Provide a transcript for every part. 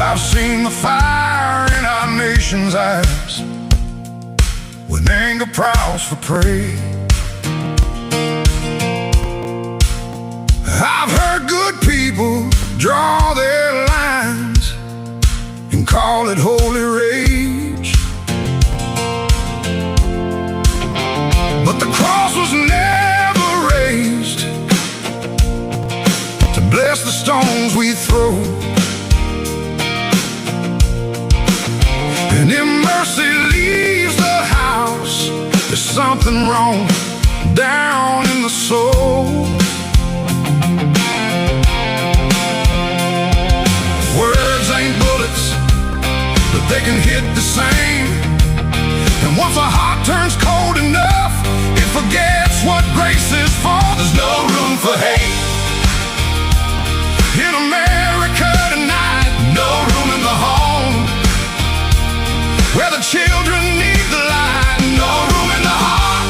I've seen the fire in our nation's eyes when anger prowls for prey. I've heard good people draw their lines and call it holy rage. But the cross was never raised to bless the stones we throw. And if mercy leaves the house, there's something wrong down in the soul. Words ain't bullets, but they can hit the same. And once a heart turns cold enough, it forgets what grace is for. There's no room for hate in America tonight. No room in the home where the children need the light. No room in the heart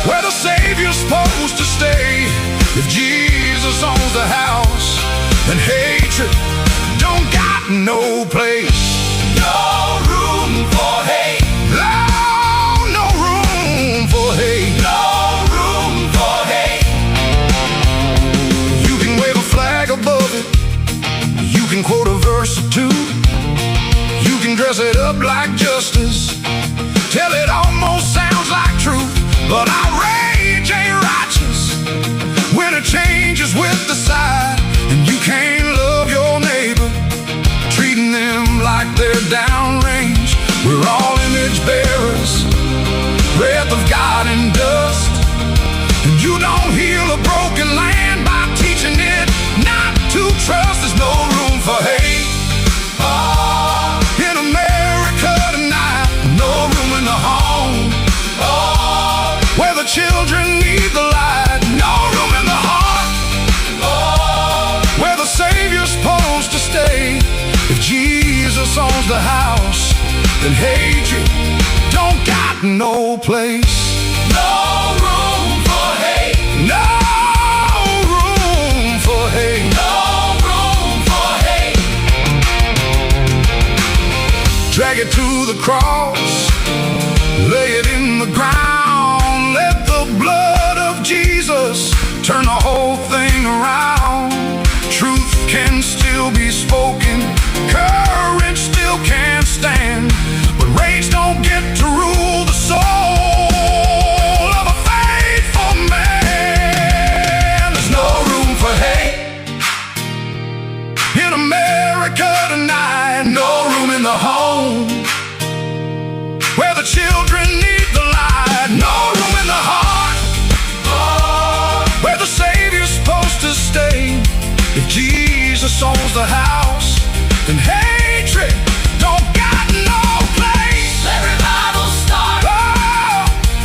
where the Savior's supposed to stay. If Jesus owns the house, then hatred don't got no place. No room for hate. No, no room for hate. No room for hate. You can wave a flag above it, you can quote a verse or two, you can dress it up like justice till it almost sounds like truth. But outrage ain't righteous when it changes with the side. And you can't love your neighbor, treating them like they're downrange. We're all image bearers, breath of God and dust. And you don't heal a broken land by teaching it not to trust. There's no room for hate in America tonight. No room in the home where the children need the light. No room in the heart where the Savior's supposed to stay. If Jesus owns the house, then hatred don't got no place. No room for hate. No room for hate. No room for hate. Drag it to the cross, lay it in the ground. Let the blood of Jesus turn the whole thing around. Truth can still be spoken, courage still can stand, but rage don't get to rule the soul of a faithful man. There's no room for hate in America tonight. No room in the home where the children need the light. No room in the heart where the Savior's supposed to stay. If Jesus owns the house, then hatred don't got no place. Let revival start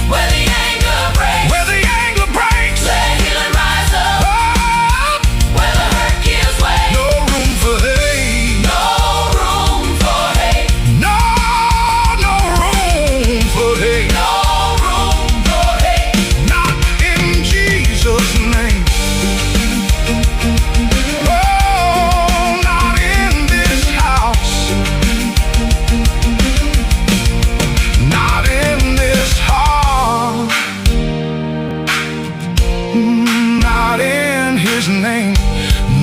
where the anger breaks. Where the anger breaks. Let healing rise up where the hurt gives way. No room for hate. No room for hate. No, no room for hate. No room for hate. Not in Jesus' name. Not in His name.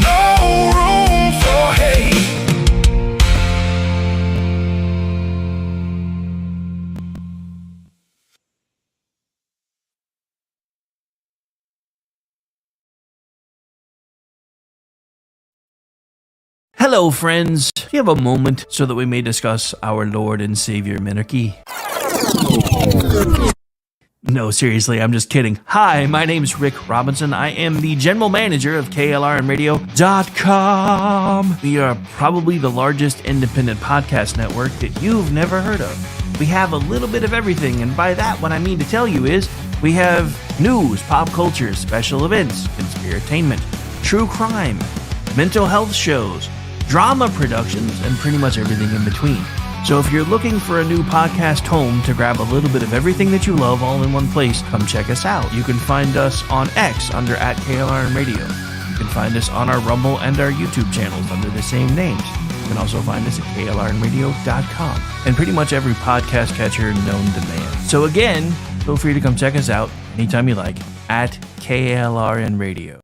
No room for hate. Hello, friends. Do you have a moment so that we may discuss our Lord and Savior Minarchy? No, seriously, I'm just kidding. Hi, my name's Rick Robinson. I am the general manager of KLRNradio.com. We are probably the largest independent podcast network that you've never heard of. We have a little bit of everything, and by that, what I mean to tell you is we have news, pop culture, special events, conspiratainment, true crime, mental health shows, drama productions, and pretty much everything in between. So if you're looking for a new podcast home to grab a little bit of everything that you love all in one place, come check us out. You can find us on X under @KLRNradio. You can find us on our Rumble and our YouTube channels under the same names. You can also find us at KLRNradio.com and pretty much every podcast catcher known to man. So again, feel free to come check us out anytime you like at KLRNradio.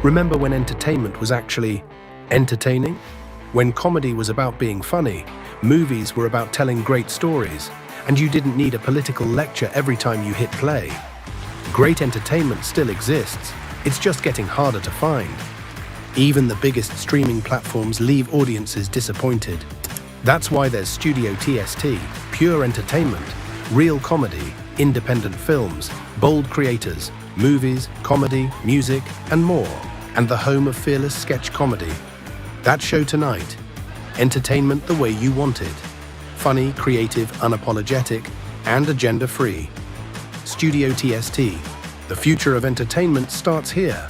Remember when entertainment was actually entertaining? When comedy was about being funny, movies were about telling great stories, and you didn't need a political lecture every time you hit play. Great entertainment still exists, it's just getting harder to find. Even the biggest streaming platforms leave audiences disappointed. That's why there's Studio TST, pure entertainment, real comedy, independent films, bold creators, movies, comedy, music, and more, and the home of fearless sketch comedy. That show tonight, entertainment the way you want it. Funny, creative, unapologetic, and agenda-free. Studio TST, the future of entertainment starts here.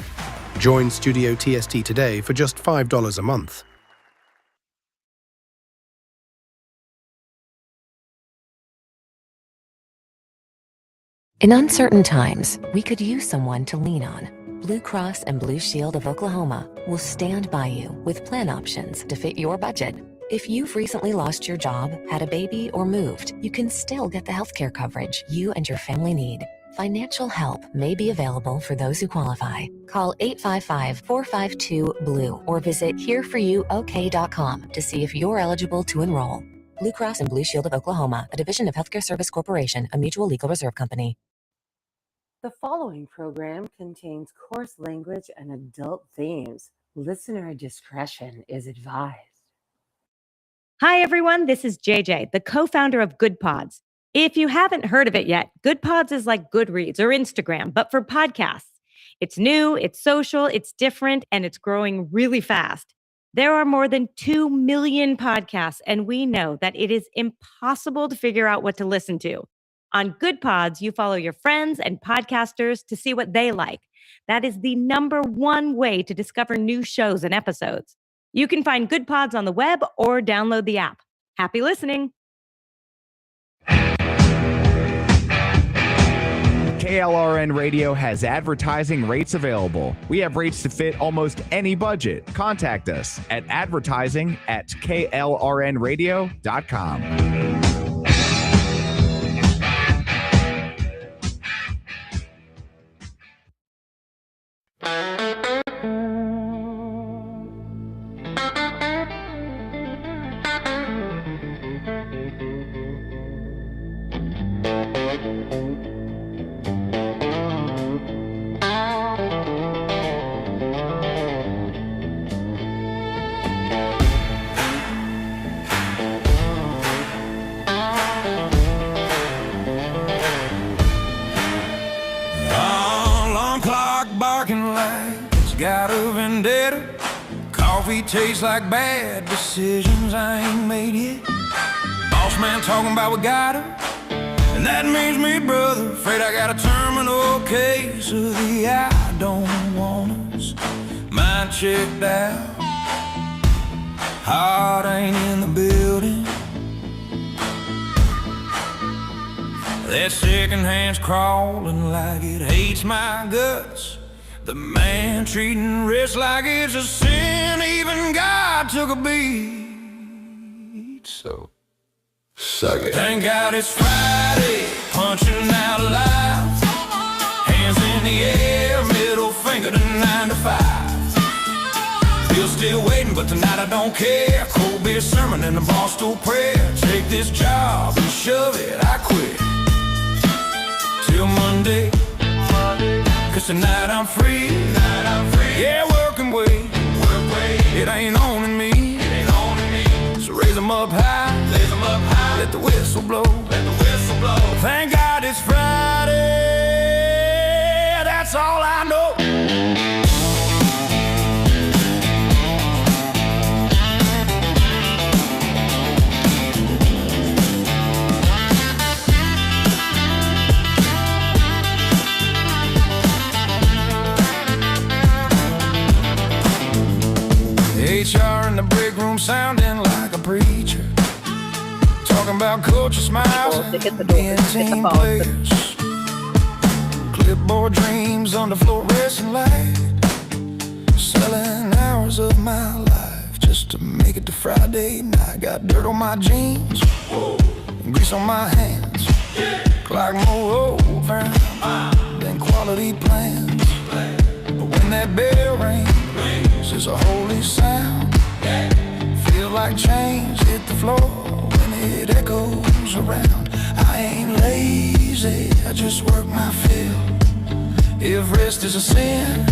Join Studio TST today for just $5 a month. In uncertain times, we could use someone to lean on. Blue Cross and Blue Shield of Oklahoma will stand by you with plan options to fit your budget. If you've recently lost your job, had a baby, or moved, you can still get the healthcare coverage you and your family need. Financial help may be available for those who qualify. Call 855-452-BLUE or visit hereforyouok.com to see if you're eligible to enroll. Blue Cross and Blue Shield of Oklahoma, a division of Healthcare Service Corporation, a mutual legal reserve company. The following program contains coarse language and adult themes. Listener discretion is advised. Hi, everyone. This is JJ, the co-founder of Good Pods. If you haven't heard of it yet, Good Pods is like Goodreads or Instagram, but for podcasts. It's new, it's social, it's different, and it's growing really fast. There are more than 2 million podcasts, and we know that it is impossible to figure out what to listen to. On Good Pods, you follow your friends and podcasters to see what they like. That is the #1 way to discover new shows and episodes. You can find Good Pods on the web or download the app. Happy listening. KLRN Radio has advertising rates available. We have rates to fit almost any budget. Contact us at advertising@klrnradio.com. Got a vendetta. Coffee tastes like bad decisions I ain't made yet. Boss man talking about we got her, and that means me, brother. Afraid I got a terminal case of the I don't want us. Mind checked out, heart ain't in the building. That second hand's crawling like it hates my guts. The man treating rich like it's a sin. Even God took a beat. So, suck it. Thank God it's Friday, punching out loud. Hands in the air, middle finger to 9 to 5. Bill's still waiting, but tonight I don't care. Cold beer sermon and a bar stool prayer. Take this job and shove it, I quit. Till Monday. Cause tonight I'm free. Yeah, work and wait. It ain't owning me. So raise them up high. Let the whistle blow. Thank God it's Friday. That's all I know. HR in the break room sounding like a preacher, talking about culture smiles and being team players. Clipboard dreams on the fluorescent light, selling hours of my life just to make it to Friday night. Got dirt on my jeans, and grease on my hands, clock more over than quality plans. But when that bell rings, it's a holy sound. Feel like chains hit the floor when it echoes around. I ain't lazy, I just work my fill. If rest is a sin,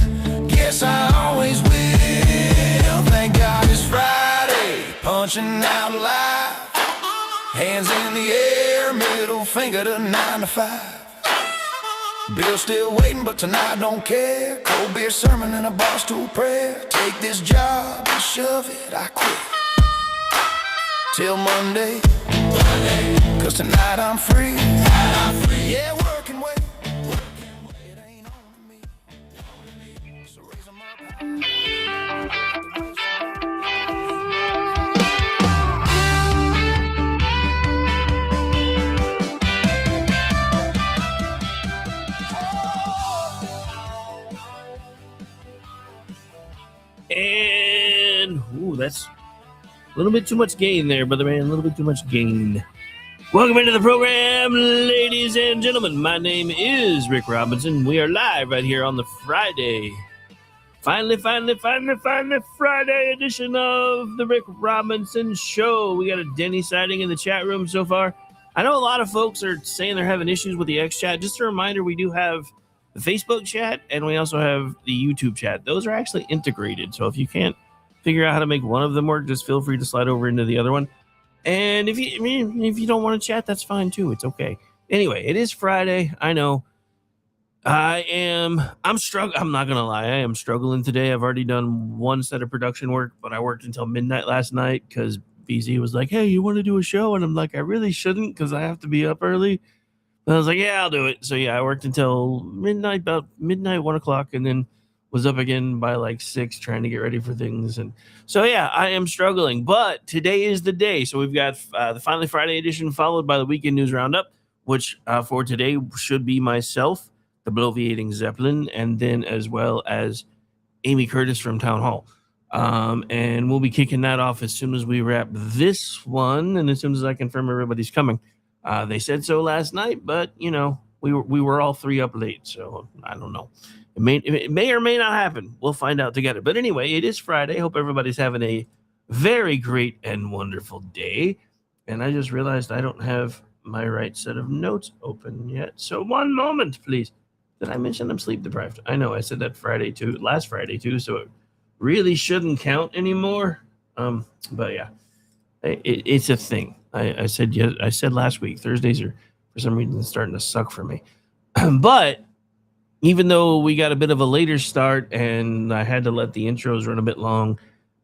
guess I always will. Thank God it's Friday, punching out live. Hands in the air, middle finger to 9 to 5. Bill's still waiting, but tonight don't care. Cold beer sermon and a bar stool prayer. Take this job and shove it, I quit. Till Monday, 'cause tonight I'm free. Yeah, work and wait. It ain't on me. So raise them up. And, that's a little bit too much gain there, brother man. A little bit too much gain. Welcome into the program, ladies and gentlemen. My name is Rick Robinson. We are live right here on the Friday. Finally, Friday edition of the Rick Robinson Show. We got a Denny sighting in the chat room so far. I know a lot of folks are saying they're having issues with the X chat. Just a reminder, we do have the Facebook chat, and we also have the YouTube chat. Those are actually integrated. So if you can't figure out how to make one of them work, just feel free to slide over into the other one. And if you don't want to chat, that's fine too. It's okay. Anyway, it is Friday. I know. I'm struggling. I'm not going to lie. I am struggling today. I've already done one set of production work, but I worked until midnight last night because BZ was like, hey, you want to do a show? And I'm like, I really shouldn't because I have to be up early. And I was like, yeah, I'll do it. So yeah, I worked until midnight, about midnight, 1 o'clock, and then was up again by like 6 trying to get ready for things. And so yeah, I am struggling, but today is the day. So we've got the Finally Friday edition followed by the Weekend News Roundup, which for today should be myself, the bloviating Zeppelin, and then as well as Amy Curtis from Town Hall. And we'll be kicking that off as soon as we wrap this one, and as soon as I confirm everybody's coming. They said so last night, but we were all 3 up late, so I don't know. It may or may not happen. We'll find out together. But anyway, it is Friday. Hope everybody's having a very great and wonderful day. And I just realized I don't have my right set of notes open yet. So one moment, please. Did I mention I'm sleep deprived? I know I said that last Friday too, so it really shouldn't count anymore. But yeah, it's a thing. I said last week, Thursdays are for some reason starting to suck for me. But even though we got a bit of a later start and I had to let the intros run a bit long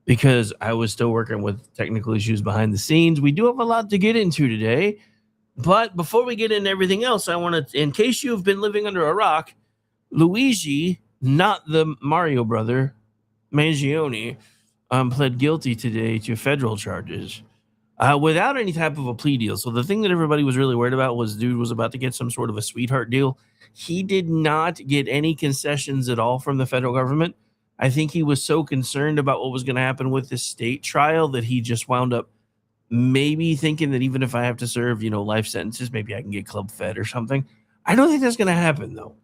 because I was still working with technical issues behind the scenes, we do have a lot to get into today. But before we get into everything else, I want to, in case you've been living under a rock, Luigi, not the Mario brother, Mangione, pled guilty today to federal charges without any type of a plea deal. So the thing that everybody was really worried about was dude was about to get some sort of a sweetheart deal. He did not get any concessions at all from the federal government. I think he was so concerned about what was going to happen with the state trial that he just wound up maybe thinking that even if I have to serve, life sentences, maybe I can get club fed or something. I don't think that's going to happen, though.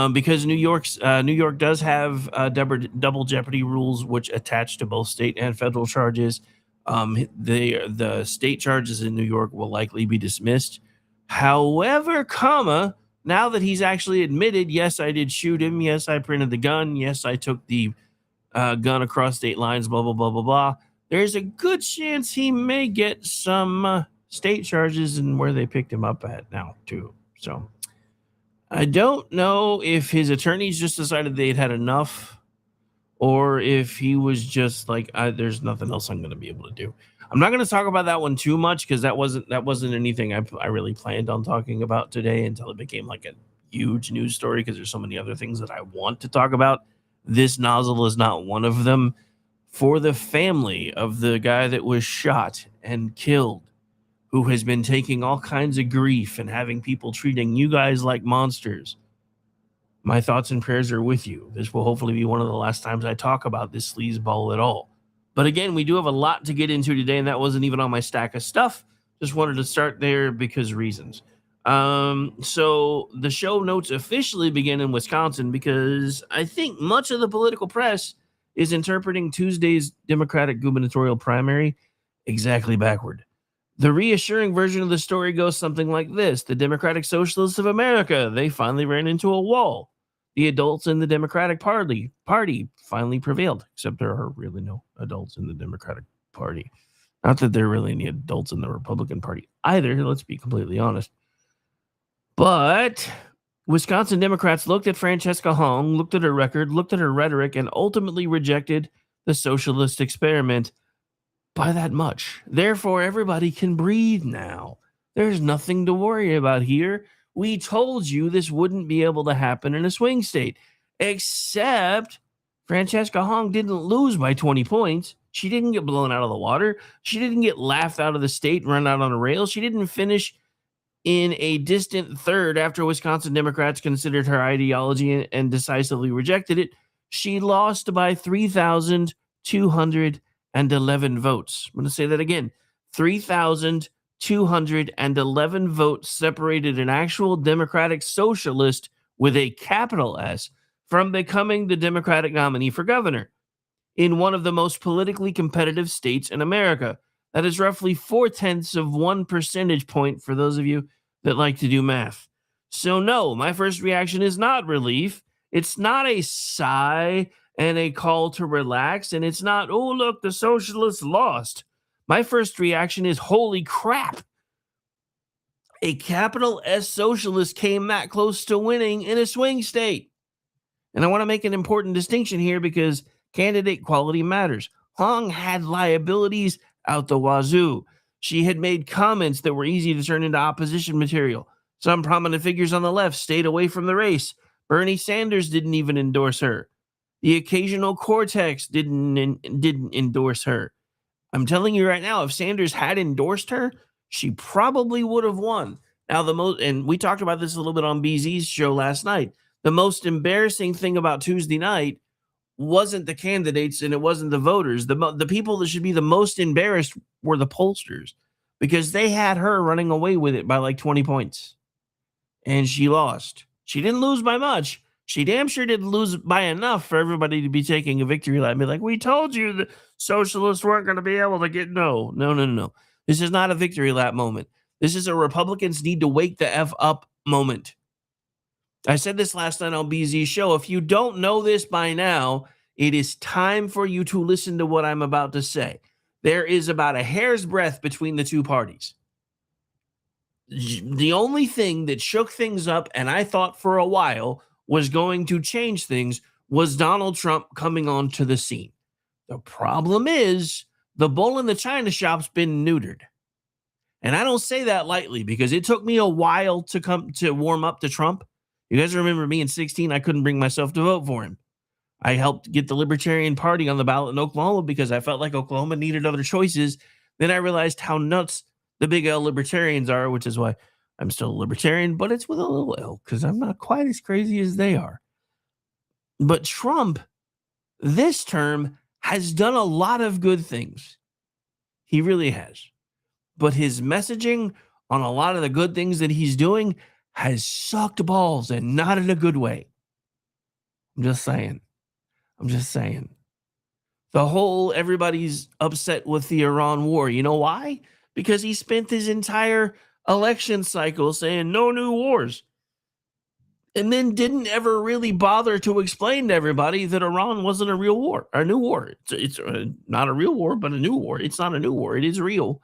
Because New York does have double jeopardy rules, which attach to both state and federal charges. The state charges in New York will likely be dismissed. However, now that he's actually admitted, yes, I did shoot him. Yes, I printed the gun. Yes, I took the gun across state lines, blah, blah, blah, blah, blah. There's a good chance he may get some state charges and where they picked him up at now, too. So I don't know if his attorneys just decided they'd had enough or if he was just like, there's nothing else I'm going to be able to do. I'm not going to talk about that one too much because that wasn't anything I really planned on talking about today until it became like a huge news story because there's so many other things that I want to talk about. This nozzle is not one of them. For the family of the guy that was shot and killed, who has been taking all kinds of grief and having people treating you guys like monsters, my thoughts and prayers are with you. This will hopefully be one of the last times I talk about this sleazeball at all. But again, we do have a lot to get into today, and that wasn't even on my stack of stuff. Just wanted to start there because reasons. So the show notes officially begin in Wisconsin because I think much of the political press is interpreting Tuesday's Democratic gubernatorial primary exactly backward. The reassuring version of the story goes something like this. The Democratic Socialists of America, they finally ran into a wall. The adults in the Democratic Party finally prevailed, except there are really no adults in the Democratic Party. Not that there are really any adults in the Republican Party either, let's be completely honest. But Wisconsin Democrats looked at Francesca Hong, looked at her record, looked at her rhetoric, and ultimately rejected the socialist experiment by that much. Therefore, everybody can breathe now. There's nothing to worry about here. We told you this wouldn't be able to happen in a swing state, except Francesca Hong didn't lose by 20 points. She didn't get blown out of the water. She didn't get laughed out of the state and run out on a rail. She didn't finish in a distant third after Wisconsin Democrats considered her ideology and decisively rejected it. She lost by 3,211 votes. I'm going to say that again. 3,211 votes separated an actual Democratic socialist with a capital S from becoming the Democratic nominee for governor in one of the most politically competitive states in America. That is roughly 0.4 of 1 percentage point for those of you that like to do math. So no, my first reaction is not relief. It's not a sigh and a call to relax. And it's not, oh, look, the socialists lost. My first reaction is, holy crap. A capital S socialist came that close to winning in a swing state. And I want to make an important distinction here because candidate quality matters. Hong had liabilities out the wazoo. She had made comments that were easy to turn into opposition material. Some prominent figures on the left stayed away from the race. Bernie Sanders didn't even endorse her. The occasional Cortex didn't endorse her. I'm telling you right now, if Sanders had endorsed her, she probably would have won. Now, and we talked about this a little bit on BZ's show last night. The most embarrassing thing about Tuesday night wasn't the candidates and it wasn't the voters. The people that should be the most embarrassed were the pollsters because they had her running away with it by like 20 points. And she lost. She didn't lose by much. She damn sure didn't lose by enough for everybody to be taking a victory lap and be like, we told you the socialists weren't going to be able to get no. This is not a victory lap moment. This is a Republicans need to wake the F up moment. I said this last night on BZ's show. If you don't know this by now, it is time for you to listen to what I'm about to say. There is about a hair's breadth between the two parties. The only thing that shook things up, and I thought for a while was going to change things, was Donald Trump coming onto the scene. The problem is the bull in the china shop's been neutered. And I don't say that lightly because it took me a while to warm up to Trump. You guys remember me in 2016, I couldn't bring myself to vote for him. I helped get the Libertarian Party on the ballot in Oklahoma because I felt like Oklahoma needed other choices. Then I realized how nuts the big L libertarians are, which is why I'm still a libertarian, but it's with a little L because I'm not quite as crazy as they are. But Trump, this term, has done a lot of good things. He really has. But his messaging on a lot of the good things that he's doing has sucked balls and not in a good way. I'm just saying. The whole everybody's upset with the Iran war. You know why? Because he spent his entire election cycle saying no new wars. and then didn't ever really bother to explain to everybody that Iran wasn't a real war, a new war. It's not a real war, but a new war. It's not a new war. It is real.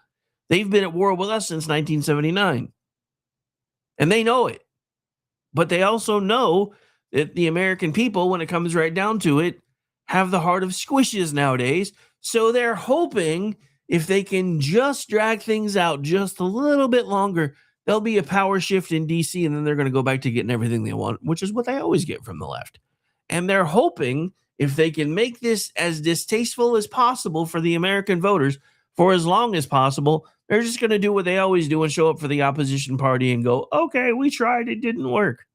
They've been at war with us since 1979, and they know it. But they also know that the American people, when it comes right down to it, have the heart of squishes nowadays. So they're hoping if they can just drag things out just a little bit longer, there'll be a power shift in DC, and then they're going to go back to getting everything they want, which is what they always get from the left. And they're hoping if they can make this as distasteful as possible for the American voters for as long as possible, they're just going to do what they always do and show up for the opposition party and go, okay, we tried, it didn't work.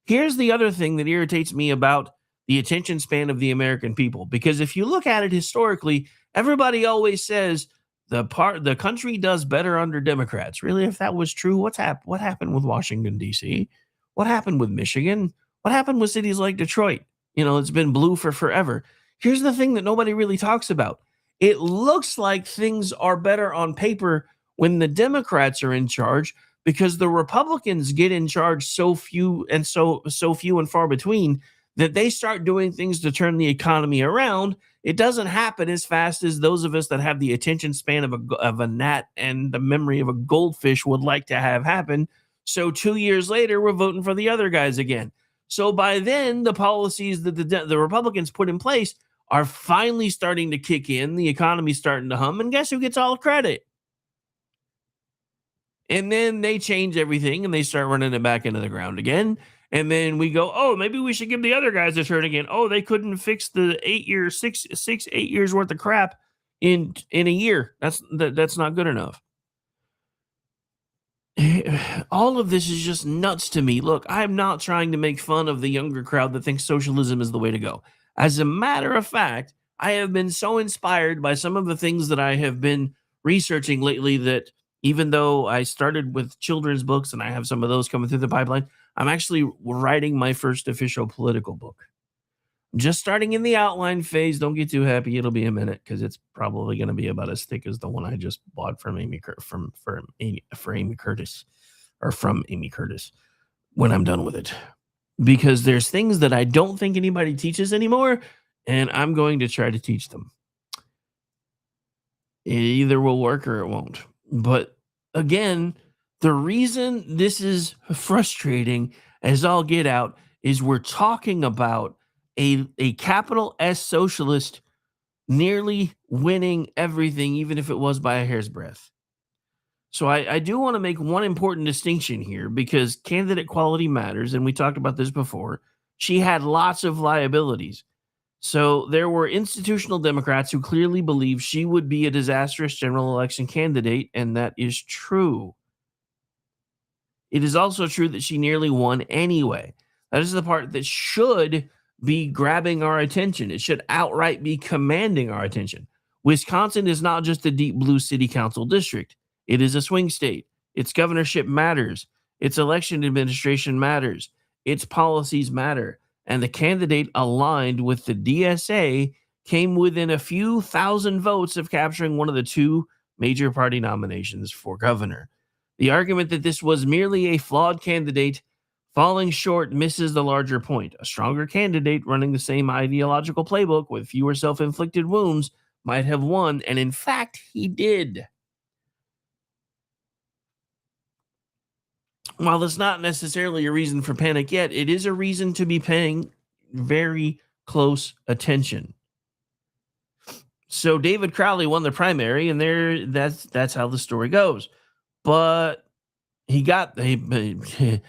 Here's the other thing that irritates me about the attention span of the American people, because if you look at it historically, everybody always says the country does better under Democrats. Really, if that was true, what happened with Washington, D.C.? What happened with Michigan? What happened with cities like Detroit? It's been blue for forever. Here's the thing that nobody really talks about. It looks like things are better on paper when the Democrats are in charge, because the Republicans get in charge so few and far between that they start doing things to turn the economy around. It doesn't happen as fast as those of us that have the attention span of a gnat and the memory of a goldfish would like to have happen. So 2 years later, we're voting for the other guys again. So by then, the policies that the Republicans put in place are finally starting to kick in. The economy's starting to hum, and guess who gets all the credit? And then they change everything and they start running it back into the ground again. And then we go, oh, maybe we should give the other guys a turn again. Oh, they couldn't fix the 8 years worth of crap in a year. That's not good enough. All of this is just nuts to me. Look, I'm not trying to make fun of the younger crowd that thinks socialism is the way to go. As a matter of fact, I have been so inspired by some of the things that I have been researching lately that even though I started with children's books and I have some of those coming through the pipeline, I'm actually writing my first official political book. I'm just starting in the outline phase. Don't get too happy. It'll be a minute because it's probably going to be about as thick as the one I just bought from Amy Curtis when I'm done with it. Because there's things that I don't think anybody teaches anymore, and I'm going to try to teach them. It either will work or it won't. But again, the reason this is frustrating as all get out is we're talking about a capital S socialist nearly winning everything, even if it was by a hair's breadth. So I do want to make one important distinction here, because candidate quality matters, and we talked about this before. She had lots of liabilities. So there were institutional Democrats who clearly believed she would be a disastrous general election candidate, and that is true. It is also true that she nearly won anyway. That is the part that should be grabbing our attention. It should outright be commanding our attention. Wisconsin is not just a deep blue city council district. It is a swing state. Its governorship matters. Its election administration matters. Its policies matter. And the candidate aligned with the DSA came within a few thousand votes of capturing one of the two major party nominations for governor. The argument that this was merely a flawed candidate falling short misses the larger point. A stronger candidate running the same ideological playbook with fewer self-inflicted wounds might have won, and in fact, he did. While it's not necessarily a reason for panic yet, it is a reason to be paying very close attention. So David Crowley won the primary, and that's how the story goes. But the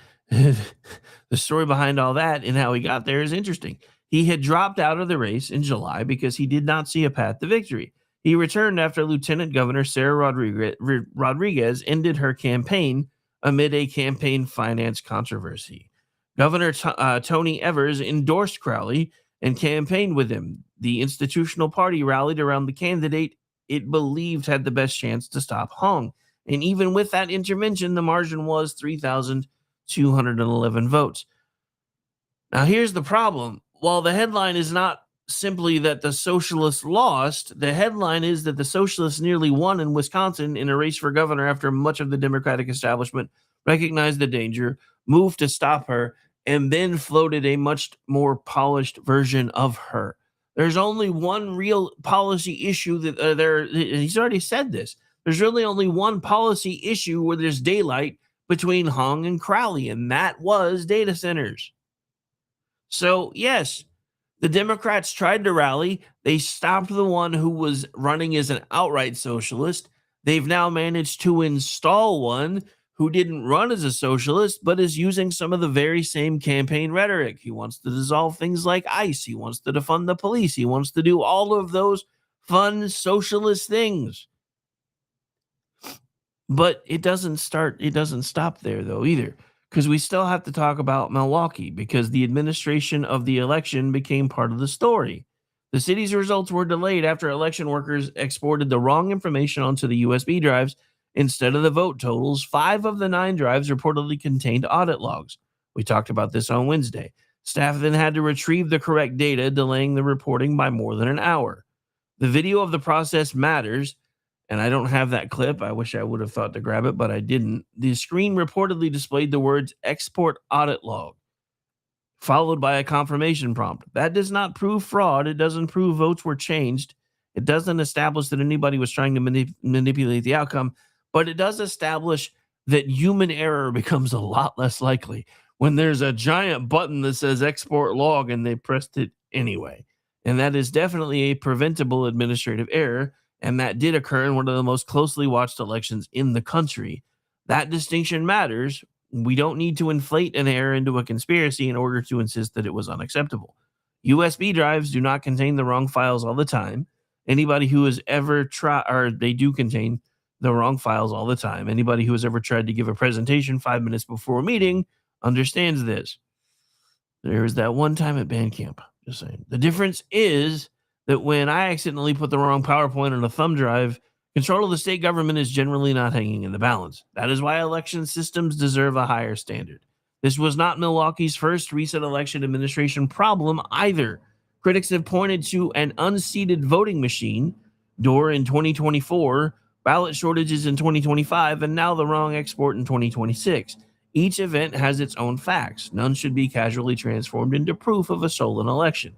story behind all that and how he got there is interesting. He had dropped out of the race in July because he did not see a path to victory. He returned after Lieutenant Governor Sarah Rodriguez ended her campaign amid a campaign finance controversy. Governor Tony Evers endorsed Crowley and campaigned with him. The institutional party rallied around the candidate it believed had the best chance to stop Hong. And even with that intervention, the margin was 3,211 votes. Now, here's the problem. While the headline is not simply that the socialists lost, the headline is that the socialists nearly won in Wisconsin in a race for governor after much of the Democratic establishment recognized the danger, moved to stop her, and then floated a much more polished version of her. There's only one real policy issue that he's already said this. There's really only one policy issue where there's daylight between Hong and Crowley, and that was data centers. So, yes, the Democrats tried to rally. They stopped the one who was running as an outright socialist. They've now managed to install one who didn't run as a socialist, but is using some of the very same campaign rhetoric. He wants to dissolve things like ICE. He wants to defund the police. He wants to do all of those fun socialist things. But it doesn't stop there, though, either, because we still have to talk about Milwaukee, because the administration of the election became part of the story. The city's results were delayed after election workers exported the wrong information onto the USB drives instead of the vote totals. 5 of the 9 drives reportedly contained audit logs. We talked about this on Wednesday. Staff then had to retrieve the correct data, delaying the reporting by more than an hour. The video of the process matters, and I don't have that clip. I wish I would have thought to grab it, but I didn't. The screen reportedly displayed the words export audit log, followed by a confirmation prompt. That does not prove fraud. It doesn't prove votes were changed. It doesn't establish that anybody was trying to manipulate the outcome, but it does establish that human error becomes a lot less likely when there's a giant button that says export log and they pressed it anyway. And that is definitely a preventable administrative error. And that did occur in one of the most closely watched elections in the country. That distinction matters. We don't need to inflate an error into a conspiracy in order to insist that it was unacceptable. USB drives do not contain the wrong files all the time. Anybody who has ever tried, or they do contain the wrong files all the time. Anybody who has ever tried to give a presentation 5 minutes before a meeting understands this. There was that one time at band camp. Just saying. The difference is that when I accidentally put the wrong PowerPoint on a thumb drive, control of the state government is generally not hanging in the balance. That is why election systems deserve a higher standard. This was not Milwaukee's first recent election administration problem either. Critics have pointed to an unseated voting machine door in 2024, ballot shortages in 2025, and now the wrong export in 2026. Each event has its own facts. None should be casually transformed into proof of a stolen election.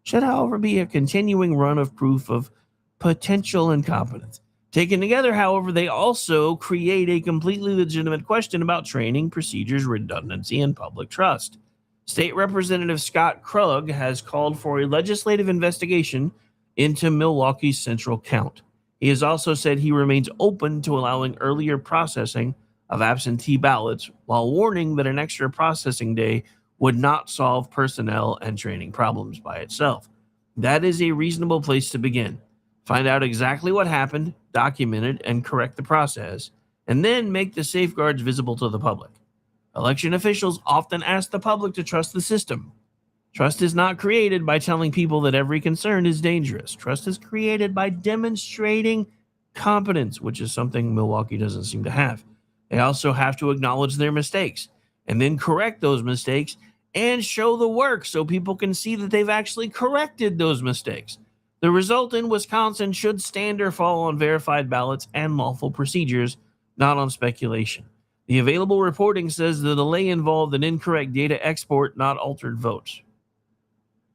Should, however, be a continuing run of proof of potential incompetence. Taken together, however, they also create a completely legitimate question about training, procedures, redundancy, and public trust. State Representative Scott Krug has called for a legislative investigation into Milwaukee's central count. He has also said he remains open to allowing earlier processing of absentee ballots, while warning that an extra processing day would not solve personnel and training problems by itself. That is a reasonable place to begin. Find out exactly what happened, document it, and correct the process, and then make the safeguards visible to the public. Election officials often ask the public to trust the system. Trust is not created by telling people that every concern is dangerous. Trust is created by demonstrating competence, which is something Milwaukee doesn't seem to have. They also have to acknowledge their mistakes and then correct those mistakes and show the work so people can see that they've actually corrected those mistakes. The result in Wisconsin should stand or fall on verified ballots and lawful procedures, not on speculation. The available reporting says the delay involved an incorrect data export, not altered votes.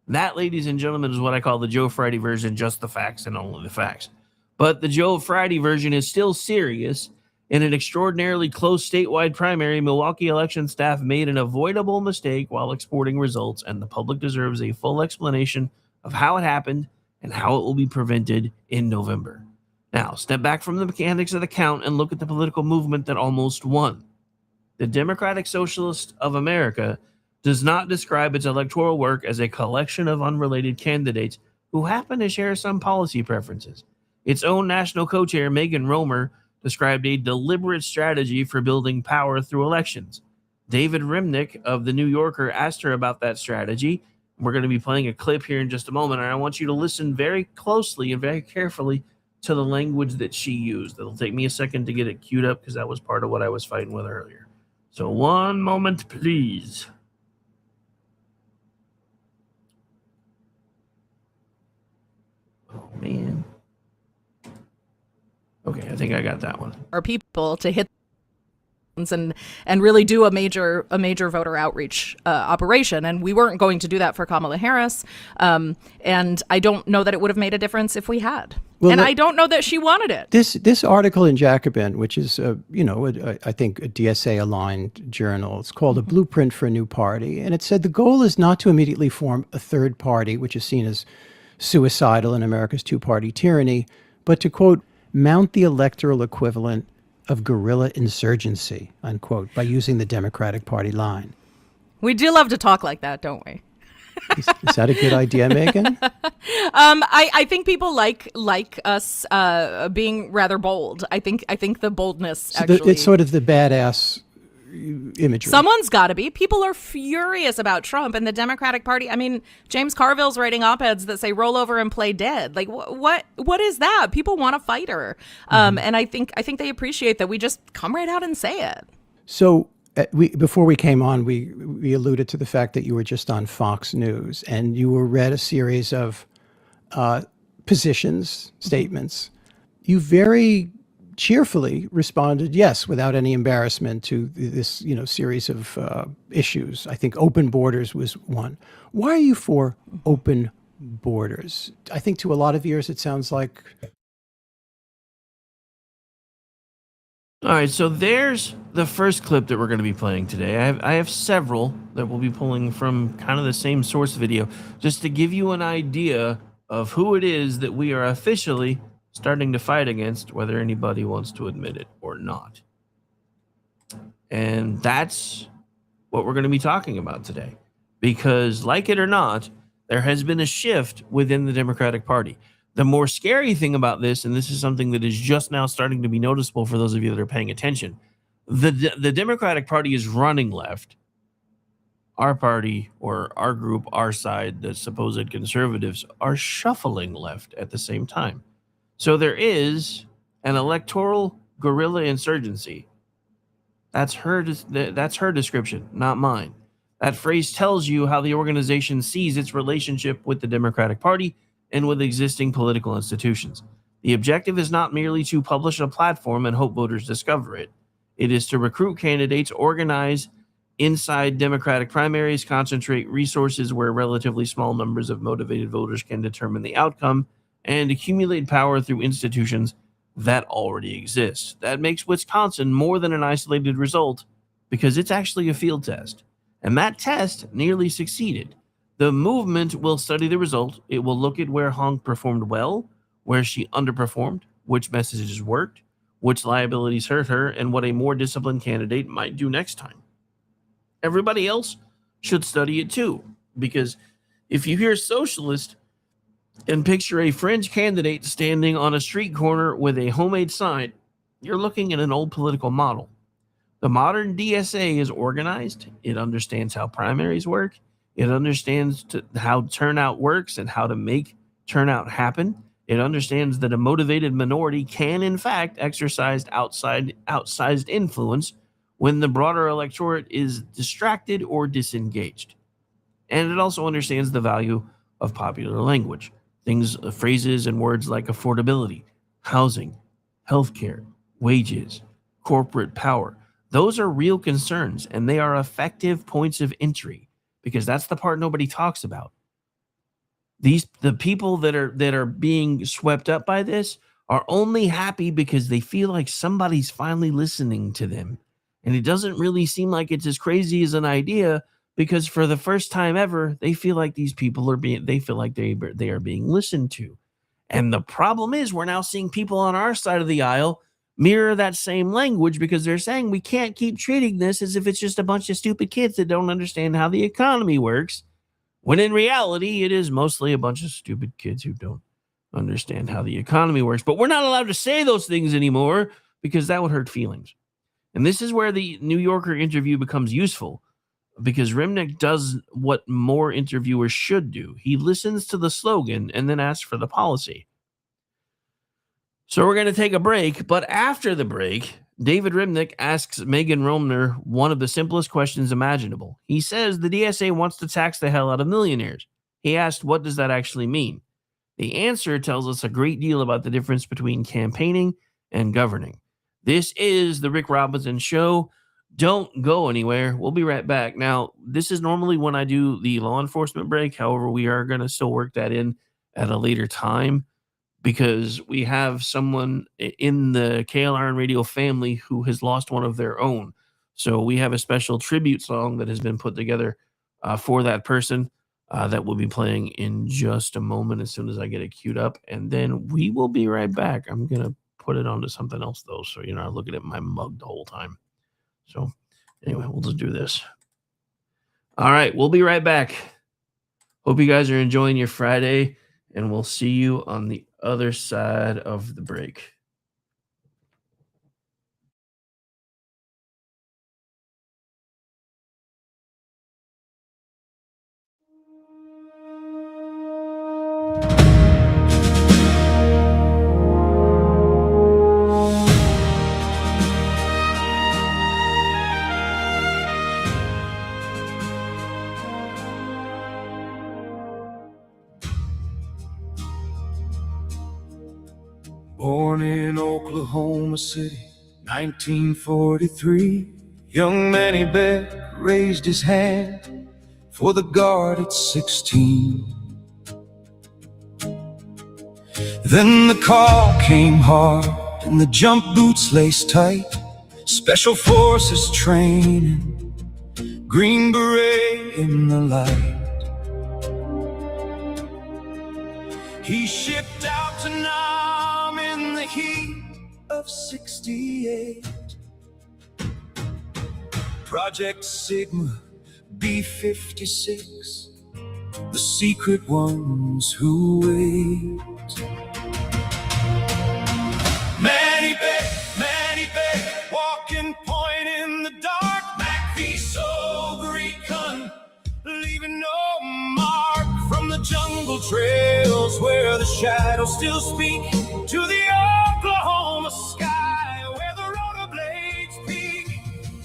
That, ladies and gentlemen, is what I call the Joe Friday version, just the facts and only the facts. But the Joe Friday version is still serious. In an extraordinarily close statewide primary, Milwaukee election staff made an avoidable mistake while exporting results, and the public deserves a full explanation of how it happened and how it will be prevented in November. Now, step back from the mechanics of the count and look at the political movement that almost won. The Democratic Socialists of America does not describe its electoral work as a collection of unrelated candidates who happen to share some policy preferences. Its own national co-chair, Megan Romer, described a deliberate strategy for building power through elections. David Remnick of The New Yorker asked her about that strategy. We're going to be playing a clip here in just a moment, and I want you to listen very closely and very carefully to the language that she used. It'll take me a second to get it queued up because that was part of what I was fighting with earlier. So one moment, please. Oh, man. Okay, I think I got that one. Our people to hit and really do a major voter outreach operation. And we weren't going to do that for Kamala Harris. And I don't know that it would have made a difference if we had. Well, and I don't know that she wanted it. This article in Jacobin, which is, I think a DSA-aligned journal, it's called A Blueprint for a New Party. And it said the goal is not to immediately form a third party, which is seen as suicidal in America's two-party tyranny, but to, quote, mount the electoral equivalent of guerrilla insurgency, unquote, by using the Democratic Party line. We do love to talk like that, don't we? Is that a good idea, Megan? I think people like us being rather bold. I think the boldness actually. It's sort of the badass imagery. Someone's got to be. People are furious about Trump and the Democratic Party. I mean, James Carville's writing op-eds that say "roll over and play dead." Like, what is that? People want a fighter, and I think they appreciate that we just come right out and say it. So. Before we came on, we alluded to the fact that you were just on Fox News and you read a series of positions, statements. You very cheerfully responded, yes, without any embarrassment to this, series of issues. I think open borders was one. Why are you for open borders? I think to a lot of ears, it sounds like. All right, so there's the first clip that we're going to be playing today. I have several that we'll be pulling from kind of the same source video, just to give you an idea of who it is that we are officially starting to fight against, whether anybody wants to admit it or not. And that's what we're going to be talking about today. Because, like it or not, there has been a shift within the Democratic Party. The more scary thing about this, and this is something that is just now starting to be noticeable for those of you that are paying attention, the Democratic Party is running left. Our party, or our group, our side, the supposed conservatives, are shuffling left at the same time. So there is an electoral guerrilla insurgency. That's her description, not mine. That phrase tells you how the organization sees its relationship with the Democratic Party and with existing political institutions. The objective is not merely to publish a platform and hope voters discover it. It is to recruit candidates, organize inside Democratic primaries, concentrate resources where relatively small numbers of motivated voters can determine the outcome, and accumulate power through institutions that already exist. That makes Wisconsin more than an isolated result, because it's actually a field test. And that test nearly succeeded. The movement will study the result. It will look at where Honk performed well, where she underperformed, which messages worked, which liabilities hurt her, and what a more disciplined candidate might do next time. Everybody else should study it too, because if you hear socialist and picture a fringe candidate standing on a street corner with a homemade sign, you're looking at an old political model. The modern DSA is organized. It understands how primaries work. It understands how turnout works and how to make turnout happen. It understands that a motivated minority can, in fact, exercise outsized influence when the broader electorate is distracted or disengaged. And it also understands the value of popular language. Phrases and words like affordability, housing, healthcare, wages, corporate power. Those are real concerns, and they are effective points of entry, because that's the part nobody talks about. The people that are being swept up by this are only happy because they feel like somebody's finally listening to them. And it doesn't really seem like it's as crazy as an idea, because for the first time ever, they feel like these people are being listened to. And the problem is, we're now seeing people on our side of the aisle mirror that same language, because they're saying we can't keep treating this as if it's just a bunch of stupid kids that don't understand how the economy works, when in reality, it is mostly a bunch of stupid kids who don't understand how the economy works. But we're not allowed to say those things anymore, because that would hurt feelings. And this is where the New Yorker interview becomes useful, because Remnick does what more interviewers should do. He listens to the slogan and then asks for the policy. So we're going to take a break, but after the break, David Remnick asks Megan Romner one of the simplest questions imaginable. He says the DSA wants to tax the hell out of millionaires. He asked, what does that actually mean? The answer tells us a great deal about the difference between campaigning and governing. This is the Rick Robinson Show. Don't go anywhere. We'll be right back. Now, this is normally when I do the law enforcement break. However, we are going to still work that in at a later time because we have someone in the KLRN radio family who has lost one of their own. So we have a special tribute song that has been put together for that person that we'll be playing in just a moment as soon as I get it queued up. And then we will be right back. I'm going to put it onto something else, though, so you're not looking at my mug the whole time. So anyway, we'll just do this. All right, we'll be right back. Hope you guys are enjoying your Friday, and we'll see you on the other side of the break. Born in Oklahoma City, 1943, young Manny Beck raised his hand for the guard at 16. Then the call came hard and the jump boots laced tight. Special forces training, Green Beret in the light. He shipped out to Nam in the heat of 68. Project Sigma, B-56, the secret ones who wait. Manny Beck, walking point in the dark. McVie sober recon, leaving no mark. From the jungle trails where the shadows still speak, to the Oklahoma sky where the rotor blades peak.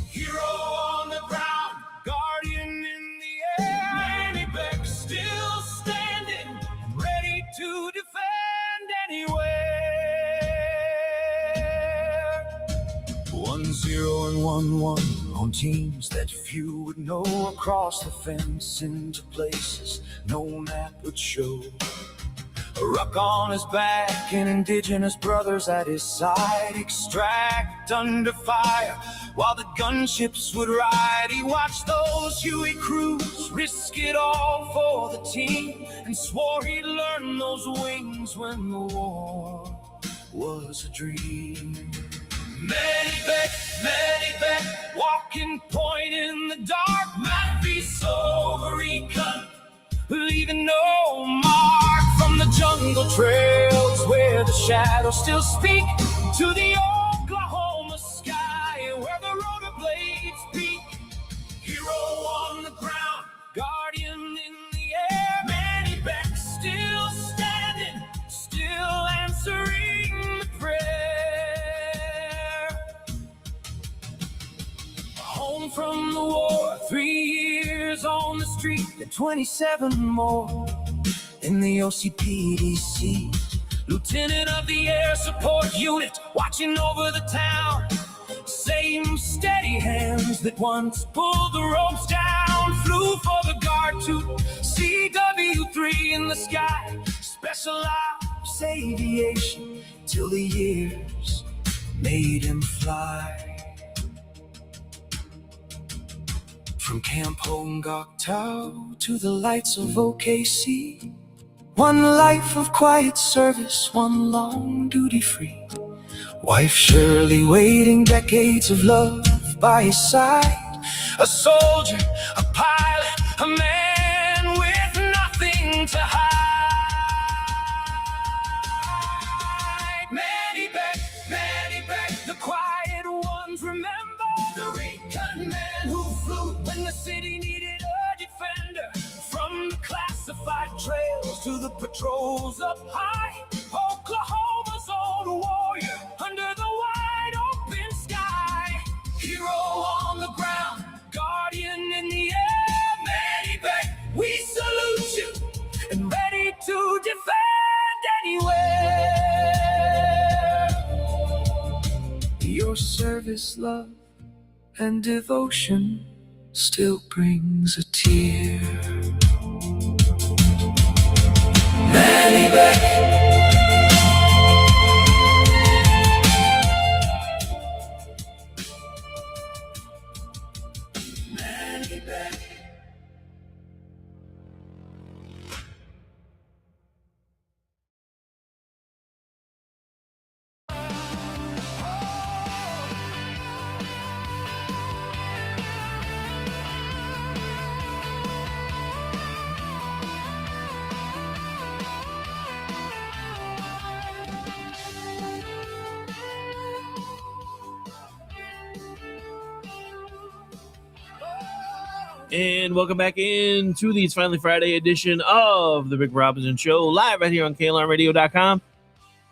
Hero on the ground, guardian in the air. Manny Beck still standing, ready to defend anywhere. 1-0 and 1-1 on teams that few would know, across the fence into places no map would show. A ruck on his back and indigenous brothers at his side, extract under fire while the gunships would ride. He watched those Huey crews risk it all for the team, and swore he'd learn those wings when the war was a dream. Manny Beck, walking point in the dark. McVie sober recon, leaving no mark. From the jungle trails where the shadows still speak, to the Oklahoma sky where the rotor blades peak. Hero on the ground, guardian in the air. Manny Beck still standing, still answering the prayer. Home from the war, 3 years on the street, and 27 more in the OCPDC. Lieutenant of the Air Support Unit, watching over the town. Same steady hands that once pulled the ropes down. Flew for the guard to CW3 in the sky. Special ops aviation till the years made him fly. From Camp Hongok to the lights of OKC, one life of quiet service, one long duty free. Wife Shirley waiting, decades of love by his side. A soldier, a pilot, a man with nothing to hide. Manny Beck, the quiet ones remember. The recon man who flew when the city needed a defender. From the classified trails to the patrols up high, Oklahoma's old warrior under the wide open sky. Hero on the ground, guardian in the air. Manny Beck, we salute you, and ready to defend anywhere. Your service, love, and devotion still brings a tear. Manny Beck. Manny Beck. And welcome back into the It's Finally Friday edition of the Rick Robinson Show, live right here on KLRradio.com.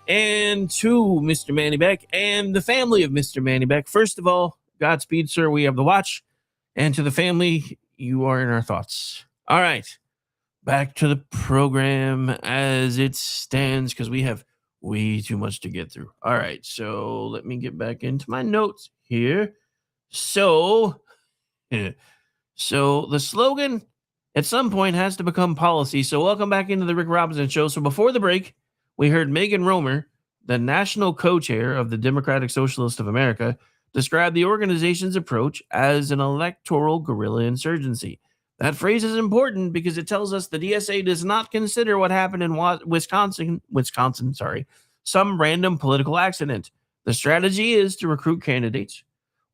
And to Mr. Manny Beck and the family of Mr. Manny Beck, first of all, Godspeed, sir. We have the watch. And to the family, you are in our thoughts. All right, back to the program as it stands, because we have way too much to get through. All right, so let me get back into my notes here. So the slogan at some point has to become policy. So welcome back into the Rick Robinson Show. So before the break, we heard Megan Romer, the national co-chair of the Democratic Socialist of America, describe the organization's approach as an electoral guerrilla insurgency. That phrase is important because it tells us the DSA does not consider what happened in Wisconsin, some random political accident. The strategy is to recruit candidates,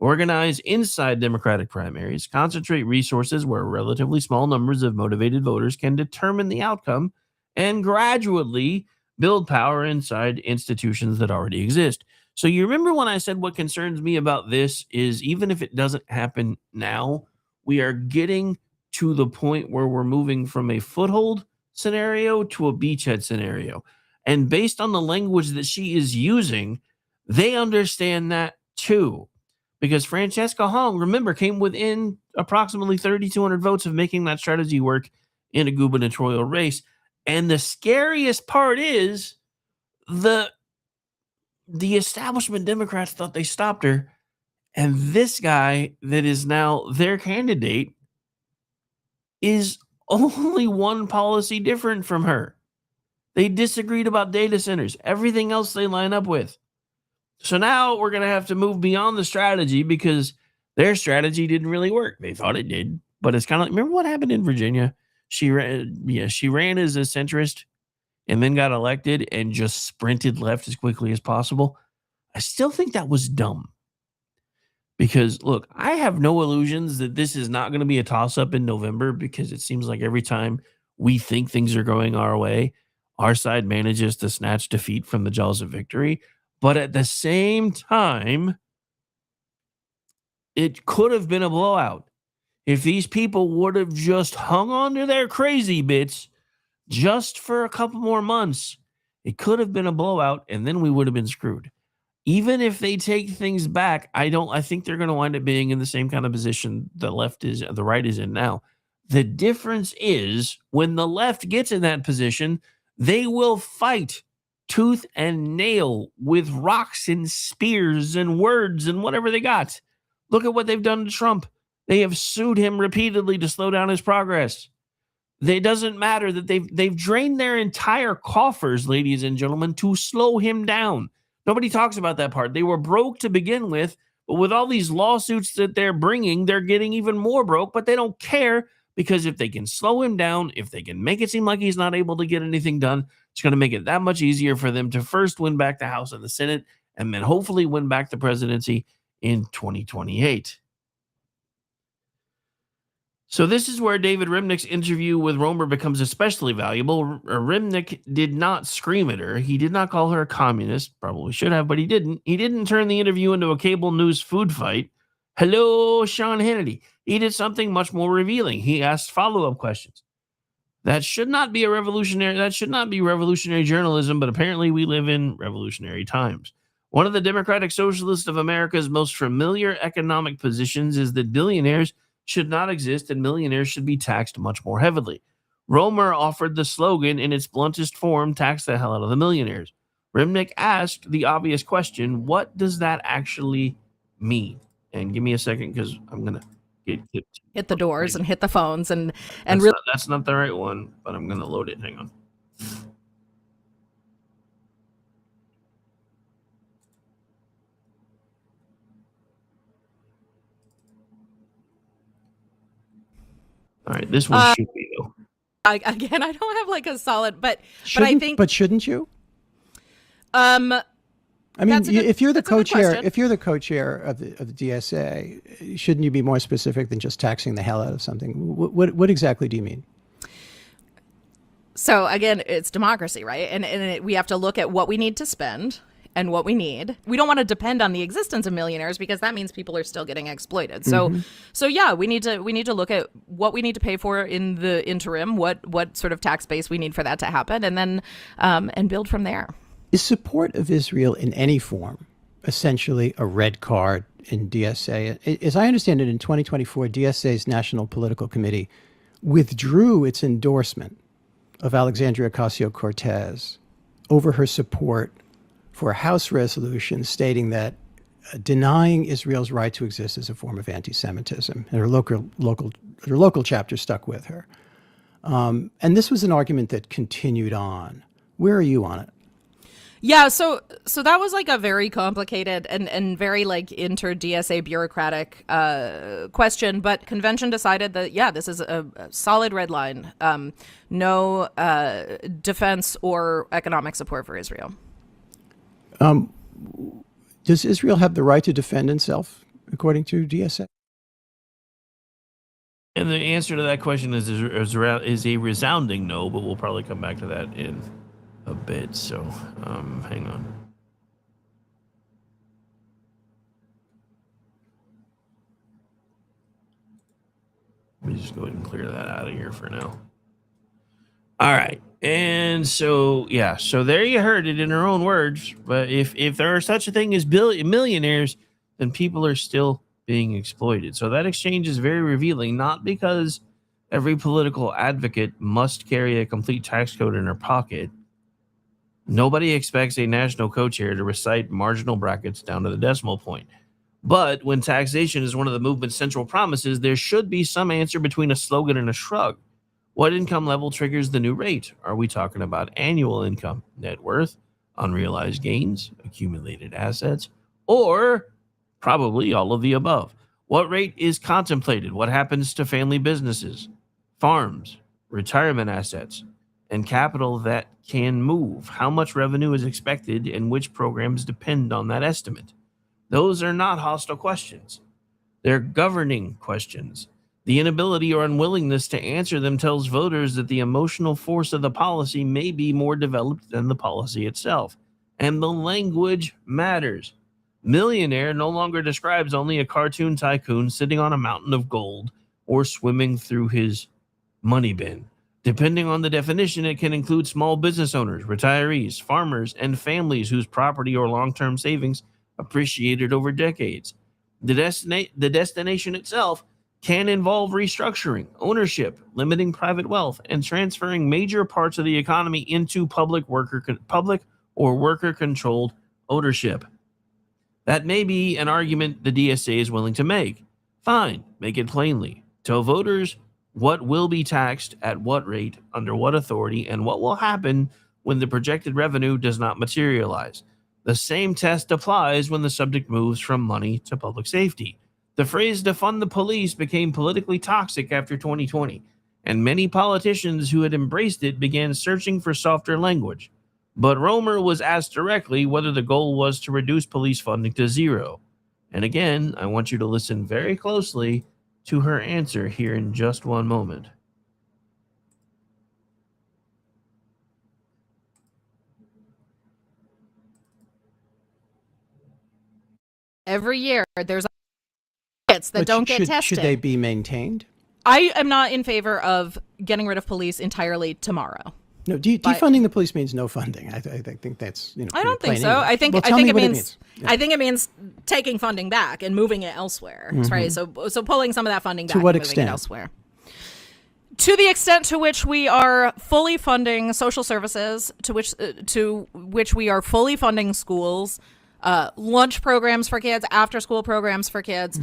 organize inside Democratic primaries, concentrate resources where relatively small numbers of motivated voters can determine the outcome, and gradually build power inside institutions that already exist. So you remember when I said what concerns me about this is even if it doesn't happen now, we are getting to the point where we're moving from a foothold scenario to a beachhead scenario. And based on the language that she is using, they understand that too. Because Francesca Hong, remember, came within approximately 3,200 votes of making that strategy work in a gubernatorial race. And the scariest part is the establishment Democrats thought they stopped her. And this guy that is now their candidate is only one policy different from her. They disagreed about data centers, everything else they line up with. So now we're going to have to move beyond the strategy because their strategy didn't really work. They thought it did, but it's kind of like, remember what happened in Virginia? She ran as a centrist and then got elected and just sprinted left as quickly as possible. I still think that was dumb because, look, I have no illusions that this is not going to be a toss-up in November because it seems like every time we think things are going our way, our side manages to snatch defeat from the jaws of victory. But at the same time, it could have been a blowout. If these people would have just hung on to their crazy bits just for a couple more months, it could have been a blowout, and then we would have been screwed. Even if they take things back, I think they're going to wind up being in the same kind of position the right is in now. The difference is when the left gets in that position, they will fight tooth and nail with rocks and spears and words and whatever they got. Look at what they've done to Trump. They have sued him repeatedly to slow down his progress. It doesn't matter that they've drained their entire coffers, ladies and gentlemen, to slow him down. Nobody talks about that part. They were broke to begin with, but with all these lawsuits that they're bringing, they're getting even more broke, but they don't care because if they can slow him down, if they can make it seem like he's not able to get anything done, it's going to make it that much easier for them to first win back the House and the Senate and then hopefully win back the presidency in 2028. So this is where David Remnick's interview with Romer becomes especially valuable. Remnick did not scream at her. He did not call her a communist. Probably should have, but he didn't. He didn't turn the interview into a cable news food fight. Hello, Sean Hannity. He did something much more revealing. He asked follow-up questions. That should not be revolutionary journalism, but apparently we live in revolutionary times. One of the Democratic Socialists of America's most familiar economic positions is that billionaires should not exist and millionaires should be taxed much more heavily. Romer offered the slogan in its bluntest form, tax the hell out of the millionaires. Remnick asked the obvious question, what does that actually mean? And give me a second because I'm gonna get Hit the doors and hit the phones and that's not the right one, but I'm gonna load it. Hang on. All right, this one should be though. again, I don't have like a solid, but I think. But shouldn't you? I mean, That's a good- if you're the that's a good co-chair, question. if you're the co-chair of the DSA, shouldn't you be more specific than just taxing the hell out of something? What exactly do you mean? So again, it's democracy, right? And we have to look at what we need to spend and what we need. We don't want to depend on the existence of millionaires because that means people are still getting exploited. So yeah, we need to look at what we need to pay for in the interim, what sort of tax base we need for that to happen, and then and build from there. Is support of Israel in any form essentially a red card in DSA? As I understand it, in 2024, DSA's National Political Committee withdrew its endorsement of Alexandria Ocasio-Cortez over her support for a House resolution stating that denying Israel's right to exist is a form of anti-Semitism, and her local chapter stuck with her. And this was an argument that continued on. Where are you on it? Yeah, so that was like a very complicated and very like inter-DSA bureaucratic question, but convention decided that, yeah, this is a solid red line. No defense or economic support for Israel. Does Israel have the right to defend itself, according to DSA? And the answer to that question is a resounding no, but we'll probably come back to that in a bit. So hang on. Let me just go ahead and clear that out of here for now. All right. And so, yeah, so there you heard it in her own words. But if there are such a thing as millionaires, then people are still being exploited. So that exchange is very revealing, not because every political advocate must carry a complete tax code in her pocket. Nobody expects a national co-chair to recite marginal brackets down to the decimal point. But when taxation is one of the movement's central promises, there should be some answer between a slogan and a shrug. What income level triggers the new rate? Are we talking about annual income, net worth, unrealized gains, accumulated assets, or probably all of the above? What rate is contemplated? What happens to family businesses, farms, retirement assets, and capital that can move? How much revenue is expected and which programs depend on that estimate? Those are not hostile questions. They're governing questions. The inability or unwillingness to answer them tells voters that the emotional force of the policy may be more developed than the policy itself. And the language matters. Millionaire no longer describes only a cartoon tycoon sitting on a mountain of gold or swimming through his money bin. Depending on the definition, it can include small business owners, retirees, farmers, and families whose property or long-term savings appreciated over decades. The destination itself can involve restructuring, ownership, limiting private wealth, and transferring major parts of the economy into public or worker-controlled ownership. That may be an argument the DSA is willing to make. Fine, make it plainly. Tell voters what will be taxed at what rate, under what authority, and what will happen when the projected revenue does not materialize. The same test applies when the subject moves from money to public safety. The phrase defund the police became politically toxic after 2020, and many politicians who had embraced it began searching for softer language. But Romer was asked directly whether the goal was to reduce police funding to zero. And again, I want you to listen very closely to her answer here in just one moment. Every year, there's that But don't get tested. Should they be maintained? I am not in favor of getting rid of police entirely tomorrow. No, defunding the police means no funding. I think that's I don't think plain so. English. I think Well, I tell think me it what means I think it means taking funding back and moving it elsewhere. Right. So pulling some of that funding back To what and moving extent? it elsewhere. To the extent to which we are fully funding social services, to which we are fully funding schools, lunch programs for kids, after school programs for kids.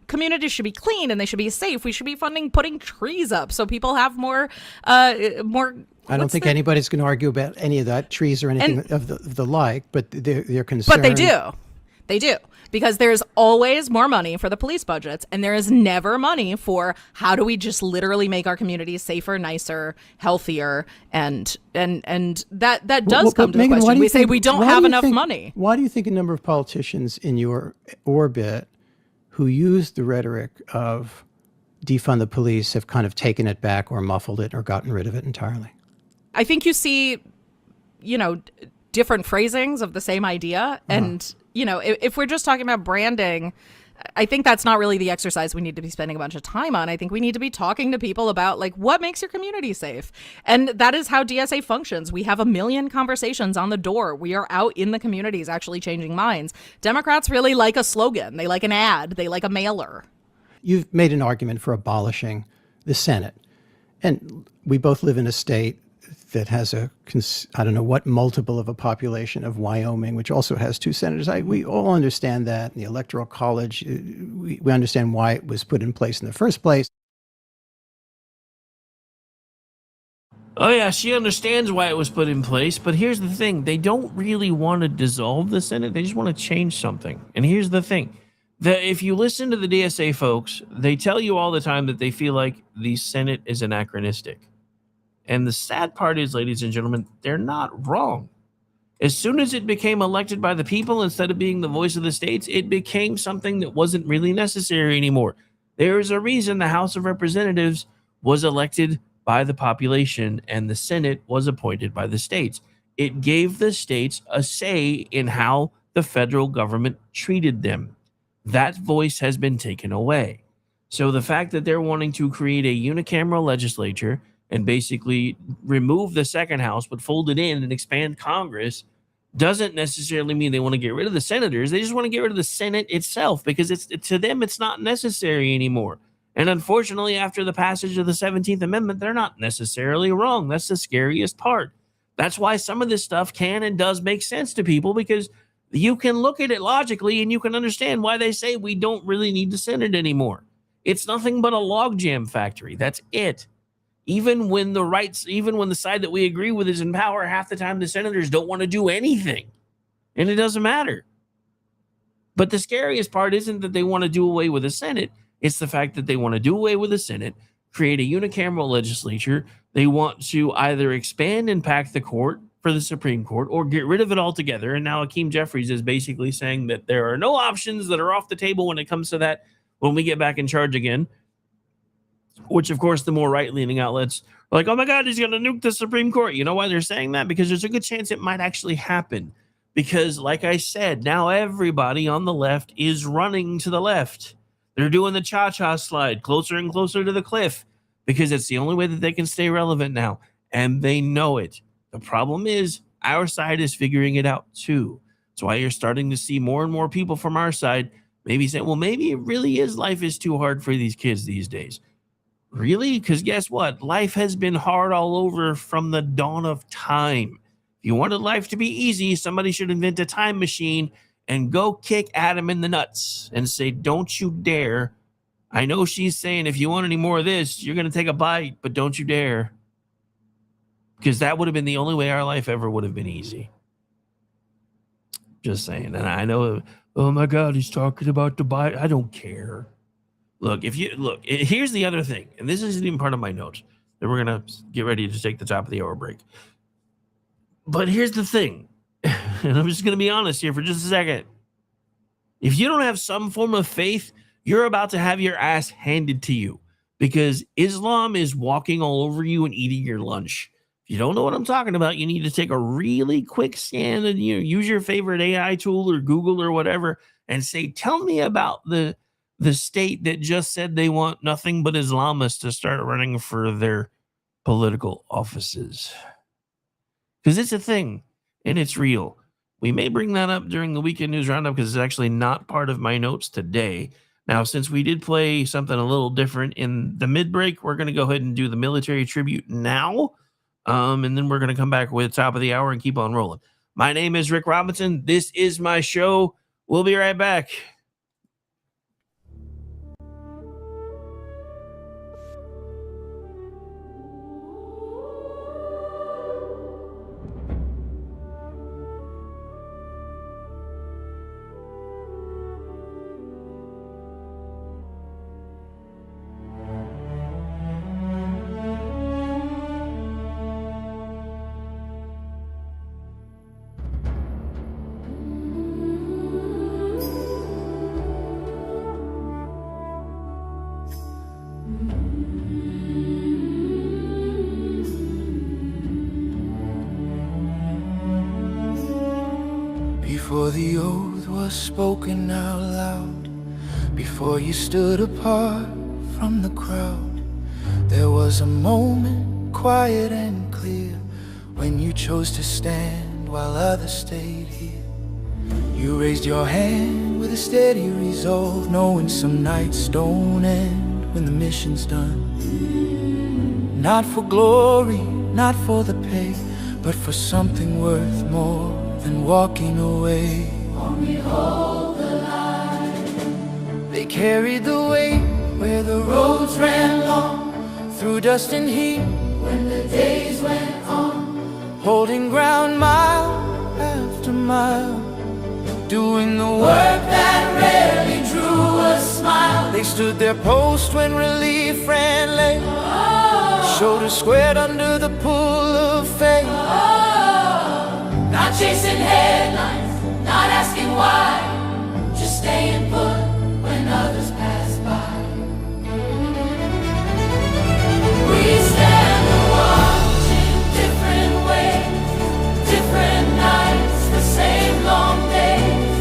Communities should be clean and they should be safe. We should be funding putting trees up so people have more. I don't think anybody's going to argue about any of that, trees or anything of the like, but they're concerned. But they do, because there's always more money for the police budgets, and there is never money for how do we just literally make our communities safer, nicer, healthier, and that does come to the question. We say we don't have enough money. Why do you think a number of politicians in your orbit who use the rhetoric of defund the police have kind of taken it back or muffled it or gotten rid of it entirely? I think you see, different phrasings of the same idea. And, if we're just talking about branding, I think that's not really the exercise we need to be spending a bunch of time on. I think we need to be talking to people about what makes your community safe. And that is how DSA functions. We have a million conversations on the door. We are out in the communities actually changing minds. Democrats really like a slogan. They like an ad. They like a mailer. You've made an argument for abolishing the Senate. And we both live in a state that has I don't know what multiple of a population of Wyoming, which also has 2 senators. We all understand that. The Electoral College, we understand why it was put in place in the first place. Oh, yeah, she understands why it was put in place. But here's the thing. They don't really want to dissolve the Senate. They just want to change something. And here's the thing. If you listen to the DSA folks, they tell you all the time that they feel like the Senate is anachronistic. And the sad part is, ladies and gentlemen, they're not wrong. As soon as it became elected by the people instead of being the voice of the states, it became something that wasn't really necessary anymore. There is a reason the House of Representatives was elected by the population and the Senate was appointed by the states. It gave the states a say in how the federal government treated them. That voice has been taken away. So the fact that they're wanting to create a unicameral legislature and basically remove the second house, but fold it in and expand Congress, doesn't necessarily mean they want to get rid of the senators. They just want to get rid of the Senate itself because to them, it's not necessary anymore. And unfortunately, after the passage of the 17th Amendment, they're not necessarily wrong. That's the scariest part. That's why some of this stuff can and does make sense to people, because you can look at it logically and you can understand why they say we don't really need the Senate anymore. It's nothing but a logjam factory. That's it. Even when the side that we agree with is in power, half the time the senators don't want to do anything. And it doesn't matter. But the scariest part isn't that they want to do away with the Senate. It's the fact that they want to do away with the Senate, create a unicameral legislature. They want to either expand and pack the court for the Supreme Court or get rid of it altogether. And now Hakeem Jeffries is basically saying that there are no options that are off the table when it comes to that when we get back in charge again. Which, of course, the more right-leaning outlets are like, oh, my God, he's going to nuke the Supreme Court. You know why they're saying that? Because there's a good chance it might actually happen. Because, like I said, now everybody on the left is running to the left. They're doing the cha-cha slide closer and closer to the cliff because it's the only way that they can stay relevant now. And they know it. The problem is our side is figuring it out, too. That's why you're starting to see more and more people from our side maybe saying, well, maybe it really is life is too hard for these kids these days. Really? Because guess what? Life has been hard all over from the dawn of time. If you wanted life to be easy, somebody should invent a time machine and go kick Adam in the nuts and say, don't you dare. I know she's saying if you want any more of this, you're going to take a bite, but don't you dare. Because that would have been the only way our life ever would have been easy. Just saying. And I know, oh my God, he's talking about the bite. I don't care. Look, here's the other thing, and this isn't even part of my notes. Then we're going to get ready to take the top of the hour break. But here's the thing, and I'm just going to be honest here for just a second. If you don't have some form of faith, you're about to have your ass handed to you because Islam is walking all over you and eating your lunch. If you don't know what I'm talking about, you need to take a really quick scan and use your favorite AI tool or Google or whatever and say, tell me about the state that just said they want nothing but Islamists to start running for their political offices. Because it's a thing, and it's real. We may bring that up during the Weekend News Roundup because it's actually not part of my notes today. Now, since we did play something a little different in the mid-break, we're going to go ahead and do the military tribute now, and then we're going to come back with top of the hour and keep on rolling. My name is Rick Robinson. This is my show. We'll be right back. Before the oath was spoken out loud, before you stood apart from the crowd, there was a moment, quiet and clear, when you chose to stand while others stayed here. You raised your hand with a steady resolve, knowing some nights don't end when the mission's done. Not for glory, not for the pay, but for something worth more than walking away. Only hold the line. They carried the weight where the roads ran long, through dust and heat when the days went on, holding ground mile after mile, doing the work that rarely drew a smile. They stood their post when relief ran late, shoulders squared under the pull of fate. Not chasing headlines, not asking why, just staying put when others pass by. We stand the watch in different ways, different nights, the same long days.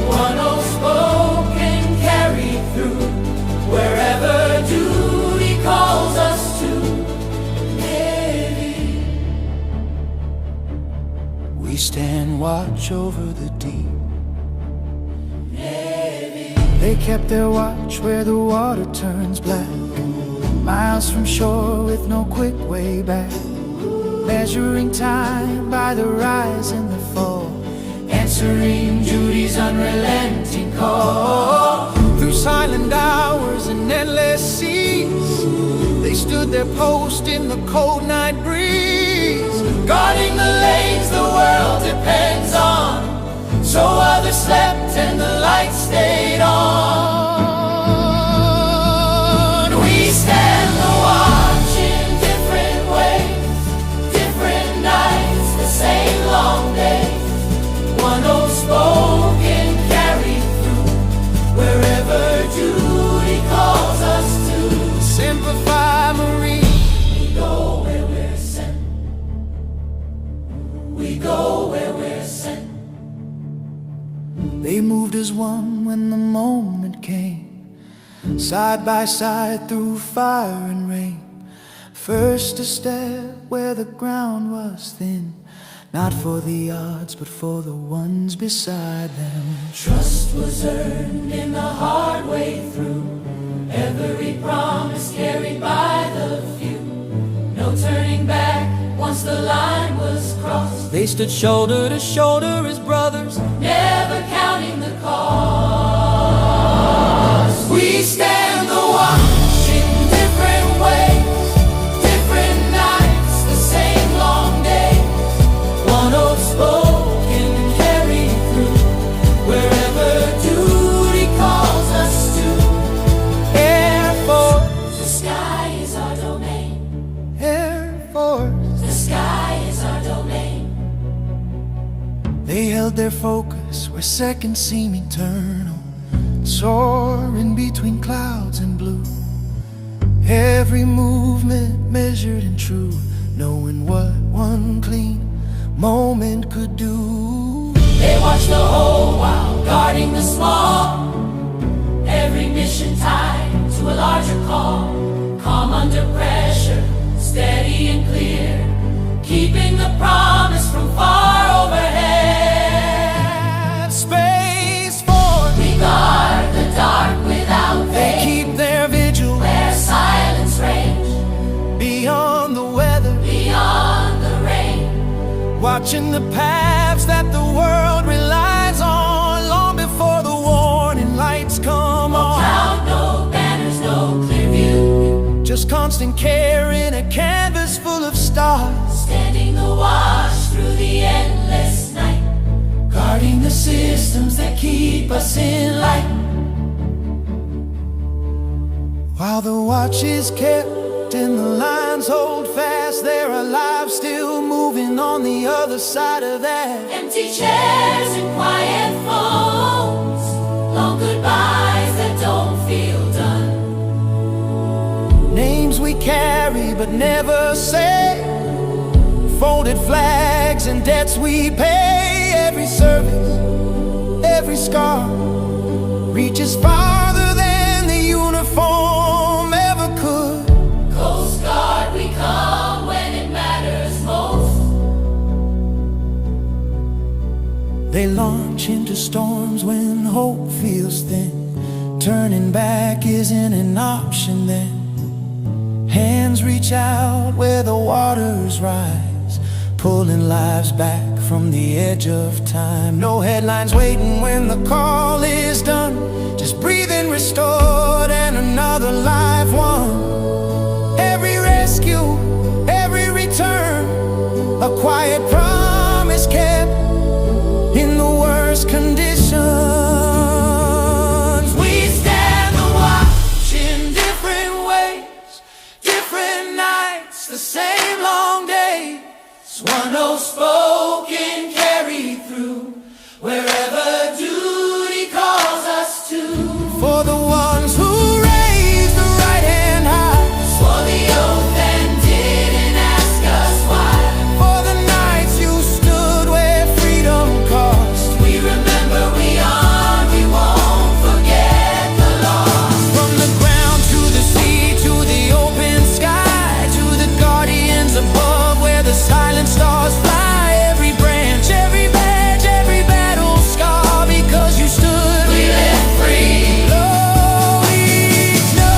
One old spoken carried through, wherever duty calls us to. We stand watch over the deep. Navy. They kept their watch where the water turns black, miles from shore with no quick way back, measuring time by the rise and the fall, answering duty's unrelenting call. Through silent hours and endless seas, they stood their post in the cold night breeze, guarding the lanes the world depends on, so others slept and the light stayed on. We stand the watch in different ways, different nights, the same long days. One old spoken carried through, wherever duty calls us to. Simplify Marine. We go where we're sent. We go where we're sent. They moved as one when the moment came, side by side through fire and rain. First to step where the ground was thin, not for the odds but for the ones beside them. Trust was earned in the hard way through, every promise carried by the few. No turning back once the line was crossed. They stood shoulder to shoulder as brothers, never counting the cost. We stand the watch in different ways, different nights, the same long days. One old spoken carried through, wherever duty calls us to. Air Force, the sky is our domain. Air Force, the sky is our domain. They held their focus where seconds seem eternal, soaring between clouds and blue. Every movement measured and true, knowing what one clean moment could do. They watched the whole while guarding the small, every mission tied to a larger call. Calm under pressure, steady and clear, keeping the promise from far overhead. Space Force, we guard the dark without faith. They keep their vigil where silence reigns, beyond the weather, beyond the rain, watching the paths language that the world relies on, long before the warning lights come on. No cloud, no banners, no clear view. Just constant care in a canvas full of stars. Standing the watch through the endless night, guarding the systems that keep us in light. While the watch is kept and the lines hold fast, there are lives still moving on the other side of that. Empty chairs and quiet phones, long goodbyes that don't feel done. Names we carry but never say, folded flags and debts we pay. Every service, every scar reaches farther than the uniform ever could. Coast Guard, we come when it matters most. They launch into storms when hope feels thin. Turning back isn't an option then. Hands reach out where the waters rise, pulling lives back from the edge of time. No headlines waiting when the call is done, just breathing restored and another life won. Every rescue, every return, a quiet promise kept in the worst conditions. We stand the watch in different ways, different nights, the same long days. One unspoken carry through, wherever duty calls us to. For the ones who raised the right hand high, swore the oath and didn't ask us why. For the nights you stood where freedom cost, we remember, we honor, we won't forget the loss. From the ground to the sea, to the open sky, to the guardians above where the silent stars fly. Every branch, every badge, every battle scar, because you stood, we live free. Lord, we know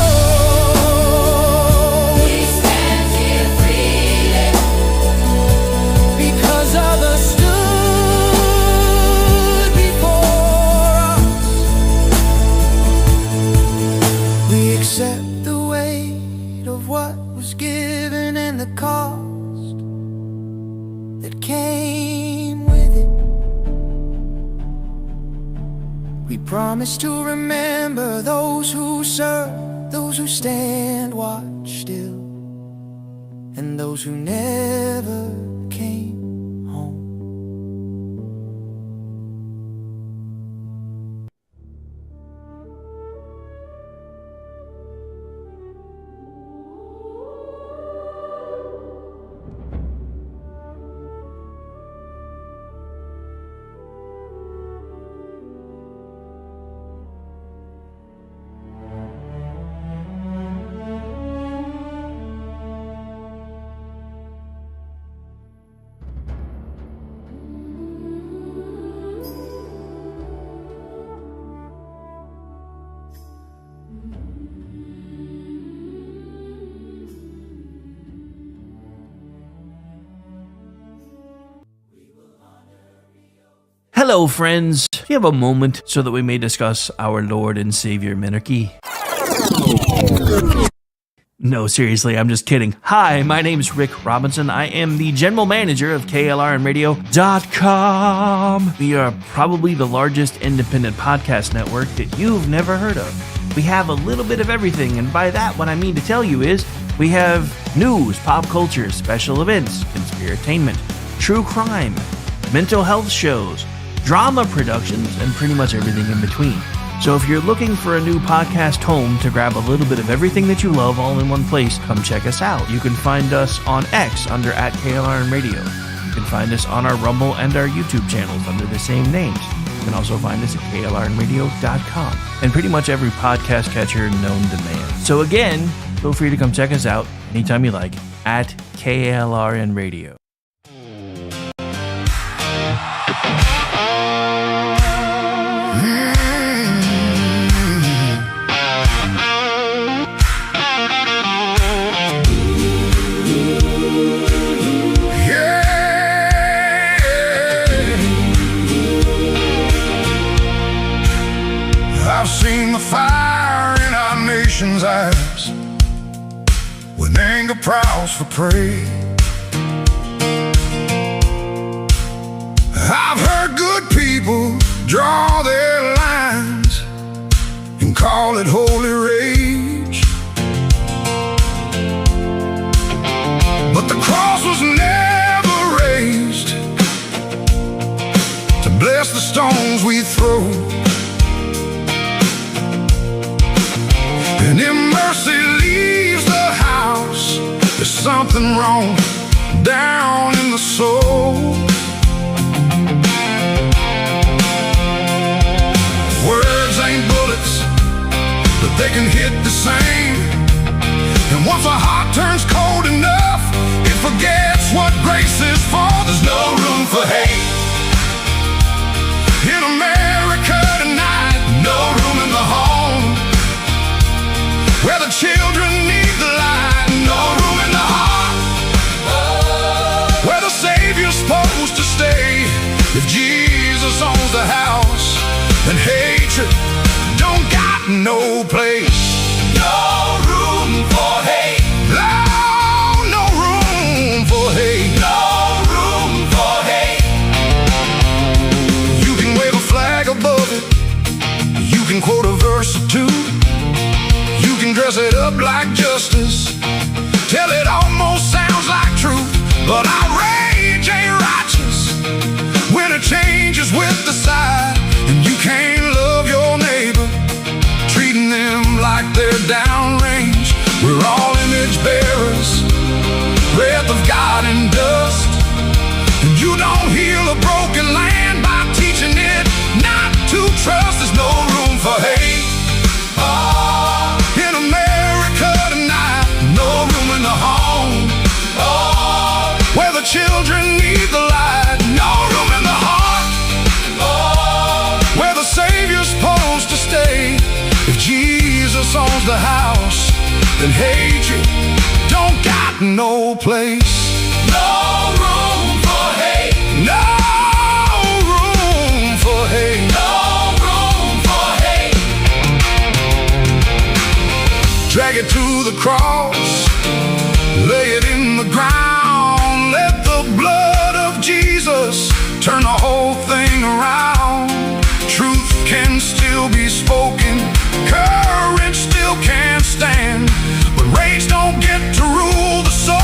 we stand here freely because others stood before us. We accept the weight of what was given and the cost that came with it. We promise to remember those who serve, those who stand watch still, and those who never came home. Hello, friends. Do you have a moment so that we may discuss our Lord and Savior Minarchy? No, seriously, I'm just kidding. Hi, my name's Rick Robinson. I am the general manager of KLRNradio.com. We are probably the largest independent podcast network that you've never heard of. We have a little bit of everything, and by that, what I mean to tell you is we have news, pop culture, special events, conspiratainment, true crime, mental health shows, drama productions, and pretty much everything in between. So if you're looking for a new podcast home to grab a little bit of everything that you love all in one place, come check us out. You can find us on X under @KLRNradio. You can find us on our Rumble and our YouTube channels under the same names. You can also find us at KLRNradio.com and pretty much every podcast catcher known to man. So again, feel free to come check us out anytime you like at KLRNradio. nation's ass when anger prowls for prey. I've heard good people draw their lines and call it holy rage, but the cross was never raised to bless the stones we throw. And if mercy leaves the house, there's something wrong down in the soul. Words ain't bullets, but they can hit the same. And once a heart turns cold enough, it forgets what grace is for. There's no room for hate in America tonight. No room in the home where the children need the light. No room in the heart where the Savior's supposed to stay. If Jesus owns the house, then hatred don't got no place. No room for hate. No, no room for hate. No room for hate. You can wave a flag above it, you can quote a verse or two, you can dress it up like justice, till it almost sounds like truth. But outrage ain't righteous when it changes with the side. And you can't love your neighbor, treating them like they're downrange. We're all image bearers, breath of God and dust. And you don't heal a broken land by teaching it not to trust. There's no room for hate in America tonight. No room in the home where the children need the light. No room in the heart where the Savior's supposed to stay. If Jesus owns the house, then hatred don't got no place. No room for hate. No room for hate. No room for hate. Drag it to the cross, lay it in the ground. Let the blood of Jesus turn the whole thing around. Truth can still be spoken, courage still can stand, but rage don't get to rule the soul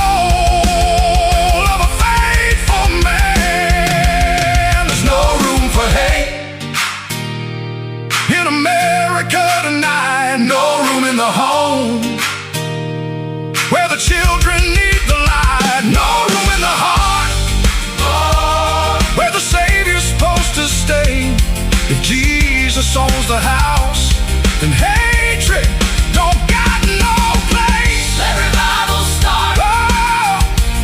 of a faithful man. There's no room for hate in America tonight. No room in the home where the children need the light. No room in the heart where the Savior's supposed to stay. If Jesus owns the house, then hatred don't got no place. Let revival start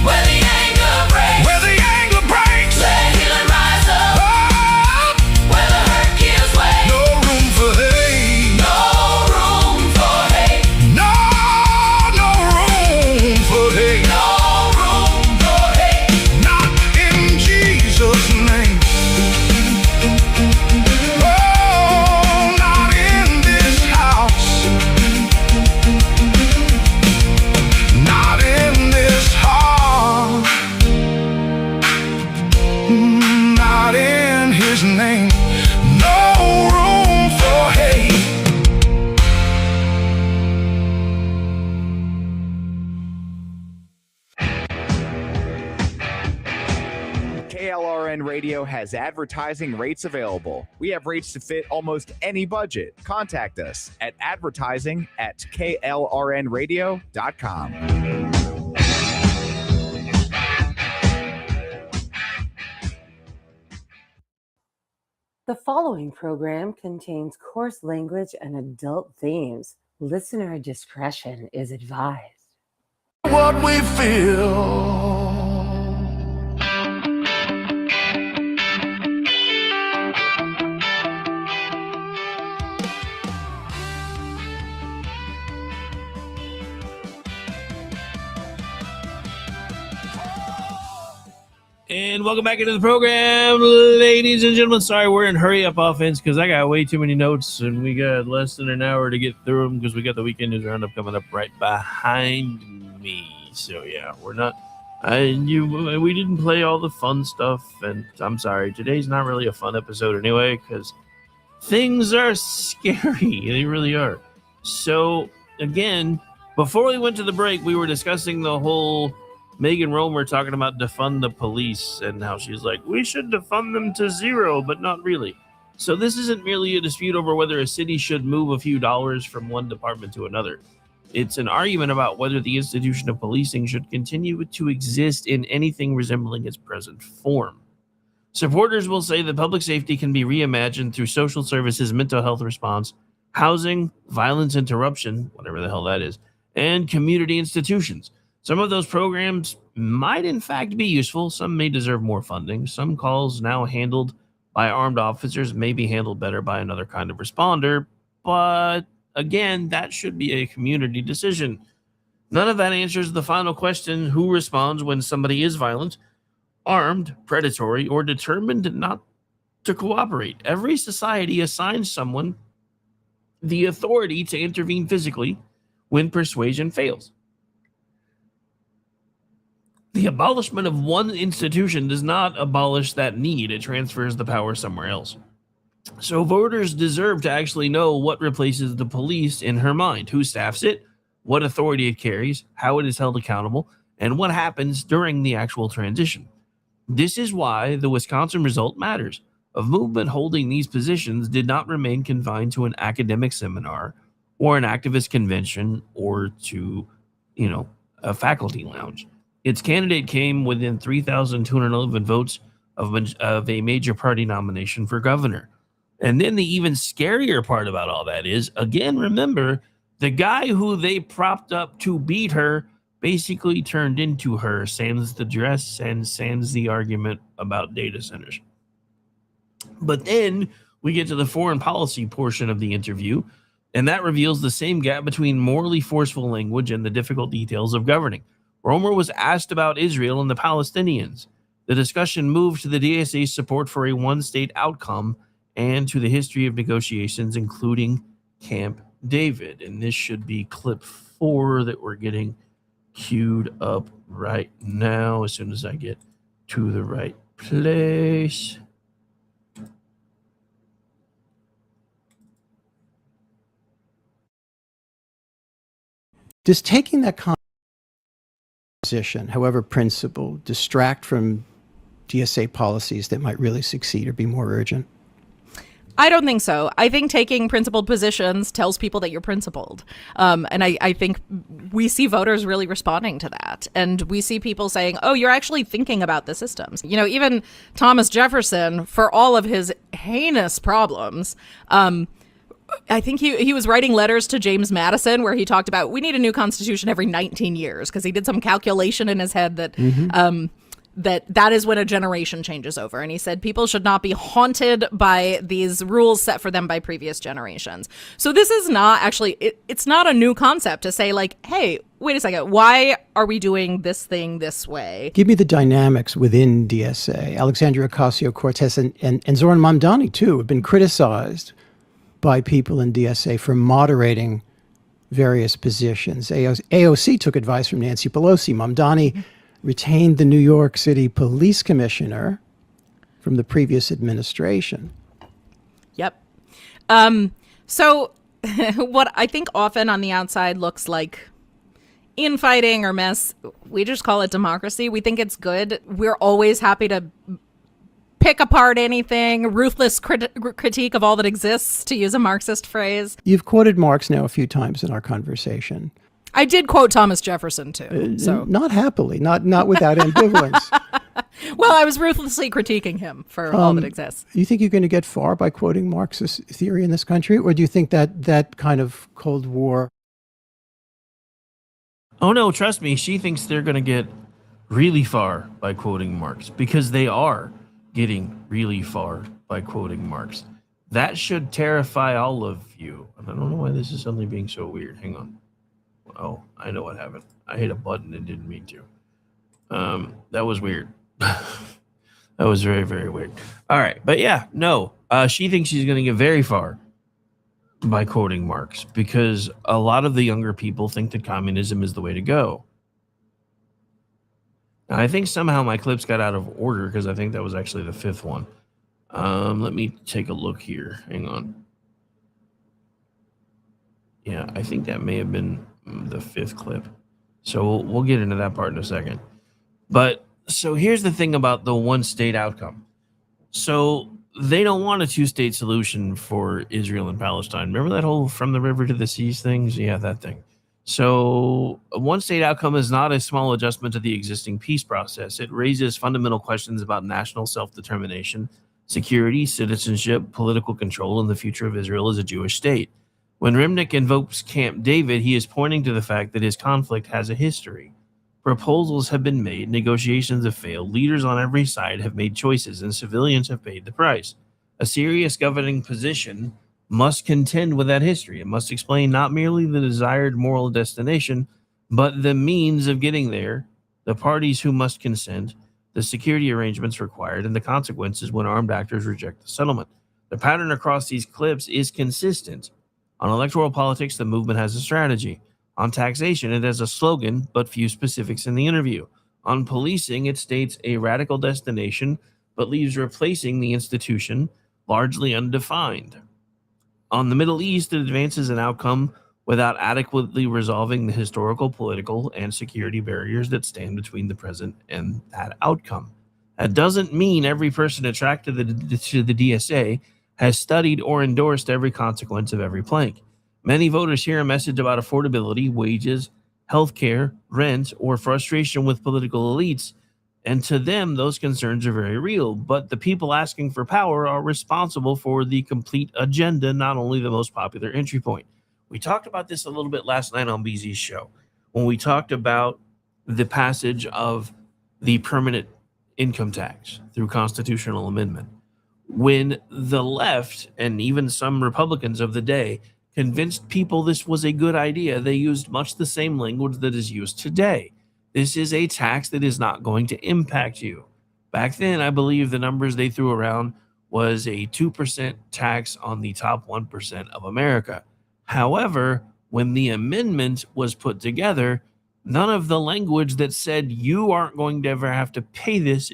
where the anger breaks. Where the anger breaks. Let healing rise up where the hurt gives way. No room for hate. No room for hate. No, no room for hate. No room for hate. Not in Jesus' name. Name. No room for hate. KLRN Radio has advertising rates available. We have rates to fit almost any budget. Contact us at advertising@klrnradio.com. The following program contains coarse language and adult themes. Listener discretion is advised. What we feel. And welcome back into the program, ladies and gentlemen. Sorry, we're in hurry up offense because I got way too many notes and we got less than an hour to get through them because we got the Weekend News Roundup coming up right behind me. So yeah, we're not. We didn't play all the fun stuff, and I'm sorry. Today's not really a fun episode anyway because things are scary. They really are. So again, before we went to the break, we were discussing the whole Megan Romer talking about defund the police and how she's like, we should defund them to zero, but not really. So this isn't merely a dispute over whether a city should move a few dollars from one department to another. It's an argument about whether the institution of policing should continue to exist in anything resembling its present form. Supporters will say that public safety can be reimagined through social services, mental health response, housing, violence interruption, whatever the hell that is, and community institutions. Some of those programs might in fact be useful. Some may deserve more funding. Some calls now handled by armed officers may be handled better by another kind of responder. But again, that should be a community decision. None of that answers the final question: who responds when somebody is violent, armed, predatory, or determined not to cooperate? Every society assigns someone the authority to intervene physically when persuasion fails. The abolishment of one institution does not abolish that need. It transfers the power somewhere else. So voters deserve to actually know what replaces the police in her mind, who staffs it, what authority it carries, how it is held accountable, and what happens during the actual transition. This is why the Wisconsin result matters. A movement holding these positions did not remain confined to an academic seminar or an activist convention or to, a faculty lounge. Its candidate came within 3,211 votes of a major party nomination for governor. And then the even scarier part about all that is, again, remember, the guy who they propped up to beat her basically turned into her, sans the dress and sans the argument about data centers. But then we get to the foreign policy portion of the interview, and that reveals the same gap between morally forceful language and the difficult details of governing. Romer was asked about Israel and the Palestinians. The discussion moved to the DSA's support for a one-state outcome and to the history of negotiations, including Camp David. And this should be clip 4 that we're getting queued up right now as soon as I get to the right place. Does taking that position, however principled, distract from DSA policies that might really succeed or be more urgent? I don't think so. I think taking principled positions tells people that you're principled. And I think we see voters really responding to that. And we see people saying, oh, you're actually thinking about the systems. Even Thomas Jefferson, for all of his heinous problems, I think he was writing letters to James Madison where he talked about we need a new constitution every 19 years because he did some calculation in his head that that is when a generation changes over. And he said people should not be haunted by these rules set for them by previous generations. So this is not actually, it's not a new concept to say like, hey, wait a second, why are we doing this thing this way? Give me the dynamics within DSA. Alexandria Ocasio-Cortez and Zoran Mamdani, too, have been criticized by people in DSA for moderating various positions. AOC took advice from Nancy Pelosi. Mamdani retained the New York City police commissioner from the previous administration. Yep. So what I think often on the outside looks like infighting or mess, we just call it democracy. We think it's good. We're always happy to pick apart anything, ruthless critique of all that exists, to use a Marxist phrase. You've quoted Marx now a few times in our conversation. I did quote Thomas Jefferson too. So not happily, not without ambivalence. Well, I was ruthlessly critiquing him for all that exists. You think you're going to get far by quoting Marxist theory in this country, or do you think that that kind of Cold War? Oh no, trust me, she thinks they're going to get really far by quoting Marx, because they are getting really far by quoting Marx. That should terrify all of you. And I don't know why this is suddenly being so weird. Hang on. Oh, I know what happened. I hit a button and didn't mean to. That was weird. That was very, very weird. All right. But yeah, no. She thinks she's going to get very far by quoting Marx because a lot of the younger people think that communism is the way to go. And I think somehow my clips got out of order because I think that was actually the fifth one. Let me take a look here. Hang on. Yeah, I think that may have been the fifth clip. So we'll get into that part in a second. But so here's the thing about the one state outcome. So they don't want a two-state solution for Israel and Palestine. Remember that whole from the river to the seas things? Yeah, that thing. So a one-state outcome is not a small adjustment to the existing peace process. It raises fundamental questions about national self-determination, security, citizenship, political control, and the future of Israel as a Jewish state. When Remnick invokes Camp David, he is pointing to the fact that his conflict has a history. Proposals have been made, negotiations have failed, leaders on every side have made choices, and civilians have paid the price. A serious governing position must contend with that history. It must explain not merely the desired moral destination, but the means of getting there, the parties who must consent, the security arrangements required, and the consequences when armed actors reject the settlement. The pattern across these clips is consistent. On electoral politics, the movement has a strategy. On taxation, it has a slogan, but few specifics in the interview. On policing, it states a radical destination, but leaves replacing the institution largely undefined. On the Middle East, it advances an outcome without adequately resolving the historical, political, and security barriers that stand between the present and that outcome. That doesn't mean every person attracted to the DSA has studied or endorsed every consequence of every plank. Many voters hear a message about affordability, wages, healthcare, rent, or frustration with political elites, and to them, those concerns are very real. But the people asking for power are responsible for the complete agenda, not only the most popular entry point. We talked about this a little bit last night on BZ's show when we talked about the passage of the permanent income tax through constitutional amendment. When the left and even some Republicans of the day convinced people this was a good idea, they used much the same language that is used today. This is a tax that is not going to impact you. Back then, I believe the numbers they threw around was a 2% tax on the top 1% of America. However, when the amendment was put together, none of the language that said you aren't going to ever have to pay this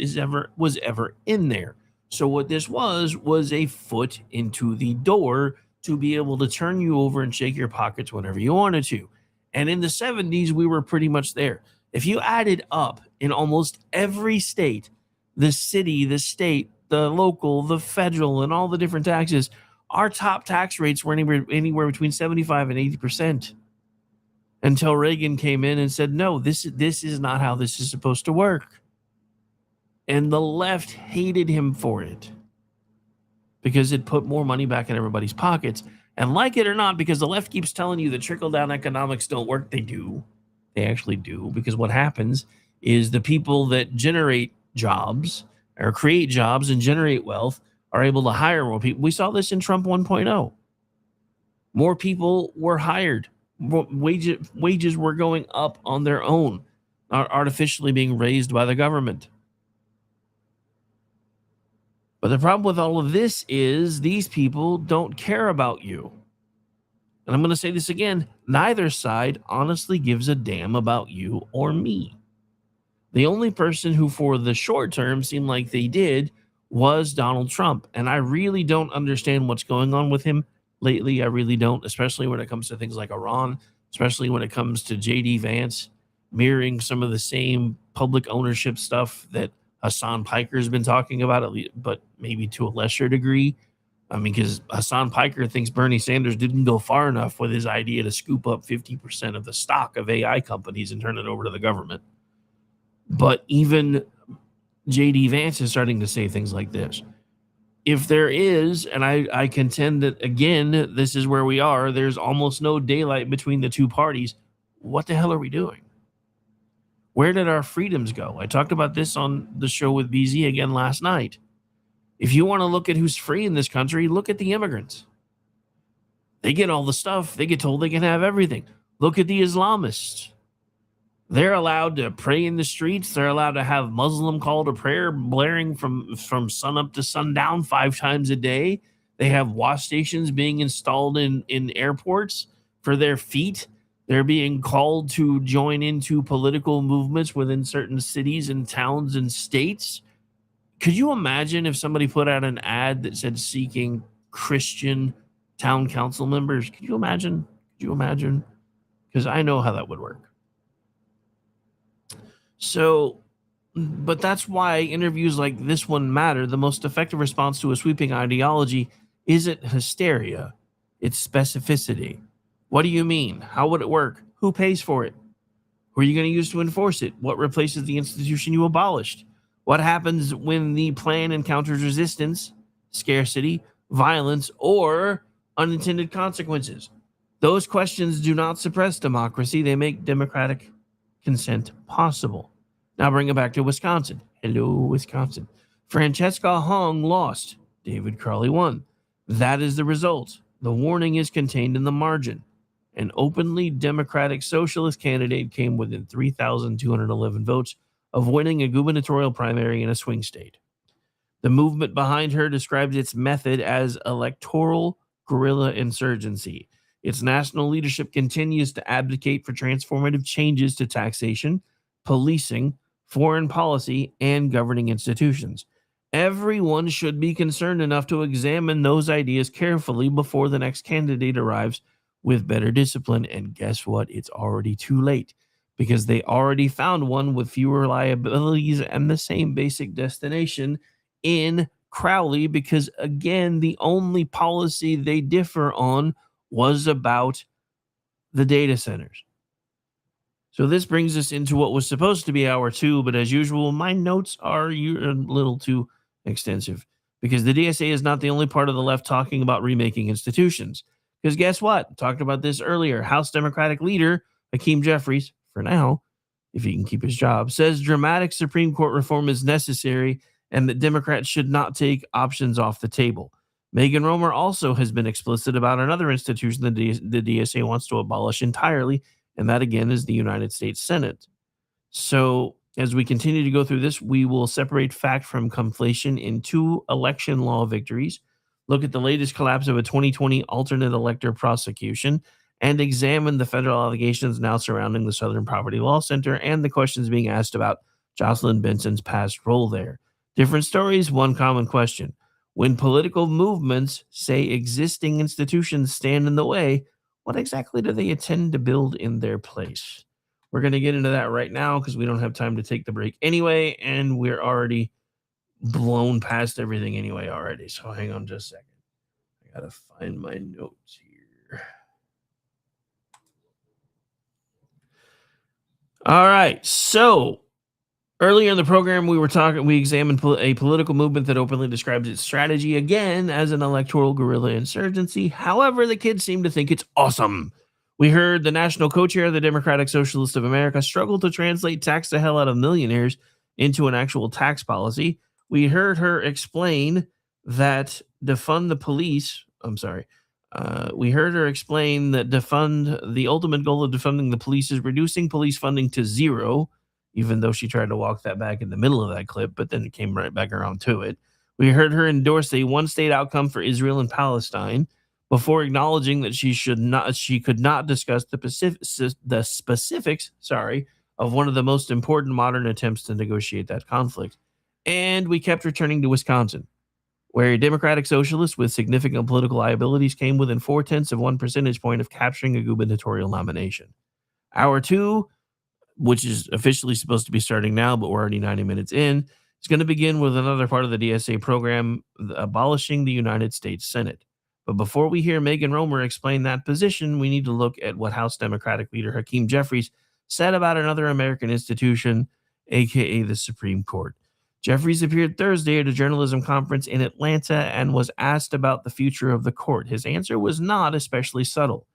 was ever in there. So what this was a foot into the door to be able to turn you over and shake your pockets whenever you wanted to. And in the 70s, we were pretty much there. If you added up in almost every state, the city, the state, the local, the federal, and all the different taxes, our top tax rates were anywhere between 75 and 80%. Until Reagan came in and said, no, this is not how this is supposed to work. And the left hated him for it because it put more money back in everybody's pockets. And like it or not, because the left keeps telling you that trickle-down economics don't work, they do. They actually do, because what happens is the people that generate jobs or create jobs and generate wealth are able to hire more people. We saw this in Trump 1.0. More people were hired. Wages were going up on their own, not artificially being raised by the government. But the problem with all of this is these people don't care about you. And I'm going to say this again, neither side honestly gives a damn about you or me. The only person who for the short term seemed like they did was Donald Trump. And I really don't understand what's going on with him lately. I really don't, especially when it comes to things like Iran, especially when it comes to J.D. Vance mirroring some of the same public ownership stuff that Hassan Piker has been talking about, at least, but maybe to a lesser degree. I mean, because Hassan Piker thinks Bernie Sanders didn't go far enough with his idea to scoop up 50% of the stock of AI companies and turn it over to the government. But even J.D. Vance is starting to say things like this. If there is, and I contend that, again, this is where we are, there's almost no daylight between the two parties. What the hell are we doing? Where did our freedoms go? I talked about this on the show with BZ again last night. If you want to look at who's free in this country, look at the immigrants. They get all the stuff. They get told they can have everything. Look at the Islamists. They're allowed to pray in the streets. They're allowed to have Muslim call to prayer blaring from sunup to sundown 5 times a day. They have wash stations being installed in airports for their feet. They're being called to join into political movements within certain cities and towns and states. Could you imagine if somebody put out an ad that said seeking Christian town council members? Could you imagine? Could you imagine? Because I know how that would work. So, but that's why interviews like this one matter. The most effective response to a sweeping ideology isn't hysteria, it's specificity. What do you mean? How would it work? Who pays for it? Who are you going to use to enforce it? What replaces the institution you abolished? What happens when the plan encounters resistance, scarcity, violence, or unintended consequences? Those questions do not suppress democracy. They make democratic consent possible. Now bring it back to Wisconsin. Hello, Wisconsin. Francesca Hong lost. David Crowley won. That is the result. The warning is contained in the margin. An openly Democratic Socialist candidate came within 3,211 votes of winning a gubernatorial primary in a swing state. The movement behind her describes its method as electoral guerrilla insurgency. Its national leadership continues to advocate for transformative changes to taxation, policing, foreign policy, and governing institutions. Everyone should be concerned enough to examine those ideas carefully before the next candidate arrives with better discipline. And guess what? It's already too late, because they already found one with fewer liabilities and the same basic destination in Crowley, because, again, the only policy they differ on was about the data centers. So this brings us into what was supposed to be hour 2, but as usual, my notes are a little too extensive, because the DSA is not the only part of the left talking about remaking institutions. Because guess what? Talked about this earlier. House Democratic leader Hakeem Jeffries, for now, if he can keep his job, says dramatic Supreme Court reform is necessary and that Democrats should not take options off the table. Megan Romer also has been explicit about another institution that the DSA wants to abolish entirely, and that, again, is the United States Senate. So as we continue to go through this, we will separate fact from conflation in 2 election law victories, look at the latest collapse of a 2020 alternate elector prosecution, and examine the federal allegations now surrounding the Southern Poverty Law Center and the questions being asked about Jocelyn Benson's past role there. Different stories, one common question. When political movements say existing institutions stand in the way, what exactly do they intend to build in their place? We're going to get into that right now because we don't have time to take the break anyway, and we're already blown past everything anyway already. So hang on just a second. I got to find my notes here. All right. So earlier in the program, we examined a political movement that openly describes its strategy, again, as an electoral guerrilla insurgency. However, the kids seem to think it's awesome. We heard the national co-chair of the Democratic Socialists of America struggle to translate tax the hell out of millionaires into an actual tax policy. We heard her explain that defund the police. We heard her explain that the ultimate goal of defunding the police is reducing police funding to 0, even though she tried to walk that back in the middle of that clip, but then it came right back around to it. We heard her endorse a one-state outcome for Israel and Palestine before acknowledging that she could not discuss the specifics of one of the most important modern attempts to negotiate that conflict. And we kept returning to Wisconsin, where a Democratic Socialist with significant political liabilities came within 0.4 of 1 percentage point of capturing a gubernatorial nomination. Hour 2, which is officially supposed to be starting now, but we're already 90 minutes in, is going to begin with another part of the DSA program, abolishing the United States Senate. But before we hear Megan Romer explain that position, we need to look at what House Democratic leader Hakeem Jeffries said about another American institution, aka the Supreme Court. Jeffries appeared Thursday at a journalism conference in Atlanta and was asked about the future of the court. His answer was not especially subtle.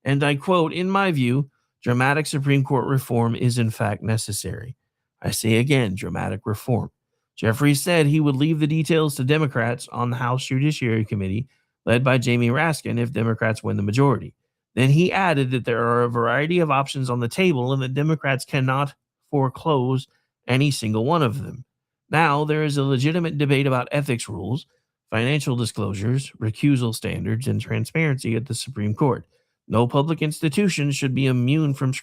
And I quote, "In my view, dramatic Supreme Court reform is in fact necessary." I say again, dramatic reform. Jeffries said he would leave the details to Democrats on the House Judiciary Committee, led by Jamie Raskin, if Democrats win the majority. Then he added that there are a variety of options on the table and that Democrats cannot foreclose any single one of them. Now, there is a legitimate debate about ethics rules, financial disclosures, recusal standards, and transparency at the Supreme Court. No public institution should be immune from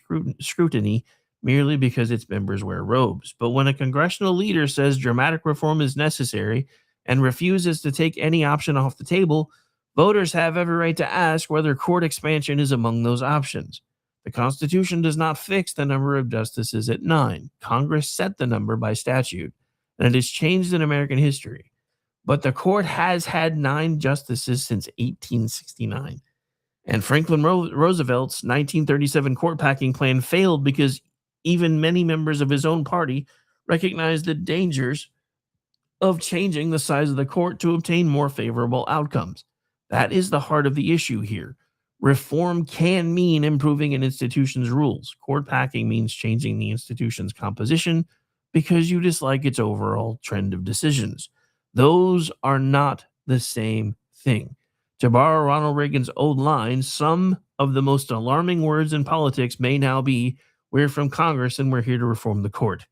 scrutiny merely because its members wear robes. But when a congressional leader says dramatic reform is necessary and refuses to take any option off the table, voters have every right to ask whether court expansion is among those options. The Constitution does not fix the number of justices at 9. Congress set the number by statute, and it has changed in American history. But the court has had 9 justices since 1869. And Franklin Roosevelt's 1937 court packing plan failed because even many members of his own party recognized the dangers of changing the size of the court to obtain more favorable outcomes. That is the heart of the issue here. Reform can mean improving an institution's rules. Court packing means changing the institution's composition because you dislike its overall trend of decisions. Those are not the same thing. To borrow Ronald Reagan's old line, some of the most alarming words in politics may now be, "We're from Congress and we're here to reform the court."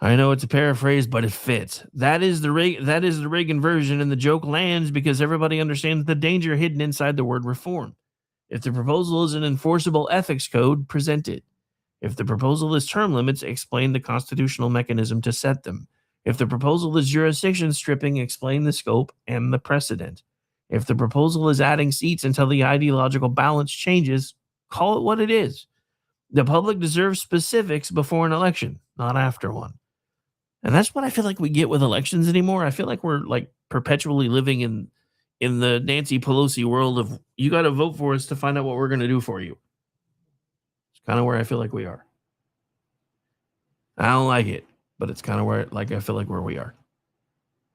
I know it's a paraphrase, but it fits. That is the Reagan version, and the joke lands because everybody understands the danger hidden inside the word reform. If the proposal is an enforceable ethics code, present it. If the proposal is term limits, explain the constitutional mechanism to set them. If the proposal is jurisdiction stripping, explain the scope and the precedent. If the proposal is adding seats until the ideological balance changes, call it what it is. The public deserves specifics before an election, not after one. And that's what I feel like we get with elections anymore. I feel like we're like perpetually living in the Nancy Pelosi world of you got to vote for us to find out what we're going to do for you. It's kind of where I feel like we are. I don't like it, but it's kind of where I feel like where we are.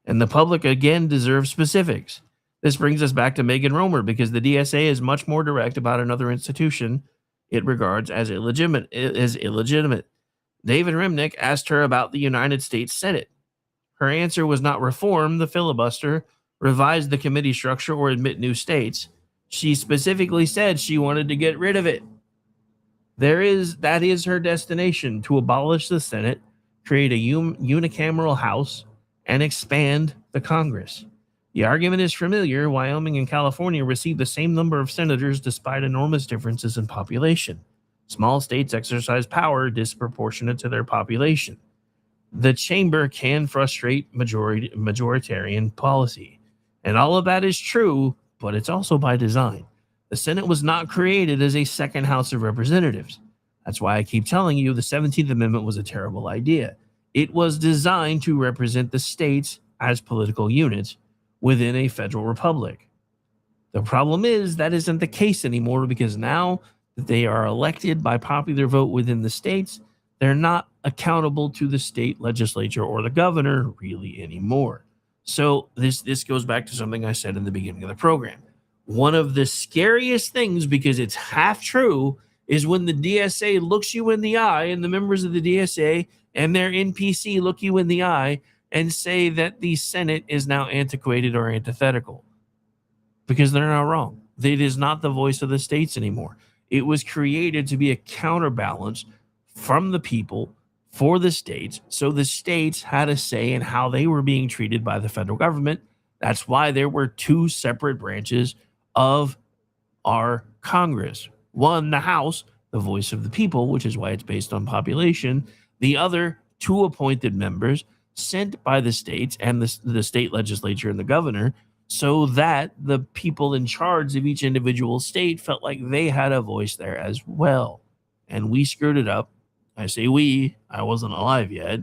And the public again deserves specifics. This brings us back to Megan Romer because the DSA is much more direct about another institution it regards as illegitimate. David Remnick asked her about the United States Senate. Her answer was not reform the filibuster, revise the committee structure, or admit new states. She specifically said she wanted to get rid of it. That is her destination, to abolish the Senate, create a unicameral House, and expand the Congress. The argument is familiar. Wyoming and California receive the same number of senators despite enormous differences in population. Small states exercise power disproportionate to their population. The chamber can frustrate majoritarian policy. And all of that is true, but it's also by design. The Senate was not created as a second House of Representatives. That's why I keep telling you the 17th Amendment was a terrible idea. It was designed to represent the states as political units within a federal republic. The problem is that isn't the case anymore because now that they are elected by popular vote within the states, they're not accountable to the state legislature or the governor really anymore. So this goes back to something I said in the beginning of the program. One of the scariest things, because it's half true, is when the DSA looks you in the eye and the members of the DSA and their NPC look you in the eye and say that the Senate is now antiquated or antithetical. Because they're not wrong. It is not the voice of the states anymore. It was created to be a counterbalance from the people for the states. So the states had a say in how they were being treated by the federal government. That's why there were 2 separate branches of our Congress. One, the House, the voice of the people, which is why it's based on population. The other, 2 appointed members sent by the states and the state legislature and the governor, so that the people in charge of each individual state felt like they had a voice there as well. And we screwed it up. I say we, I wasn't alive yet,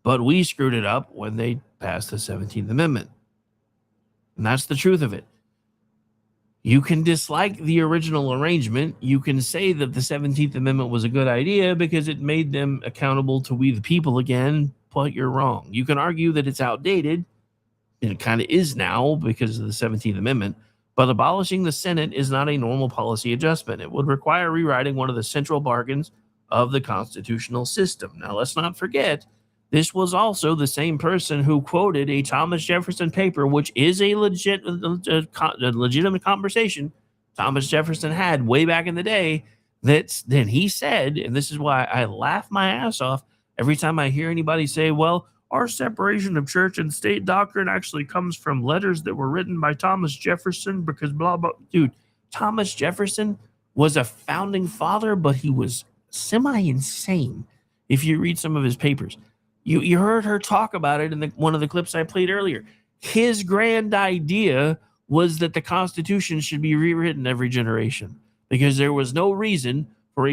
but we screwed it up when they passed the 17th Amendment. And that's the truth of it. You can dislike the original arrangement. You can say that the 17th Amendment was a good idea because it made them accountable to we the people again, but you're wrong. You can argue that it's outdated, and it kind of is now because of the 17th Amendment, but abolishing the Senate is not a normal policy adjustment. It would require rewriting one of the central bargains of the constitutional system. Now, let's not forget, this was also the same person who quoted a Thomas Jefferson paper, which is a legitimate conversation, Thomas Jefferson had way back in the day. Then he said, and this is why I laugh my ass off every time I hear anybody say, well, our separation of church and state doctrine actually comes from letters that were written by Thomas Jefferson because blah, blah. Dude, Thomas Jefferson was a founding father, but he was semi-insane if you read some of his papers. You heard her talk about it in one of the clips I played earlier. His grand idea was that the Constitution should be rewritten every generation because there was no reason for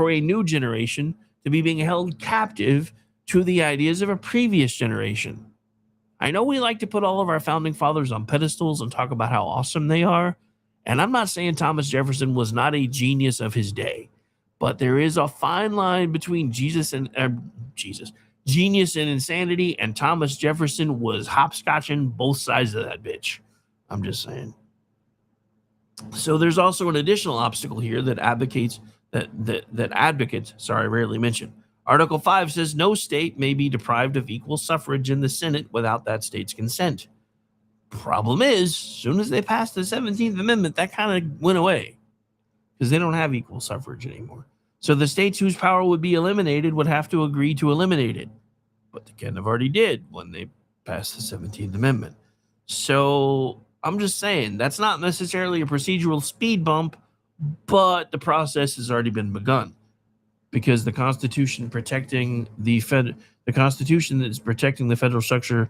a new generation to be being held captive to the ideas of a previous generation. I know we like to put all of our founding fathers on pedestals and talk about how awesome they are, and I'm not saying Thomas Jefferson was not a genius of his day, but there is a fine line between genius and insanity, and Thomas Jefferson was hopscotching both sides of that bitch. I'm just saying. So there's also an additional obstacle here that advocates rarely mention. Article 5 says no state may be deprived of equal suffrage in the Senate without that state's consent. Problem is, as soon as they passed the 17th Amendment, that kind of went away because they don't have equal suffrage anymore. So the states whose power would be eliminated would have to agree to eliminate it. But they kind of already did when they passed the 17th Amendment. So I'm just saying, that's not necessarily a procedural speed bump, but the process has already been begun. Because the Constitution protecting the Constitution that is protecting the federal structure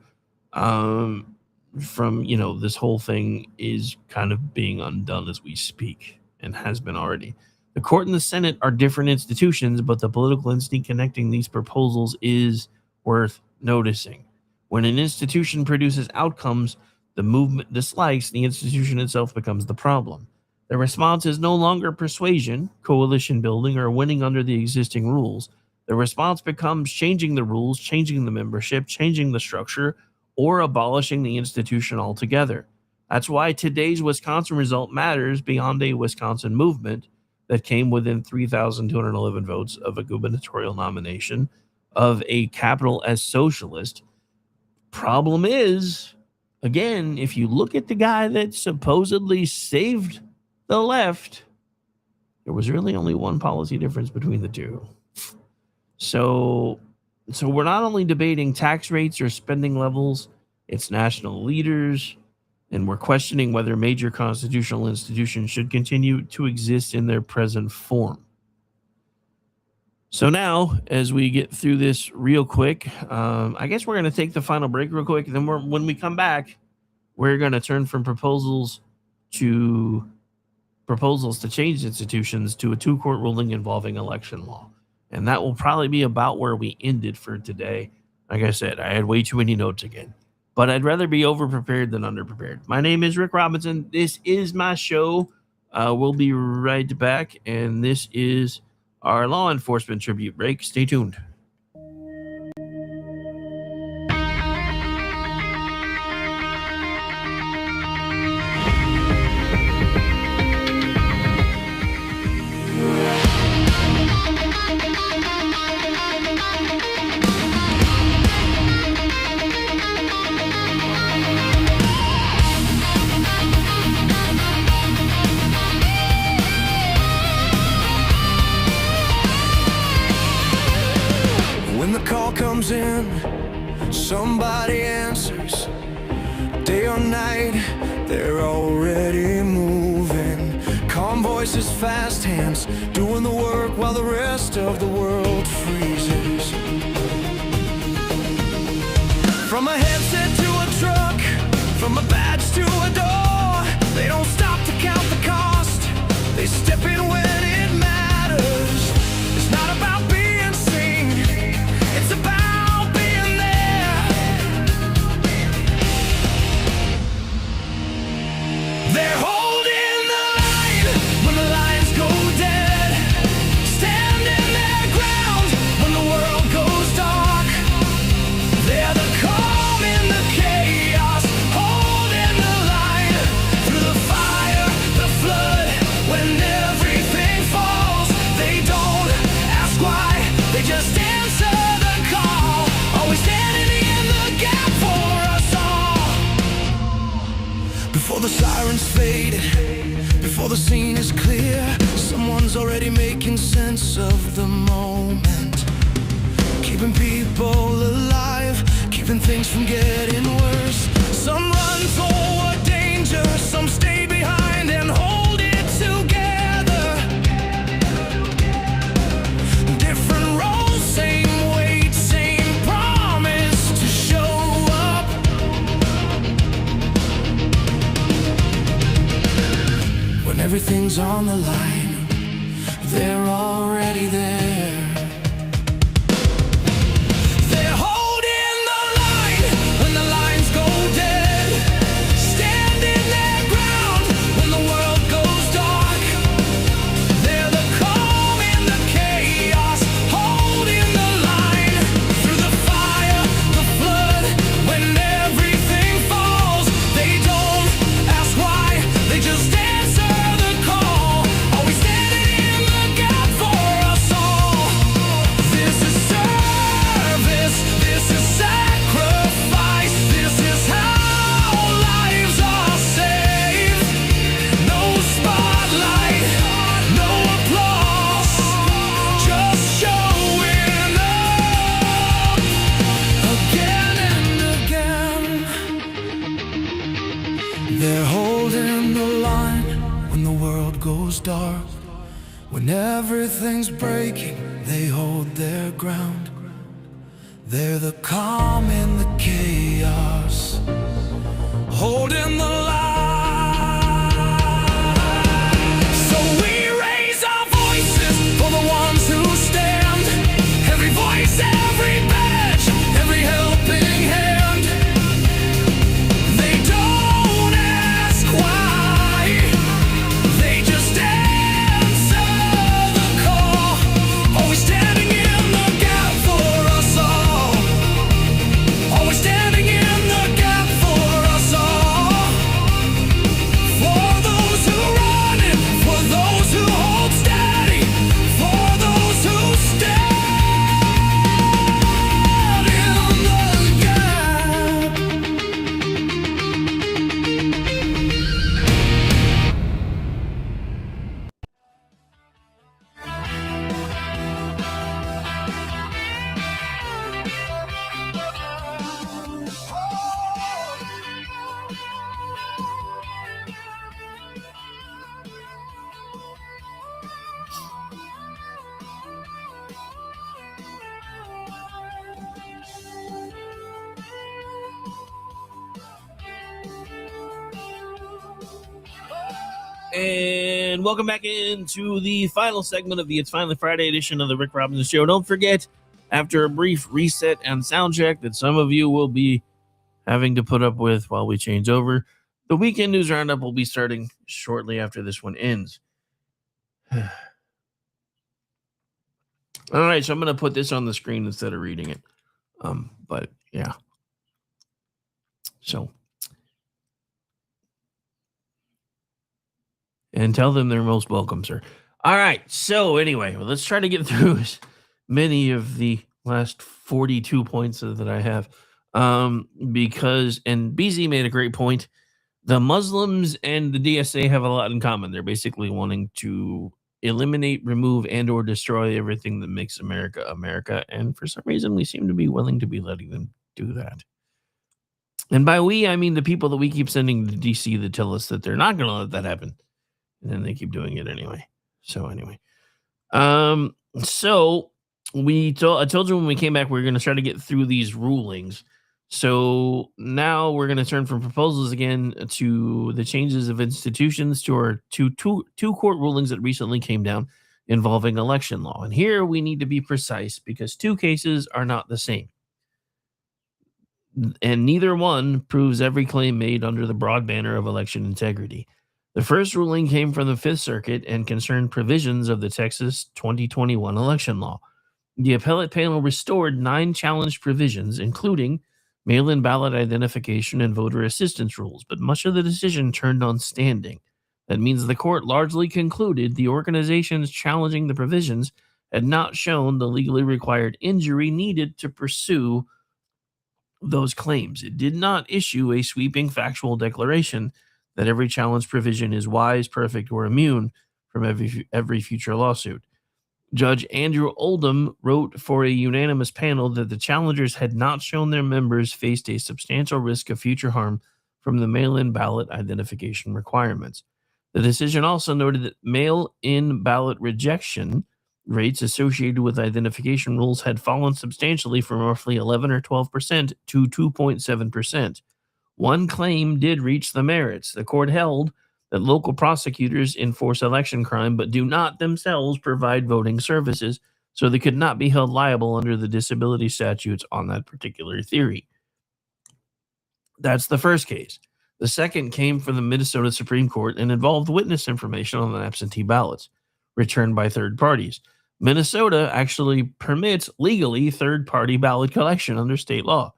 from this whole thing is kind of being undone as we speak and has been already. The court and the Senate are different institutions, but the political instinct connecting these proposals is worth noticing. When an institution produces outcomes the movement dislikes, the institution itself becomes the problem. The response is no longer persuasion, coalition building, or winning under the existing rules. The response becomes changing the rules, changing the membership, changing the structure, or abolishing the institution altogether. That's why today's Wisconsin result matters beyond a Wisconsin movement that came within 3,211 votes of a gubernatorial nomination of a capital S socialist. Problem is, again, if you look at the guy that supposedly saved the left, there was really only one policy difference between the two. So we're not only debating tax rates or spending levels, it's national leaders, and we're questioning whether major constitutional institutions should continue to exist in their present form. So now, as we get through this real quick, I guess we're going to take the final break real quick, and then when we come back, we're going to turn from proposals to change institutions to a 2-court ruling involving election law. And that will probably be about where we ended for today. Like I said, I had way too many notes again. But I'd rather be overprepared than underprepared. My name is Rick Robinson. This is my show. We'll be right back. And this is our law enforcement tribute break. Stay tuned. Comes in, somebody answers. Day or night, they're already moving. Calm voices, fast hands, doing the work while the rest of the world freezes. From a headset to a truck, from a badge to a door, they don't stop to count the cost. They step in when it matters. It's not about being seen, it's about being there. They're holding the line when the lines go dead, standing their ground when the world goes dark. They're the calm in the chaos, holding the line through the fire, the flood, when everything falls. They don't ask why, they just answer the call, always standing in the gap for us all. Before the sirens faded, before the scene is clear, someone's already making sense of the moment, keeping people alive, keeping things from getting worse. Some run toward danger, some stay behind and hold it together. Different roles, same weight, same promise to show up. When everything's on the line, they're already there. They're holding the line when the lines go dead, standing their ground when the world goes dark. They're the calm in the chaos, holding the line through the fire, the flood. When everything falls, they don't ask why, they just answer the call. Always standing in the gap for us all. This is service, this is sacrifice, this is how lives are saved. No spotlight, no applause, just showing up again and again. They're holding the line when the world goes dark. When everything's breaking, they hold their ground. They're the calm in the chaos, holding the line. So we raise our voices for the ones who stand. Every voice, every badge, every helping hand. They don't ask why, they just answer the call. Always standing in the gap for us all. Always standing in the gap for us all. For those who run and for those who hold steady, for those who stand in the gap. And welcome back into the final segment of the It's Finally Friday edition of the Rick Robinson Show. Don't forget, after a brief reset and sound check that some of you will be having to put up with while we change over, the weekend news roundup will be starting shortly after this one ends. All right, so I'm going to put this on the screen instead of reading it. But yeah. So. And tell them they're most welcome, sir. All right. So anyway, let's try to get through as many of the last 42 points that I have. Because, and BZ made a great point. The Muslims and the DSA have a lot in common. They're basically wanting to eliminate, remove, and or destroy everything that makes America America. And for some reason, we seem to be willing to be letting them do that. And by we, I mean the people that we keep sending to DC that tell us that they're not going to let that happen. And then they keep doing it anyway. So anyway. So I told you when we came back, we were going to try to get through these rulings. So now we're going to turn from proposals again to the changes of institutions to our two court rulings that recently came down involving election law. And here we need to be precise because two cases are not the same. And neither one proves every claim made under the broad banner of election integrity. The first ruling came from the Fifth Circuit and concerned provisions of the Texas 2021 election law. The appellate panel restored 9 challenged provisions, including mail-in ballot identification and voter assistance rules, but much of the decision turned on standing. That means the court largely concluded the organizations challenging the provisions had not shown the legally required injury needed to pursue those claims. It did not issue a sweeping factual declaration that every challenge provision is wise, perfect, or immune from every future lawsuit. Judge Andrew Oldham wrote for a unanimous panel that the challengers had not shown their members faced a substantial risk of future harm from the mail-in ballot identification requirements. The decision also noted that mail-in ballot rejection rates associated with identification rules had fallen substantially from roughly 11 or 12% to 2.7%. One claim did reach the merits. The court held that local prosecutors enforce election crime but do not themselves provide voting services, so they could not be held liable under the disability statutes on that particular theory. That's the first case. The second came from the Minnesota Supreme Court and involved witness information on the absentee ballots returned by third parties. Minnesota actually permits legally third-party ballot collection under state law.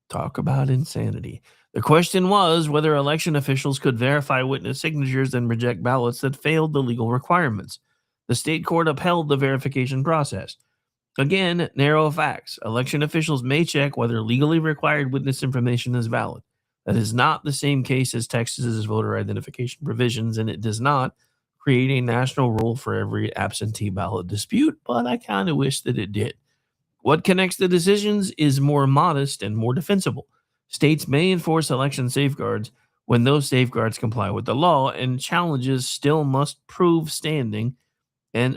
Talk about insanity. The question was whether election officials could verify witness signatures and reject ballots that failed the legal requirements. The state court upheld the verification process. Again, narrow facts. Election officials may check whether legally required witness information is valid. That is not the same case as Texas's voter identification provisions, and it does not create a national rule for every absentee ballot dispute, but I kind of wish that it did. What connects the decisions is more modest and more defensible. States may enforce election safeguards when those safeguards comply with the law, and challengers still must prove standing and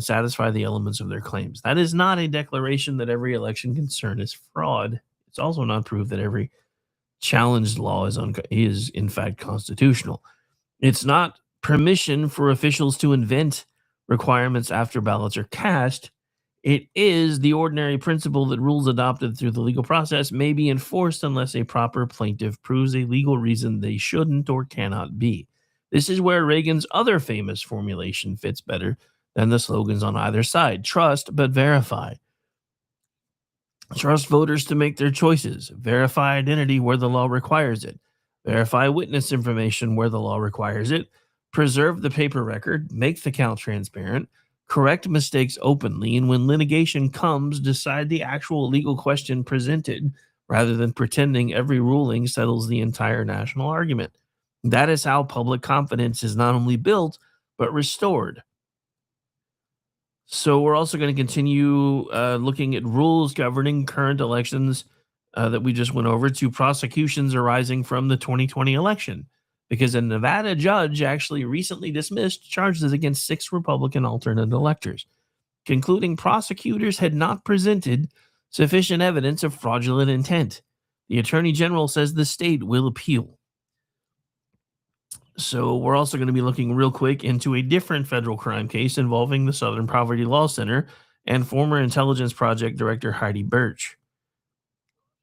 satisfy the elements of their claims. That is not a declaration that every election concern is fraud. It's also not proof that every challenged law is in fact constitutional. It's not permission for officials to invent requirements after ballots are cast. It is the ordinary principle that rules adopted through the legal process may be enforced unless a proper plaintiff proves a legal reason they shouldn't or cannot be. This is where Reagan's other famous formulation fits better than the slogans on either side. Trust, but verify. Trust voters to make their choices. Verify identity where the law requires it. Verify witness information where the law requires it. Preserve the paper record. Make the count transparent. Correct mistakes openly, and when litigation comes, decide the actual legal question presented rather than pretending every ruling settles the entire national argument. That is how public confidence is not only built, but restored. So we're also going to continue looking at rules governing current elections that we just went over to prosecutions arising from the 2020 election, because a Nevada judge actually recently dismissed charges against 6 Republican alternate electors, concluding prosecutors had not presented sufficient evidence of fraudulent intent. The Attorney General says the state will appeal. So we're also going to be looking real quick into a different federal crime case involving the Southern Poverty Law Center and former Intelligence Project Director Heidi Birch.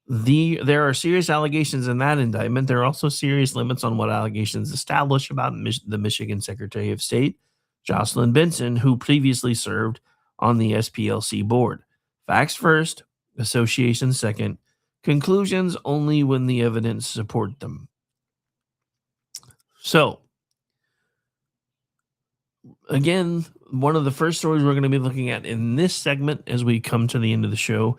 There are serious allegations in that indictment. There are also serious limits on what allegations establish about the Michigan Secretary of State, Jocelyn Benson, who previously served on the SPLC board. Facts first, associations second, conclusions only when the evidence support them. So, again, one of the first stories we're going to be looking at in this segment as we come to the end of the show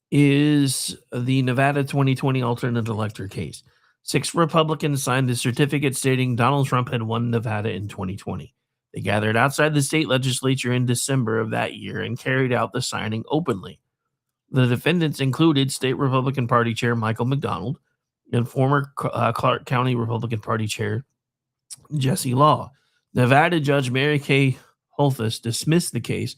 is the Nevada 2020 alternate elector case. 6 Republicans signed a certificate stating Donald Trump had won Nevada in 2020. They gathered outside the state legislature in December of that year and carried out the signing openly. The defendants included State Republican Party Chair Michael McDonald and former Clark County Republican Party Chair Jesse Law. Nevada Judge Mary Kay Holthus dismissed the case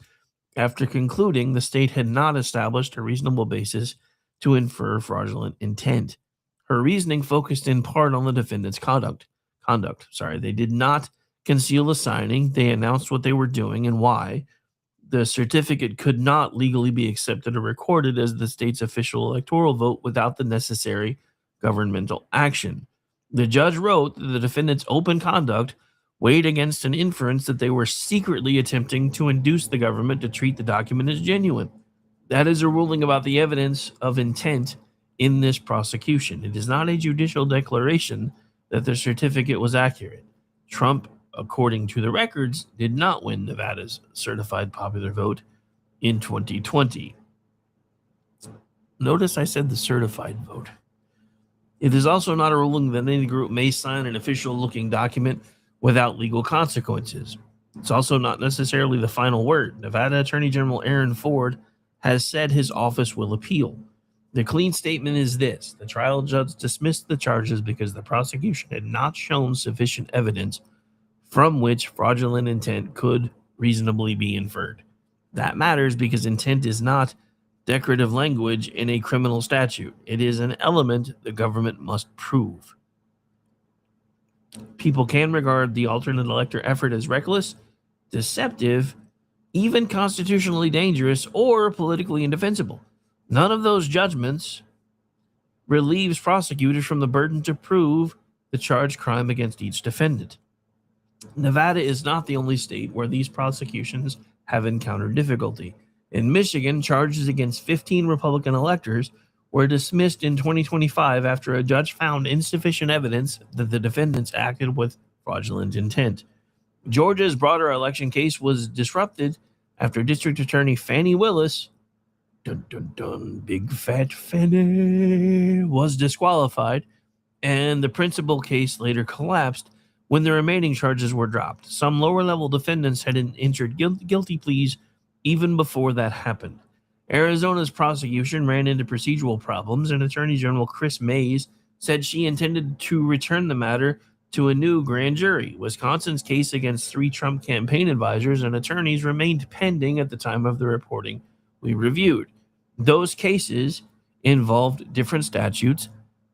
after concluding the state had not established a reasonable basis to infer fraudulent intent. Her reasoning focused in part on the defendant's conduct. They did not conceal the signing. They announced what they were doing and why. The certificate could not legally be accepted or recorded as the state's official electoral vote without the necessary governmental action. The judge wrote that the defendant's open conduct weighed against an inference that they were secretly attempting to induce the government to treat the document as genuine. That is a ruling about the evidence of intent in this prosecution. It is not a judicial declaration that the certificate was accurate. Trump, according to the records, did not win Nevada's certified popular vote in 2020. Notice I said the certified vote. It is also not a ruling that any group may sign an official-looking document without legal consequences. It's also not necessarily the final word. Nevada Attorney General Aaron Ford has said his office will appeal. The clean statement is this: the trial judge dismissed the charges because the prosecution had not shown sufficient evidence from which fraudulent intent could reasonably be inferred. That matters because intent is not decorative language in a criminal statute. It is an element the government must prove. People can regard the alternate elector effort as reckless, deceptive, even constitutionally dangerous, or politically indefensible. None of those judgments relieves prosecutors from the burden to prove the charged crime against each defendant. Nevada is not the only state where these prosecutions have encountered difficulty. In Michigan, charges against 15 Republican electors were dismissed in 2025 after a judge found insufficient evidence that the defendants acted with fraudulent intent. Georgia's broader election case was disrupted after District Attorney Fannie Willis, big fat Fannie, was disqualified, and the principal case later collapsed when the remaining charges were dropped. Some lower-level defendants had entered guilty pleas even before that happened. Arizona's prosecution ran into procedural problems, and Attorney General Chris Mays said she intended to return the matter to a new grand jury. Wisconsin's case against 3 Trump campaign advisors and attorneys remained pending at the time of the reporting we reviewed. Those cases involved different statutes,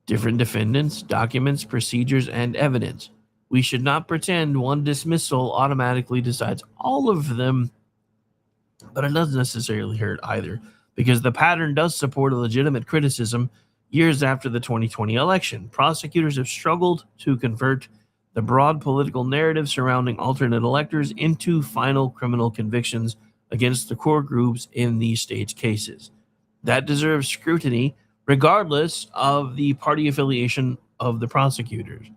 different defendants, documents, procedures, and evidence. We should not pretend one dismissal automatically decides all of them, but it doesn't necessarily hurt either, because the pattern does support a legitimate criticism years after the 2020 election. Prosecutors have struggled to convert the broad political narrative surrounding alternate electors into final criminal convictions against the core groups in these states' cases. That deserves scrutiny, regardless of the party affiliation of the prosecutors.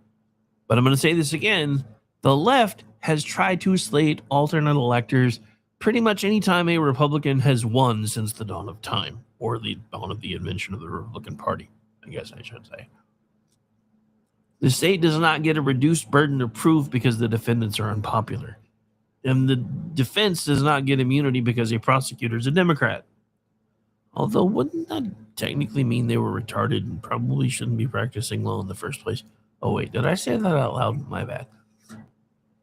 But I'm going to say this again: the left has tried to slate alternate electors pretty much any time a Republican has won since the dawn of time, or the dawn of the invention of the Republican Party, I guess I should say. The state does not get a reduced burden of proof because the defendants are unpopular. And the defense does not get immunity because a prosecutor is a Democrat. Although, wouldn't that technically mean they were retarded and probably shouldn't be practicing law in the first place? Oh, wait, did I say that out loud? My bad.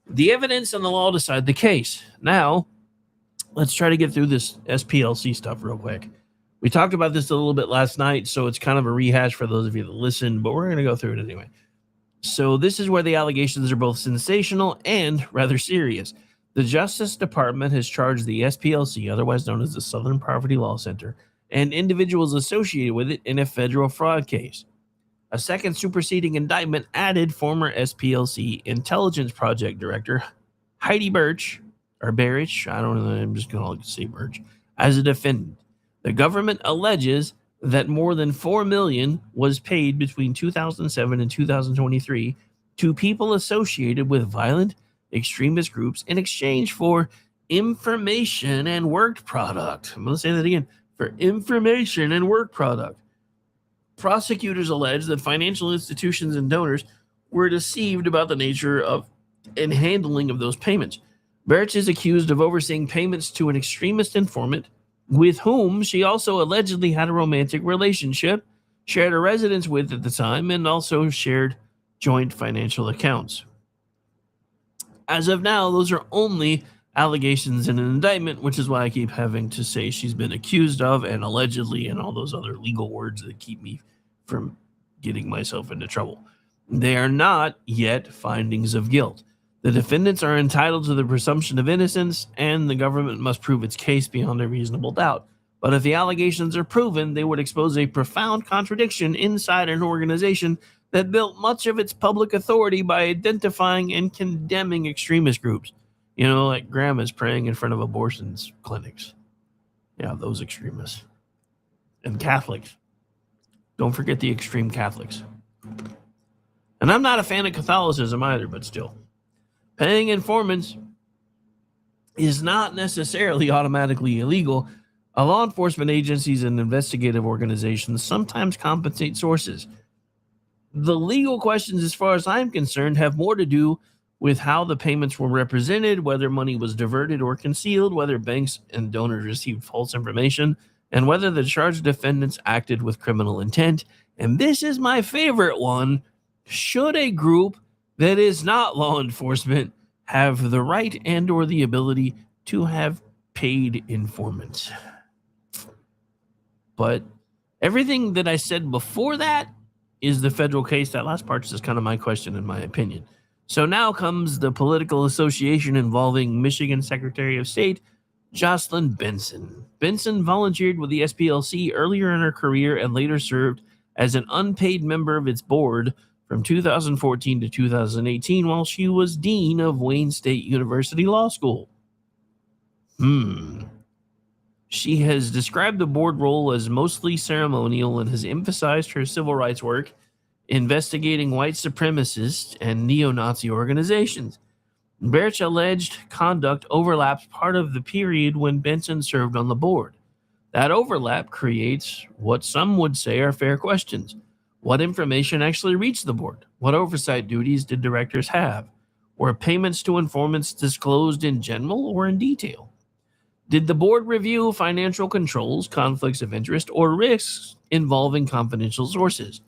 The evidence and the law decide the case. Now, let's try to get through this SPLC stuff real quick. We talked about this a little bit last night, so it's kind of a rehash for those of you that listen, but we're going to go through it anyway. So this is where the allegations are both sensational and rather serious. The Justice Department has charged the SPLC, otherwise known as the Southern Poverty Law Center, and individuals associated with it in a federal fraud case. A second superseding indictment added former SPLC Intelligence Project Director Heidi Birch, or Barrich, I don't know, I'm just going to say Birch, as a defendant. The government alleges that more than $4 million was paid between 2007 and 2023 to people associated with violent extremist groups in exchange for information and work product. I'm going to say that again, for information and work product. Prosecutors allege that financial institutions and donors were deceived about the nature of and handling of those payments. Birch is accused of overseeing payments to an extremist informant with whom she also allegedly had a romantic relationship, shared a residence with at the time, and also shared joint financial accounts. As of now, those are only allegations in an indictment, which is why I keep having to say she's been accused of and allegedly and all those other legal words that keep me from getting myself into trouble. They are not yet findings of guilt. The defendants are entitled to the presumption of innocence, and the government must prove its case beyond a reasonable doubt. But if the allegations are proven, they would expose a profound contradiction inside an organization that built much of its public authority by identifying and condemning extremist groups. You know, like grandmas praying in front of abortion clinics. Yeah, those extremists. And Catholics. Don't forget the extreme Catholics. And I'm not a fan of Catholicism either, but still. Paying informants is not necessarily automatically illegal. Law enforcement agencies and investigative organizations sometimes compensate sources. The legal questions, as far as I'm concerned, have more to do with how the payments were represented, whether money was diverted or concealed, whether banks and donors received false information, and whether the charged defendants acted with criminal intent. And this is my favorite one. Should a group that is not law enforcement have the right and or the ability to have paid informants? But everything that I said before that is the federal case. That last part is just kind of my question, in my opinion. So now comes the political association involving Michigan Secretary of State Jocelyn Benson. Benson volunteered with the SPLC earlier in her career and later served as an unpaid member of its board from 2014 to 2018 while she was dean of Wayne State University Law School. She has described the board role as mostly ceremonial and has emphasized her civil rights work investigating white supremacist and neo-Nazi organizations. Birch alleged conduct overlaps part of the period when Benson served on the board. That overlap creates what some would say are fair questions. What information actually reached the board? What oversight duties did directors have? Were payments to informants disclosed in general or in detail? Did the board review financial controls, conflicts of interest, or risks involving confidential sources?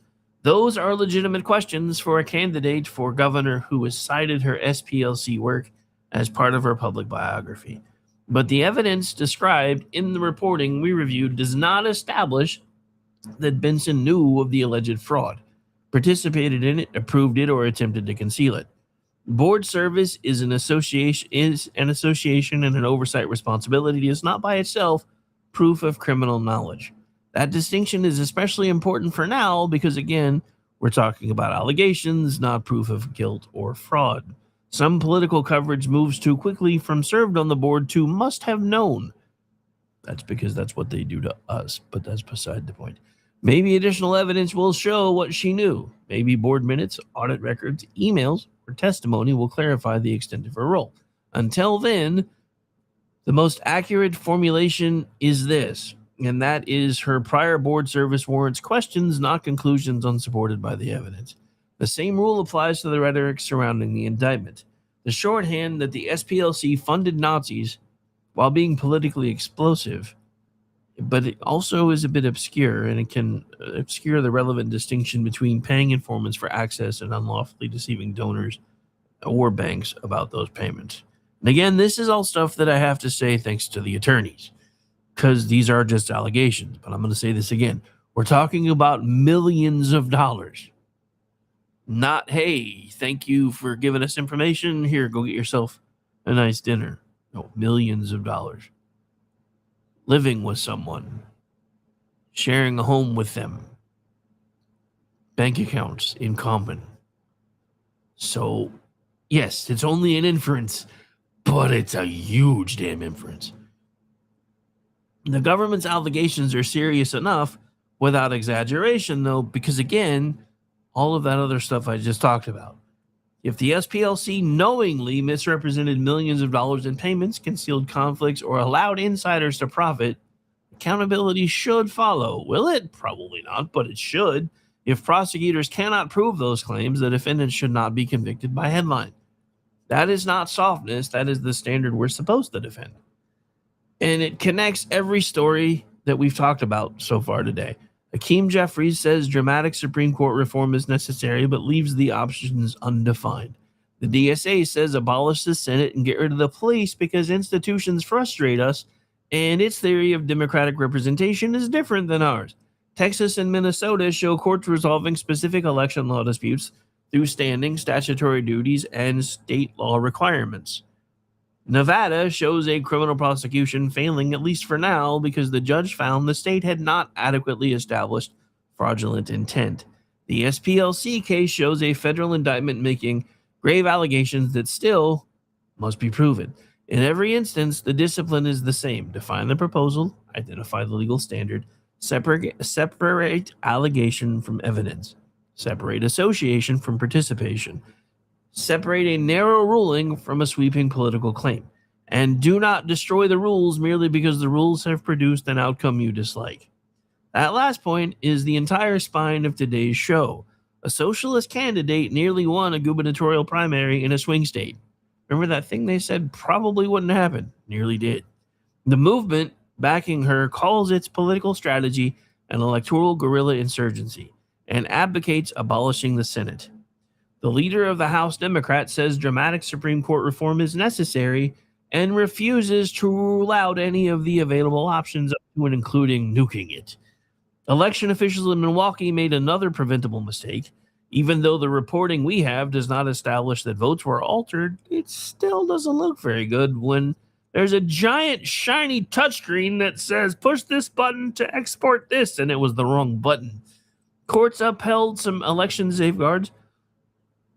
Those are legitimate questions for a candidate for governor who has cited her SPLC work as part of her public biography. But the evidence described in the reporting we reviewed does not establish that Benson knew of the alleged fraud, participated in it, approved it, or attempted to conceal it. Board service is an association and an oversight responsibility is not by itself proof of criminal knowledge. That distinction is especially important for now because, again, we're talking about allegations, not proof of guilt or fraud. Some political coverage moves too quickly from served on the board to must have known. That's because that's what they do to us, but that's beside the point. Maybe additional evidence will show what she knew. Maybe board minutes, audit records, emails, or testimony will clarify the extent of her role. Until then, the most accurate formulation is this, and that is her prior board service warrants questions, not conclusions unsupported by the evidence. The same rule applies to the rhetoric surrounding the indictment. The shorthand that the SPLC funded Nazis while being politically explosive, but it also is a bit obscure, and it can obscure the relevant distinction between paying informants for access and unlawfully deceiving donors or banks about those payments. And again, this is all stuff that I have to say thanks to the attorneys, because these are just allegations. But I'm going to say this again. We're talking about millions of dollars. Not, hey, thank you for giving us information. Here, go get yourself a nice dinner. No, millions of dollars. Living with someone. Sharing a home with them. Bank accounts in common. So, yes, it's only an inference, but it's a huge damn inference. The government's allegations are serious enough without exaggeration, though, because, again, all of that other stuff I just talked about. If the SPLC knowingly misrepresented millions of dollars in payments, concealed conflicts, or allowed insiders to profit, accountability should follow. Will it? Probably not, but it should. If prosecutors cannot prove those claims, the defendant should not be convicted by headline. That is not softness. That is the standard we're supposed to defend. And it connects every story that we've talked about so far today. Hakeem Jeffries says dramatic Supreme Court reform is necessary, but leaves the options undefined. The DSA says abolish the Senate and get rid of the police because institutions frustrate us, and its theory of democratic representation is different than ours. Texas and Minnesota show courts resolving specific election law disputes through standing, statutory duties, and state law requirements. Nevada shows a criminal prosecution failing, at least for now, because the judge found the state had not adequately established fraudulent intent. The SPLC case shows a federal indictment making grave allegations that still must be proven. In every instance, the discipline is the same. Define the proposal, identify the legal standard, separate allegation from evidence, separate association from participation, separate a narrow ruling from a sweeping political claim, and do not destroy the rules merely because the rules have produced an outcome you dislike. That last point is the entire spine of today's show. A socialist candidate nearly won a gubernatorial primary in a swing state. Remember that thing they said probably wouldn't happen? Nearly did. The movement backing her calls its political strategy an electoral guerrilla insurgency and advocates abolishing the Senate. The leader of the House Democrat says dramatic Supreme Court reform is necessary and refuses to rule out any of the available options, up to and including nuking it. Election officials in Milwaukee made another preventable mistake. Even though the reporting we have does not establish that votes were altered, it still doesn't look very good when there's a giant shiny touchscreen that says push this button to export this, and it was the wrong button. Courts upheld some election safeguards,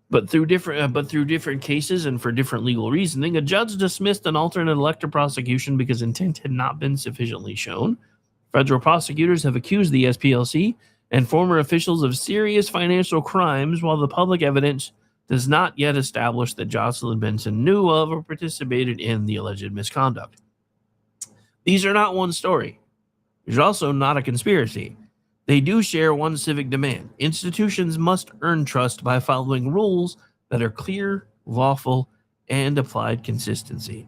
but through different cases and for different legal reasoning, a judge dismissed an alternate elector prosecution because intent had not been sufficiently shown. Federal prosecutors have accused the SPLC and former officials of serious financial crimes, while the public evidence does not yet establish that Jocelyn Benson knew of or participated in the alleged misconduct. These are not one story. There's also not a conspiracy. They do share one civic demand. Institutions must earn trust by following rules that are clear, lawful, and applied consistently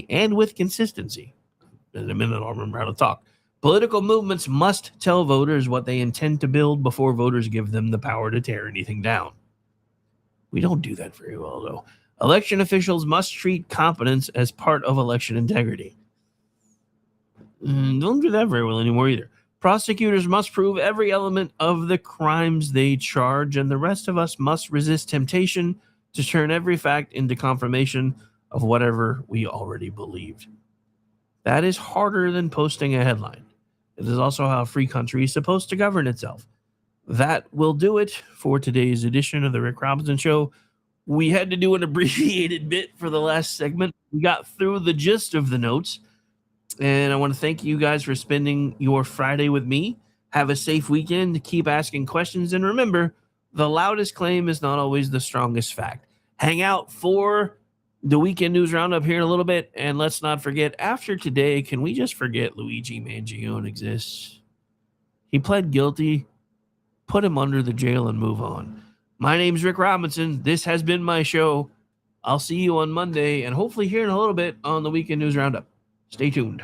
and with consistency. In a minute, I'll remember how to talk. Political movements must tell voters what they intend to build before voters give them the power to tear anything down. We don't do that very well, though. Election officials must treat competence as part of election integrity. Don't do that very well anymore either. Prosecutors must prove every element of the crimes they charge, and the rest of us must resist temptation to turn every fact into confirmation of whatever we already believed. That is harder than posting a headline. It is also how a free country is supposed to govern itself. That will do it for today's edition of the Rick Robinson Show. We had to do an abbreviated bit for the last segment. We got through the gist of the notes. And I want to thank you guys for spending your Friday with me. Have a safe weekend. Keep asking questions. And remember, the loudest claim is not always the strongest fact. Hang out for the Weekend News Roundup here in a little bit. And let's not forget, after today, can we just forget Luigi Mangione exists? He pled guilty. Put him under the jail and move on. My name's Rick Robinson. This has been my show. I'll see you on Monday and hopefully here in a little bit on the Weekend News Roundup. Stay tuned.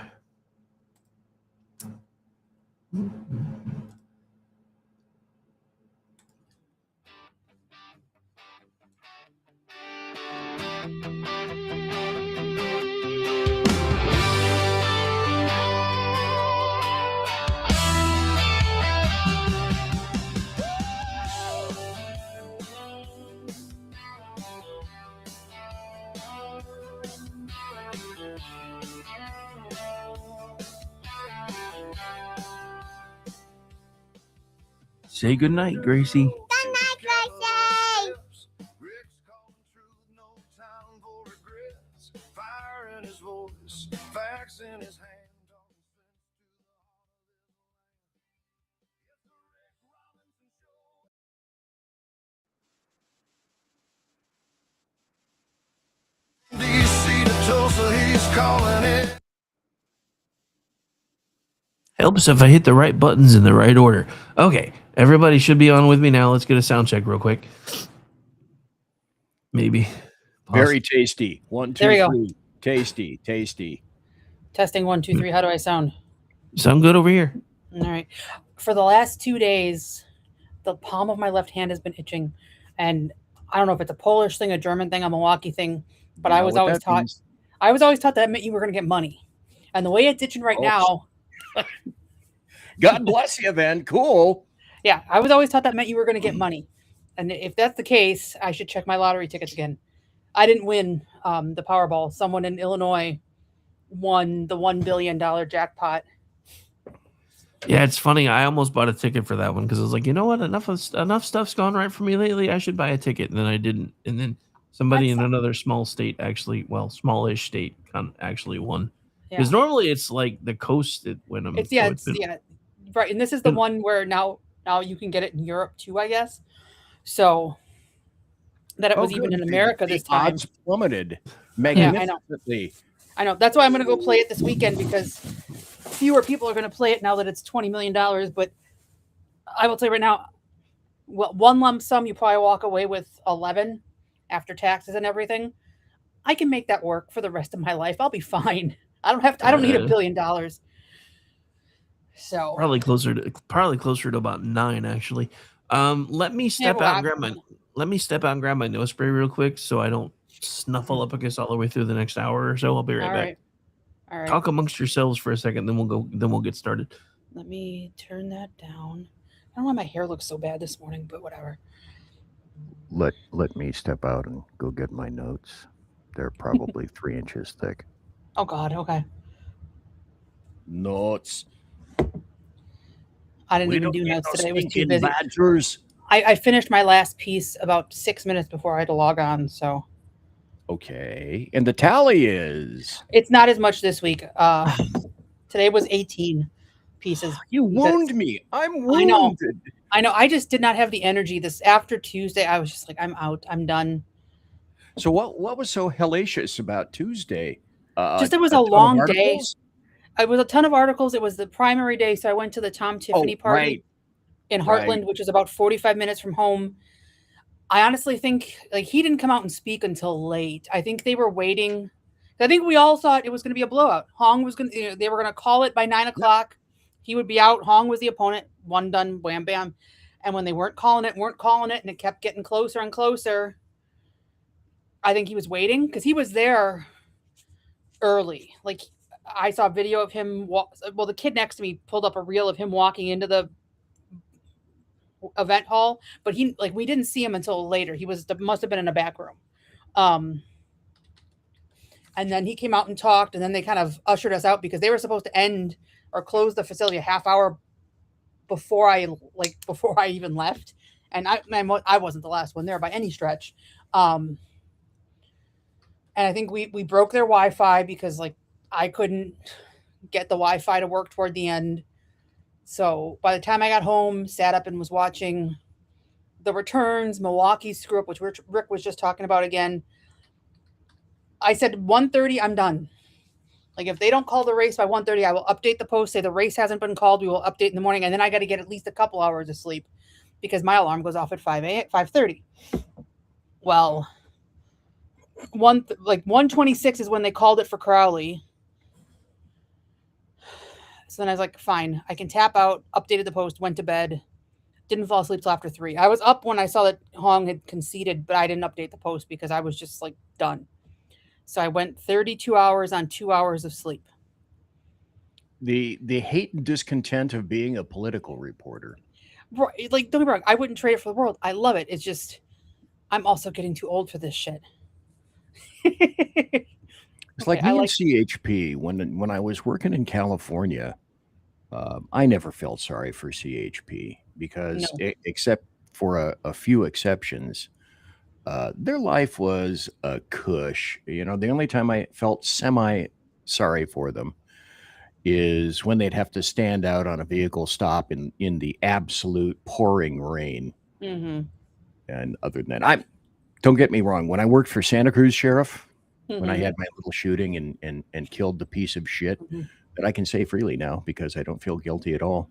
Say goodnight, Gracie. Good night, Gracie. Rick's calling truth, no time for regrets. Fire in his voice, facts in his hand. DC to Tulsa, he's calling it. Helps if I hit the right buttons in the right order. Okay, everybody should be on with me now. Let's get a sound check real quick. Maybe. Very tasty. 1, 2, There we go. 3. Tasty, tasty. Testing 1, 2, 3. How do I sound? Sound good over here. All right. For the last 2 days, the palm of my left hand has been itching, and I don't know if it's a Polish thing, a German thing, a Milwaukee thing, but I was always taught. I was always taught that meant you were going to get money, and the way it's itching right now. God bless you, then. Cool. Yeah, I was always taught that meant you were going to get money, and if that's the case, I should check my lottery tickets again. I didn't win the Powerball. Someone in Illinois won the $1 billion jackpot. Yeah, it's funny. I almost bought a ticket for that one because I was like, you know what? Enough stuff's gone right for me lately. I should buy a ticket, and then I didn't. And then somebody in another small state smallish state actually won. Because normally it's like the coast that win them. Right. And this is the one where now you can get it in Europe too, I guess. So that it was even in America this time. Odds plummeted magnificently. I know. That's why I'm going to go play it this weekend, because fewer people are going to play it now that it's $20 million. But I will tell you right now, one lump sum, you probably walk away with 11 after taxes and everything. I can make that work for the rest of my life. I'll be fine. I don't need $1 billion. So probably closer to about 9 actually. Let me step out and grab my nose spray real quick so I don't snuffleupagus all the way through the next hour or so. I'll be right back. All right. Talk amongst yourselves for a second, then we'll get started. Let me turn that down. I don't know why my hair looks so bad this morning, but whatever. Let me step out and go get my notes. They're probably 3 inches thick. Oh God. Okay. Notes. I didn't even do notes today. I was too busy. Badgers. I finished my last piece about 6 minutes before I had to log on. So Okay. And the tally is. it's not as much this week. Today was 18 pieces. You wound me. I'm wounded. I know. I just did not have the energy. This after Tuesday, I was just like, I'm out. I'm done. So what was so hellacious about Tuesday? Just it was a long day. It was a ton of articles. It was the primary day, so I went to the Tom Tiffany party in Heartland, which is about 45 minutes from home. I honestly think he didn't come out and speak until late. I think they were waiting. I think we all thought it was going to be a blowout. Hong was going to, they were going to call it by 9 o'clock. He would be out. Hong was the opponent. One done, wham, bam. And when they weren't calling it, and it kept getting closer and closer, I think he was waiting because he was there early. I saw a video of him. The kid next to me pulled up a reel of him walking into the event hall, but we didn't see him until later. He must have been in a back room. And then he came out and talked, and then they kind of ushered us out because they were supposed to end or close the facility a half hour before I even left. And I wasn't the last one there by any stretch. And I think we broke their Wi-Fi because I couldn't get the Wi-Fi to work toward the end. So by the time I got home, sat up and was watching the returns, Milwaukee's screw up, which Rick was just talking about again. I said 1:30, I'm done. If they don't call the race by 1:30, I will update the post, say the race hasn't been called. We will update in the morning. And then I got to get at least a couple hours of sleep because my alarm goes off at 5:30. Well, 1:26 is when they called it for Crowley. So then I was like, fine, I can tap out, updated the post, went to bed, didn't fall asleep till after 3. I was up when I saw that Hong had conceded, but I didn't update the post because I was just done. So I went 32 hours on 2 hours of sleep. The hate and discontent of being a political reporter. Right, don't get me wrong, I wouldn't trade it for the world. I love it. It's just I'm also getting too old for this shit. It's like me and CHP. When I was working in California, I never felt sorry for CHP because except for a few exceptions, their life was a cush. The only time I felt semi-sorry for them is when they'd have to stand out on a vehicle stop in the absolute pouring rain. Mm-hmm. And other than that, don't get me wrong. When I worked for Santa Cruz Sheriff, when I had my little shooting and killed the piece of shit that I can say freely now because I don't feel guilty at all.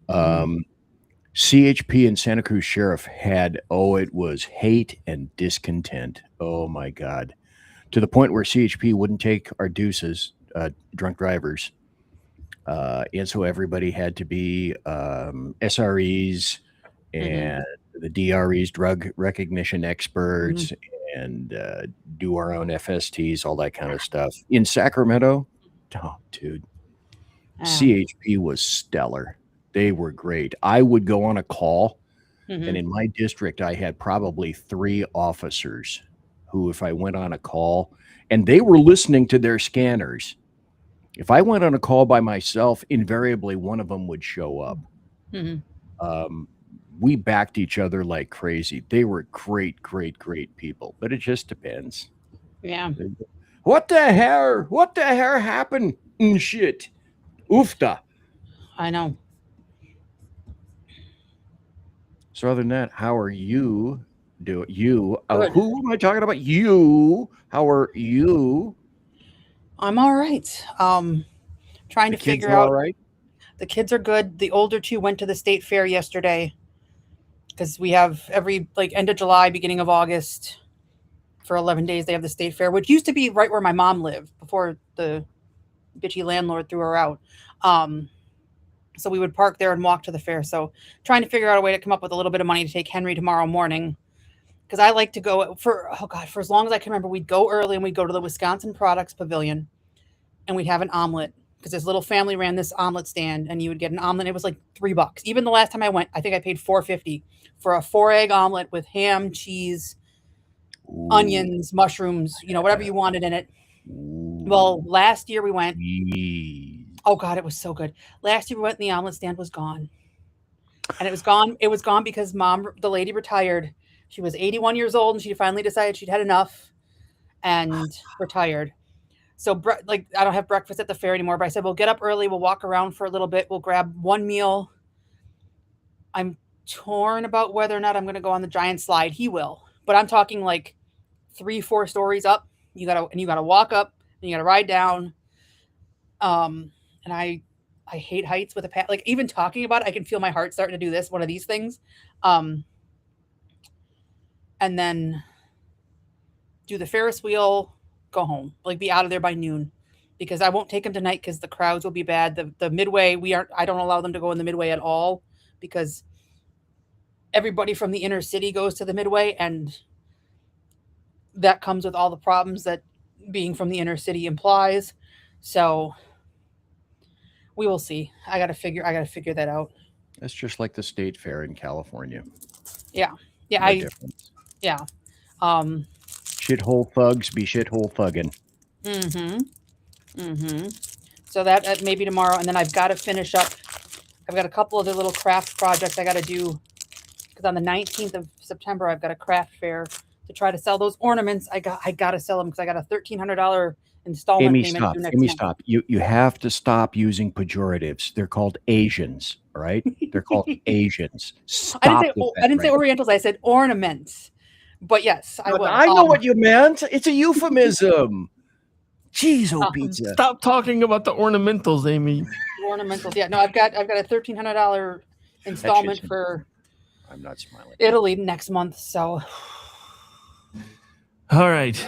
CHP and Santa Cruz Sheriff had, it was hate and discontent. Oh my God. To the point where CHP wouldn't take our deuces, drunk drivers. And so everybody had to be SREs and the DREs, drug recognition experts, and do our own FSTs, all that kind of stuff. In Sacramento, dude, CHP was stellar. They were great. I would go on a call, and in my district, I had probably 3 officers who, if I went on a call, and they were listening to their scanners, if I went on a call by myself, invariably one of them would show up. We backed each other like crazy. They were great, great, great people, but it just depends. Yeah. What the hell? What the hell happened? Shit. Oofta. I know. So other than that, how are you doing? Who am I talking about? You. How are you? I'm all right. Trying to figure out. All right. The kids are good. The older 2 went to the state fair yesterday. because we have every end of July, beginning of August, for 11 days they have the state fair, which used to be right where my mom lived before the bitchy landlord threw her out. So we would park there and walk to the fair. So trying to figure out a way to come up with a little bit of money to take Henry tomorrow morning, because I like to go for as long as I can remember. We'd go early and we'd go to the Wisconsin Products Pavilion, and we'd have an omelet, because this little family ran this omelet stand, and you would get an omelet. It was like $3. Even the last time I went, I think I paid $4.50 for a 4-egg omelet with ham, cheese, onions, mushrooms, whatever you wanted in it. Well, last year we went. Oh God, it was so good. Last year we went and the omelet stand was gone. And it was gone because the lady retired. She was 81 years old and she finally decided she'd had enough and retired. So I don't have breakfast at the fair anymore, but I said, we'll get up early. We'll walk around for a little bit. We'll grab one meal. I'm torn about whether or not I'm going to go on the giant slide. He will, but I'm talking 3-4 stories up. You gotta walk up and you gotta ride down. And I hate heights with a pat. Even talking about it, I can feel my heart starting to do one of these things. And then do the Ferris wheel, go home, be out of there by noon, because I won't take him tonight because the crowds will be bad. The Midway, I don't allow them to go in the Midway at all, because everybody from the inner city goes to the Midway, and that comes with all the problems that being from the inner city implies. So we will see. I gotta figure that out. That's just like the state fair in California. Yeah. Yeah. Shithole thugs be shithole thugging. So that maybe tomorrow, and then I've got to finish up. I've got a couple other little craft projects I got to do, because on the 19th of September I've got a craft fair to try to sell those ornaments. I got to sell them because I got a $1,300 installment payment due next month. Stop. You have to stop using pejoratives. They're called Asians, all right? They're called Asians. Stop. I didn't say Orientals. I said ornaments. But yes, I will. I know what you meant. It's a euphemism. Jeez, pizza. Stop talking about the ornamentals, Amy. Ornamentals. Yeah, no, I've got a $1,300 installment for. I'm not smiling. Italy next month. So. All right.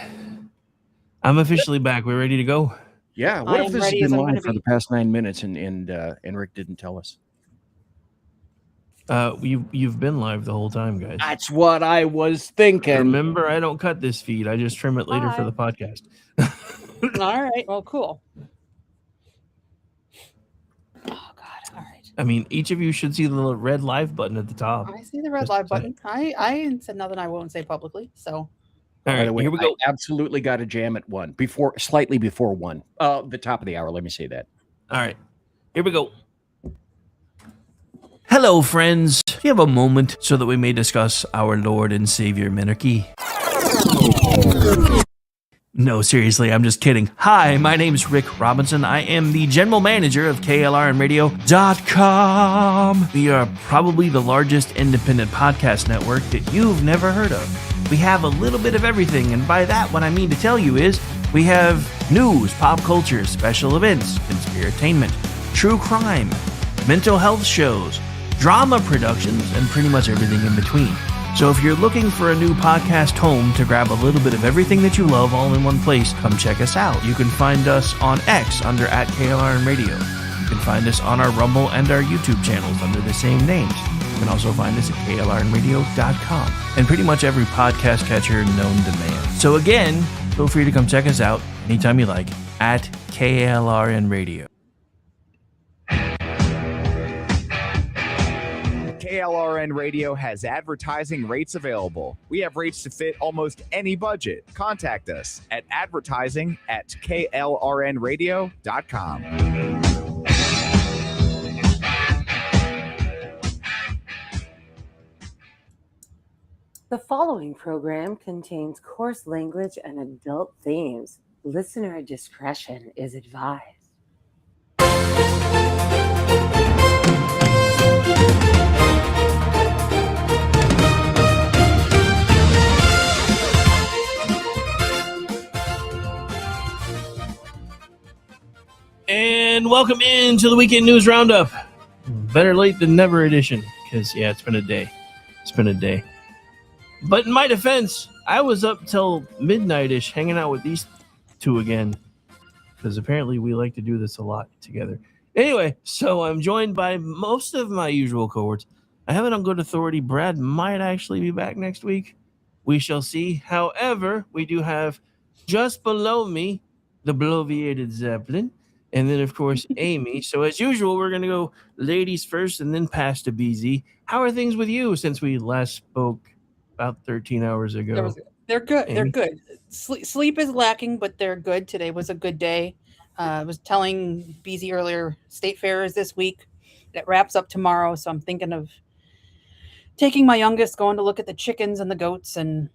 I'm officially back. We're ready to go. Yeah. What if this has been live for the past 9 minutes and Rick didn't tell us? You've been live the whole time, guys. That's what I was thinking. Remember, I don't cut this feed. I just trim it later for the podcast. All right. Well, cool. Oh God. All right. I mean, each of you should see the little red live button at the top. I see the red live button. I said nothing I won't say publicly. So. All right. By the way, here we go. I absolutely got a jam at 1 slightly before 1. The top of the hour. Let me say that. All right. Here we go. Hello, friends. Do you have a moment so that we may discuss our Lord and Savior Minarchy? No, seriously, I'm just kidding. Hi, my name's Rick Robinson. I am the general manager of KLRNradio.com. We are probably the largest independent podcast network that you've never heard of. We have a little bit of everything, and by that, what I mean to tell you is we have news, pop culture, special events, conspiratainment, true crime, mental health shows, drama productions, and pretty much everything in between. So if you're looking for a new podcast home to grab a little bit of everything that you love all in one place, come check us out. You can find us on X under @KLRNradio. You can find us on our Rumble and our YouTube channels under the same names. You can also find us at KLRNradio.com and pretty much every podcast catcher known to man. So again, feel free to come check us out anytime you like at KLRNradio. KLRN Radio has advertising rates available. We have rates to fit almost any budget. Contact us at advertising@klrnradio.com. The following program contains coarse language and adult themes. Listener discretion is advised. And welcome into the Weekend News Roundup. Better late than never edition, because, yeah, it's been a day. It's been a day. But in my defense, I was up till midnight-ish hanging out with these two again. Because apparently we like to do this a lot together. Anyway, so I'm joined by most of my usual cohorts. I have it on good authority. Brad might actually be back next week. We shall see. However, we do have just below me the bloviated Zeppelin. And then, of course, Amy. So, as usual, we're going to go ladies first and then pass to BZ. How are things with you since we last spoke about 13 hours ago? They're good. Amy? They're good. Sleep is lacking, but they're good. Today was a good day. I was telling BZ earlier, State Fair is this week. It wraps up tomorrow, so I'm thinking of taking my youngest, going to look at the chickens and the goats and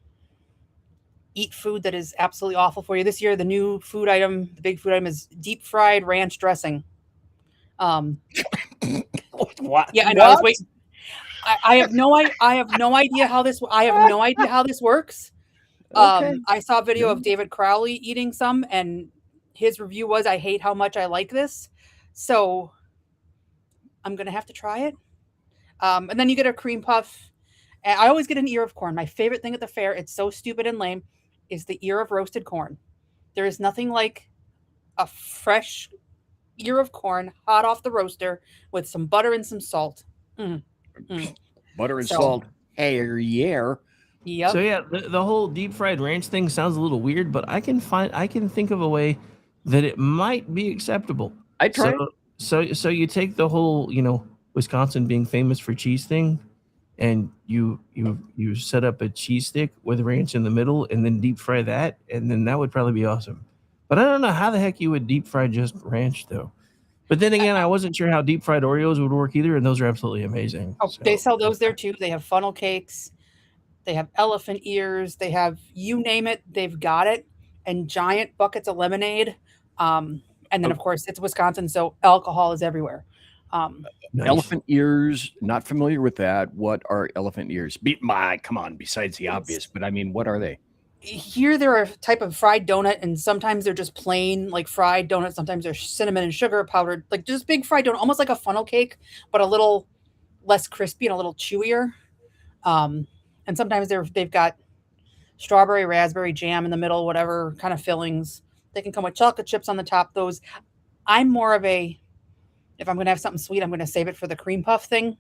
eat food that is absolutely awful for you. This year, the new food item, the big food item, is deep fried ranch dressing. What? Yeah, I know. I was waiting. I have no idea how this. I have no idea how this works. Okay. I saw a video of David Crowley eating some, and his review was, "I hate how much I like this." So I'm gonna have to try it. And then you get a cream puff. And I always get an ear of corn. My favorite thing at the fair, it's so stupid and lame, is the ear of roasted corn. There is nothing like a fresh ear of corn, hot off the roaster, with some butter and some salt. Butter and salt. Hey, yeah. Yep. So yeah, the whole deep fried ranch thing sounds a little weird, but I can think of a way that it might be acceptable. I try. So you take the whole, Wisconsin being famous for cheese thing, and you set up a cheese stick with ranch in the middle and then deep fry that, and then that would probably be awesome. But I don't know how the heck you would deep fry just ranch though. But then again, I wasn't sure how deep fried Oreos would work either, and those are absolutely amazing. Oh, they sell those there too. They have funnel cakes. They have elephant ears. They have, you name it, they've got it. And giant buckets of lemonade. And then, of course, it's Wisconsin, so alcohol is everywhere. Nice. Elephant ears, not familiar with that. What are elephant ears? Come on, besides the obvious, but I mean, what are they? Here, they're a type of fried donut, and sometimes they're just plain, like fried donuts. Sometimes they're cinnamon and sugar powdered, like just big fried donut, almost like a funnel cake, but a little less crispy and a little chewier. And sometimes they've got strawberry, raspberry jam in the middle, whatever kind of fillings. They can come with chocolate chips on the top. Those, I'm more of a, if I'm going to have something sweet, I'm going to save it for the cream puff thing.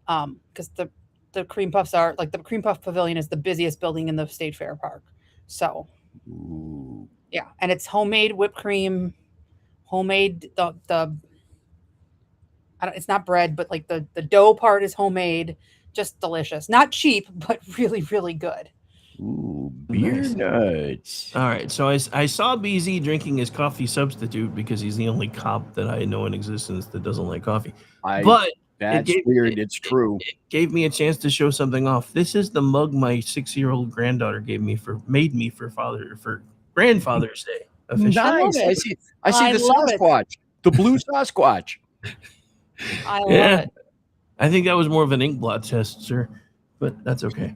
Because the cream puffs are, like, the cream puff pavilion is the busiest building in the State Fair Park. So, yeah. And it's homemade whipped cream, homemade, it's not bread, but like the dough part is homemade. Just delicious. Not cheap, but really, really good. Ooh, beer nuts. All right, so I saw BZ drinking his coffee substitute because he's the only cop that I know in existence that doesn't like coffee. That's weird. It's true. It gave me a chance to show something off. This is the mug my 6-year-old granddaughter made me for Grandfather's Day. Officially. Nice. I see the Sasquatch, the blue Sasquatch. I love it. I think that was more of an ink blot test, sir, but that's okay.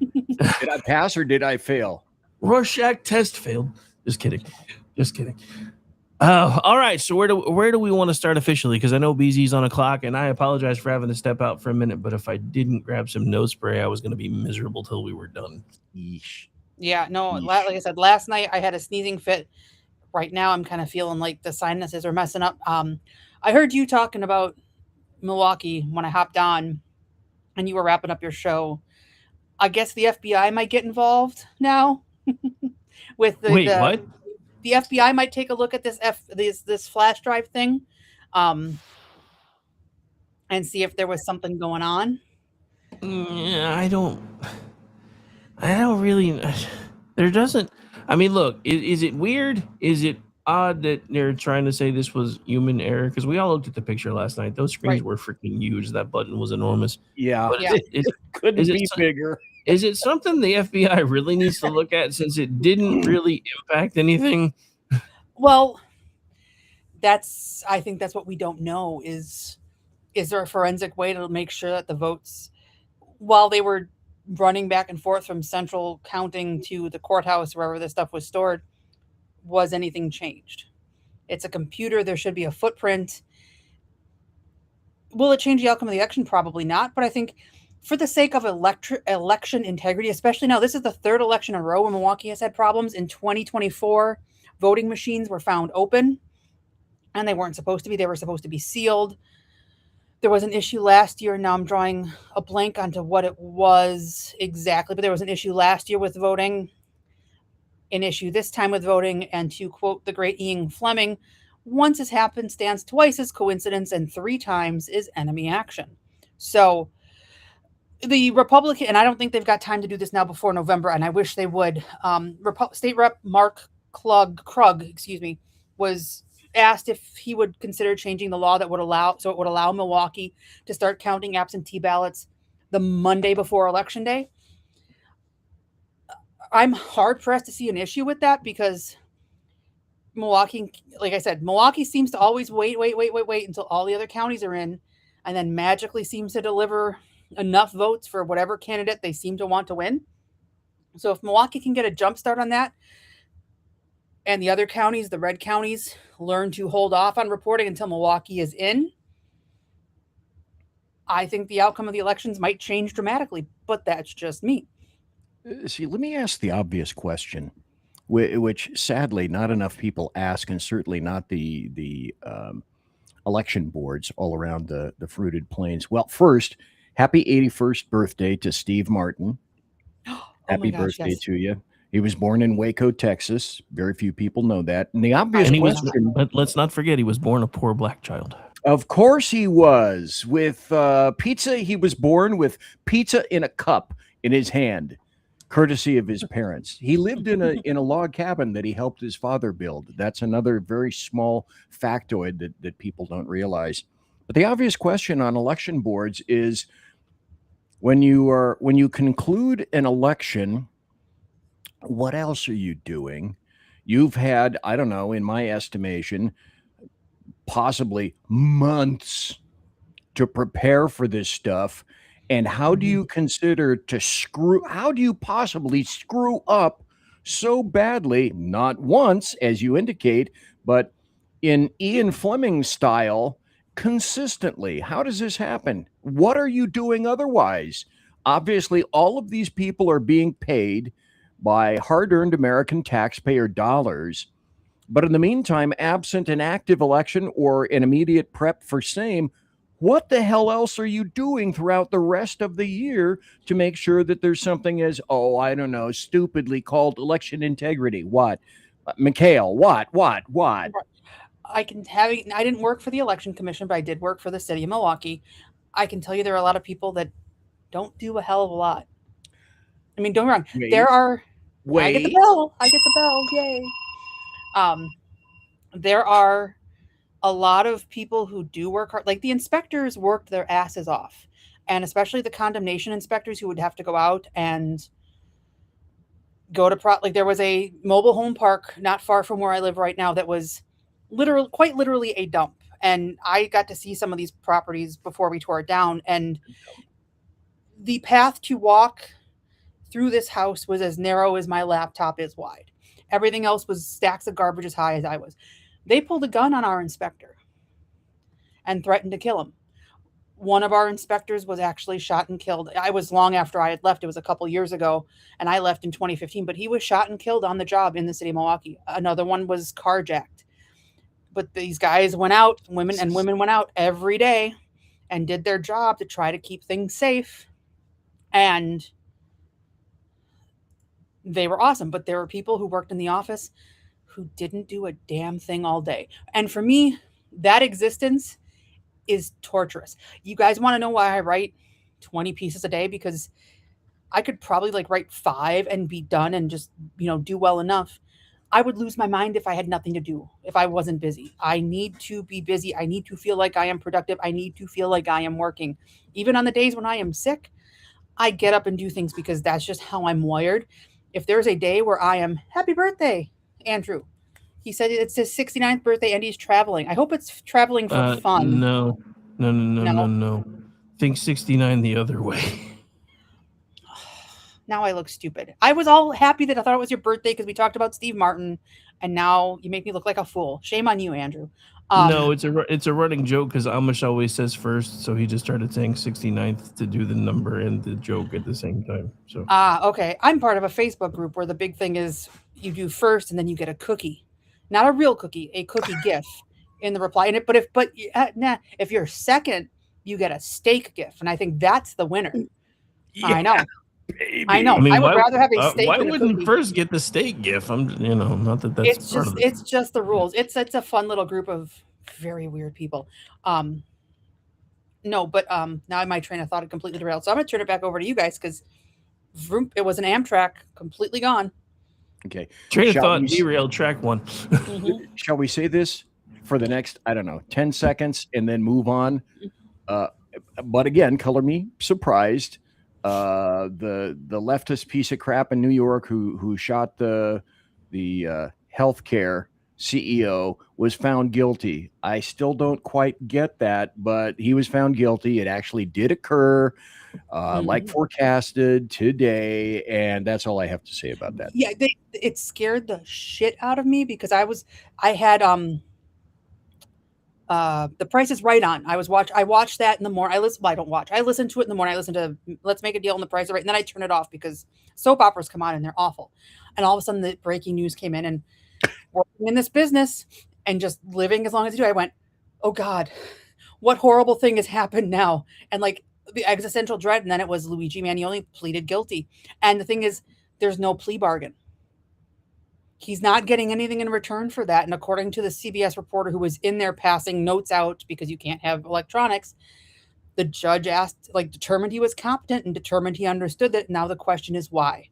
Did I pass or did I fail? Rorschach test failed. Just kidding. All right, so where do we want to start officially? Because I know BZ's on a clock, and I apologize for having to step out for a minute, but if I didn't grab some nose spray, I was going to be miserable till we were done. Yeesh. Yeah, no, like I said, last night I had a sneezing fit. Right now I'm kind of feeling like the sinuses are messing up. I heard you talking about Milwaukee when I hopped on and you were wrapping up your show. I guess the FBI might get involved now with what? The FBI might take a look at this flash drive thing, and see if there was something going on. Yeah, I don't really. There doesn't. I mean, look, is it weird? Is it odd that they're trying to say this was human error? Because we all looked at the picture last night. Those screens were freaking huge. That button was enormous. Yeah, but it couldn't be bigger. Is it something the FBI really needs to look at since it didn't really impact anything? Well, I think that's what we don't know is there a forensic way to make sure that the votes, while they were running back and forth from central counting to the courthouse, wherever this stuff was stored, was anything changed? It's a computer. There should be a footprint. Will it change the outcome of the election? Probably not. But I think for the sake of election integrity, especially now, this is the third election in a row when Milwaukee has had problems. In 2024, voting machines were found open, and they weren't supposed to be. They were supposed to be sealed. There was an issue last year. Now I'm drawing a blank onto what it was exactly, but there was an issue last year with voting, an issue this time with voting, and to quote the great Ian Fleming, once has happened, stands twice as coincidence, and 3 times is enemy action. So the Republican, and I don't think they've got time to do this now before November, and I wish they would. State Rep Mark Krug, was asked if he would consider changing the law that would allow Milwaukee to start counting absentee ballots the Monday before Election Day. I'm hard pressed to see an issue with that because Milwaukee, like I said, Milwaukee seems to always wait until all the other counties are in, and then magically seems to deliver enough votes for whatever candidate they seem to want to win. So if Milwaukee can get a jump start on that, and the other counties, the red counties, learn to hold off on reporting until Milwaukee is in, I think the outcome of the elections might change dramatically, but that's just me. See, let me ask the obvious question, which sadly not enough people ask, and certainly not the election boards all around the fruited plains. Well, first, happy 81st birthday to Steve Martin. Happy birthday to you. He was born in Waco, Texas. Very few people know that. And the obvious question, but let's not forget, he was born a poor black child. Of course he was. With pizza, he was born with pizza in a cup in his hand, courtesy of his parents. He lived in a log cabin that he helped his father build. That's another very small factoid that people don't realize. But the obvious question on election boards is when you conclude an election, what else are you doing? You've had, I don't know, in my estimation, possibly months to prepare for this stuff. And how do you how do you possibly screw up so badly, not once, as you indicate, but in Ian Fleming style, consistently? How does this happen? What are you doing otherwise? Obviously, all of these people are being paid by hard-earned American taxpayer dollars. But in the meantime, absent an active election or an immediate prep for same, what the hell else are you doing throughout the rest of the year to make sure that there's something as, I don't know, stupidly called election integrity? What? Mikhail, what? I didn't work for the election commission, but I did work for the city of Milwaukee. I can tell you there are a lot of people that don't do a hell of a lot. I mean, don't get me wrong. I get the bell. Yay. There are a lot of people who do work hard. Like the inspectors worked their asses off, and especially the condemnation inspectors who would have to go out and go to like there was a mobile home park not far from where I live right now that was quite literally a dump. And I got to see some of these properties before we tore it down. And the path to walk through this house was as narrow as my laptop is wide. Everything else was stacks of garbage as high as I was. They pulled a gun on our inspector and threatened to kill him. One of our inspectors was actually shot and killed. I was long after I had left. It was a couple years ago, and I left in 2015, but he was shot and killed on the job in the city of Milwaukee. Another one was carjacked. But these guys went out, women went out every day and did their job to try to keep things safe. And they were awesome. But there were people who worked in the office who didn't do a damn thing all day. And for me, that existence is torturous. You guys want to know why I write 20 pieces a day? Because I could probably write 5 and be done and just, do well enough. I would lose my mind if I had nothing to do, if I wasn't busy. I need to be busy. I need to feel like I am productive. I need to feel like I am working. Even on the days when I am sick, I get up and do things because that's just how I'm wired. If there's a day where I am, happy birthday, Andrew. He said it's his 69th birthday and he's traveling. I hope it's traveling for fun. No. Think 69 the other way. Now I look stupid. I was all happy that I thought it was your birthday because we talked about Steve Martin, and now you make me look like a fool. Shame on you, Andrew. No, it's a running joke because Amish always says first, so he just started saying 69th to do the number and the joke at the same time. So okay. I'm part of a Facebook group where the big thing is you do first and then you get a cookie, not a real cookie, a cookie GIF in the reply. And if you're second, you get a steak GIF, and I think that's the winner. yeah, I know. baby. I know. I would rather have a steak why than a wouldn't cookie. first get the steak GIF? Not that that's It's part just of it. it's just the rules. It's a fun little group of very weird people. No, but now my train of thought had completely derailed. So I'm gonna turn it back over to you guys because it was an Amtrak completely gone. Okay. Train of thought derailed track 1. Shall we say this for the next, 10 seconds and then move on? But again, color me surprised. The leftist piece of crap in New York who shot the healthcare CEO was found guilty. I still don't quite get that, but he was found guilty. It actually did occur, like forecasted today, and that's all I have to say about that. Yeah, it scared the shit out of me because I had The Price is Right on. I watched that in the morning. I listen to it in the morning. I listen to Let's Make a Deal and The Price is Right, and then I turn it off because soap operas come on and they're awful. And all of a sudden the breaking news came in, and working in this business and just living as long as I do, I went, oh God, what horrible thing has happened now? And like the existential dread. And then it was Luigi Manioli pleaded guilty. And the thing is, there's no plea bargain. He's not getting anything in return for that. And according to the CBS reporter who was in there passing notes out because you can't have electronics, the judge determined he was competent and determined he understood that. Now the question is why.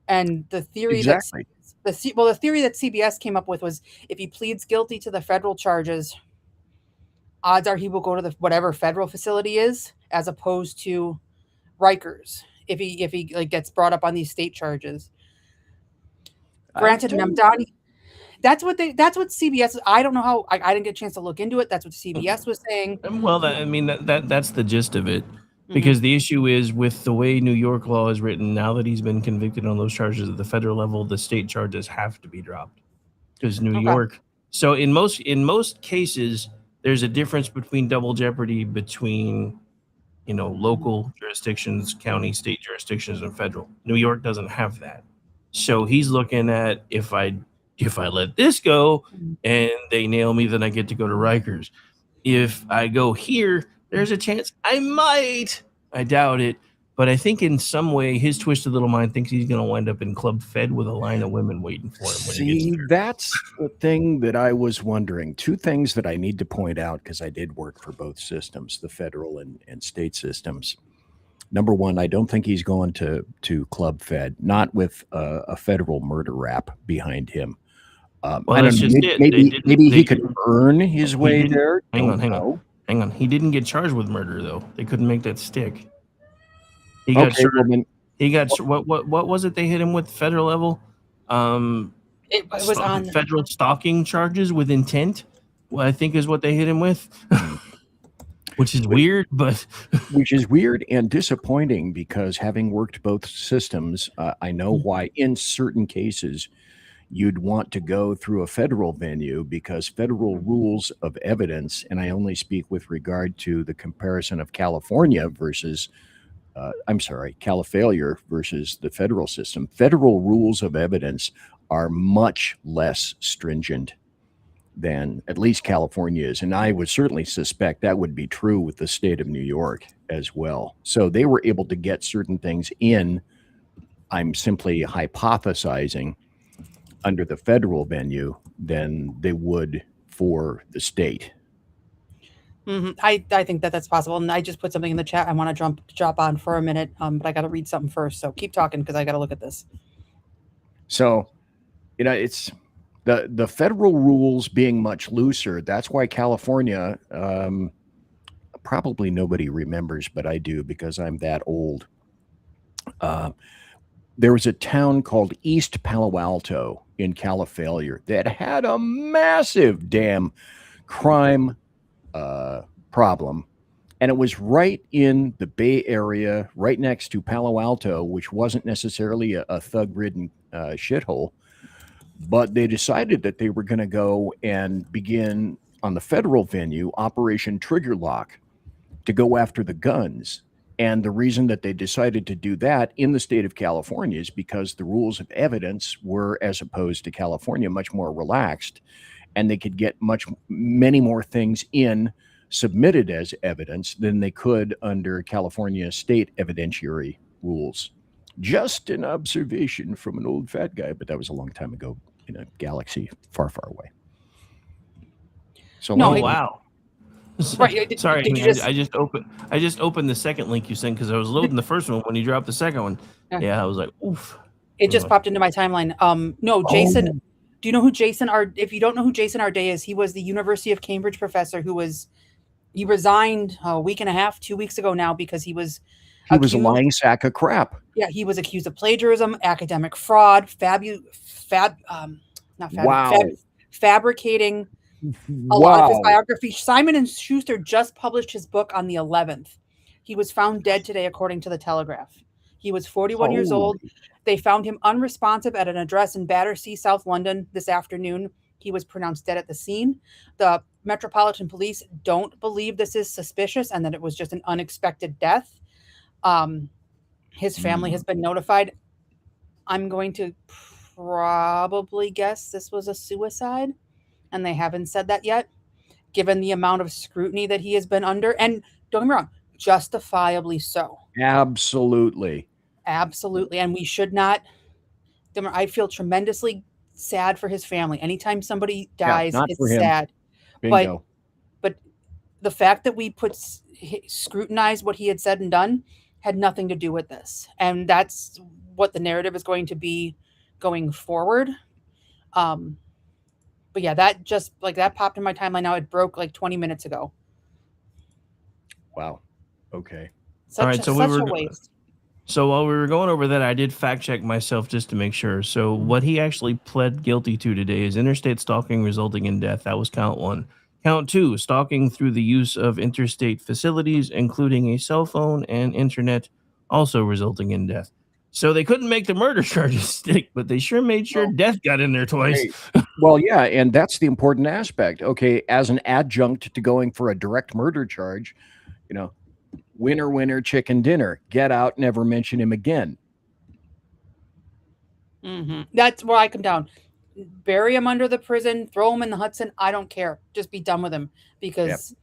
And the theory Exactly. the theory that CBS came up with was if he pleads guilty to the federal charges, odds are he will go to the whatever federal facility is, as opposed to Rikers if he gets brought up on these state charges. Granted, and I'm down. That's what CBS. I don't know how. I didn't get a chance to look into it. That's what CBS was saying. Well, that's the gist of it. Because the issue is with the way New York law is written, now that he's been convicted on those charges at the federal level, the state charges have to be dropped. Because New York. So in most cases, there's a difference between double jeopardy between, local jurisdictions, county, state jurisdictions, and federal. New York doesn't have that. So he's looking at if I let this go and they nail me, then I get to go to Rikers. If I go here, there's a chance I might. I doubt it. But I think in some way, his twisted little mind thinks he's going to wind up in Club Fed with a line of women waiting for him. When he gets there. That's the thing that I was wondering. Two things that I need to point out because I did work for both systems, the federal and state systems. Number one, I don't think he's going to Club Fed, not with a federal murder rap behind him. I don't know. Maybe he could earn his way there. Hang on. He didn't get charged with murder though. They couldn't make that stick. He got what was it they hit him with federal level? It was on federal stalking charges with intent. Well, I think is what they hit him with. Which is weird, which is weird and disappointing because having worked both systems, I know why in certain cases you'd want to go through a federal venue because federal rules of evidence, and I only speak with regard to the comparison of California versus, Califailure versus the federal system. Federal rules of evidence are much less stringent than at least California is. And I would certainly suspect that would be true with the state of New York as well. So they were able to get certain things in, I'm simply hypothesizing, under the federal venue than they would for the state. I think that's possible. And I just put something in the chat I want to drop on for a minute, but I got to read something first. So keep talking because I got to look at this. So, it's the federal rules being much looser. That's why California, probably nobody remembers, but I do because I'm that old. There was a town called East Palo Alto in Califailure that had a massive damn crime problem. And it was right in the Bay Area, right next to Palo Alto, which wasn't necessarily a thug-ridden shithole. But they decided that they were going to go and begin on the federal venue Operation Trigger Lock to go after the guns. And the reason that they decided to do that in the state of California is because the rules of evidence were, as opposed to California, much more relaxed, and they could get many more things submitted as evidence than they could under California state evidentiary rules. Just an observation from an old fat guy, but that was a long time ago in a galaxy far, far away. So wow. Right. Sorry, did you just... I just opened the second link you sent because I was loading the first one when you dropped the second one. Yeah, I was like, oof. It just popped into my timeline. No, Jason. Oh. Do you know who Jason if you don't know who Jason Arday is, he was the University of Cambridge professor he resigned a week and a half, 2 weeks ago now, because he was a lying sack of crap. Yeah, he was accused of plagiarism, academic fraud, fabricating a lot of his biography. Simon & Schuster just published his book on the 11th. He was found dead today, according to the Telegraph. He was 41 years old. They found him unresponsive at an address in Battersea, South London this afternoon. He was pronounced dead at the scene. The Metropolitan Police don't believe this is suspicious and that it was just an unexpected death. His family has been notified. I'm going to probably guess this was a suicide, and they haven't said that yet, given the amount of scrutiny that he has been under. And don't get me wrong, justifiably so. Absolutely. And we should not. I feel tremendously sad for his family. Anytime somebody dies, it's sad. Bingo. But the fact that we scrutinized what he had said and done had nothing to do with this. And that's what the narrative is going to be going forward. But yeah, that just that popped in my timeline. Now it broke 20 minutes ago. Wow. Okay. All right. So a waste. So while we were going over that, I did fact check myself just to make sure. So what he actually pled guilty to today is interstate stalking resulting in death. That was count 1. Count 2, stalking through the use of interstate facilities, including a cell phone and internet, also resulting in death. So they couldn't make the murder charges stick, but they sure made sure death got in there twice. Well, yeah, and that's the important aspect. Okay, as an adjunct to going for a direct murder charge, winner, winner, chicken dinner. Get out, never mention him again. Mm-hmm. That's where I come down. Bury him under the prison, throw him in the Hudson. I don't care. Just be done with him, because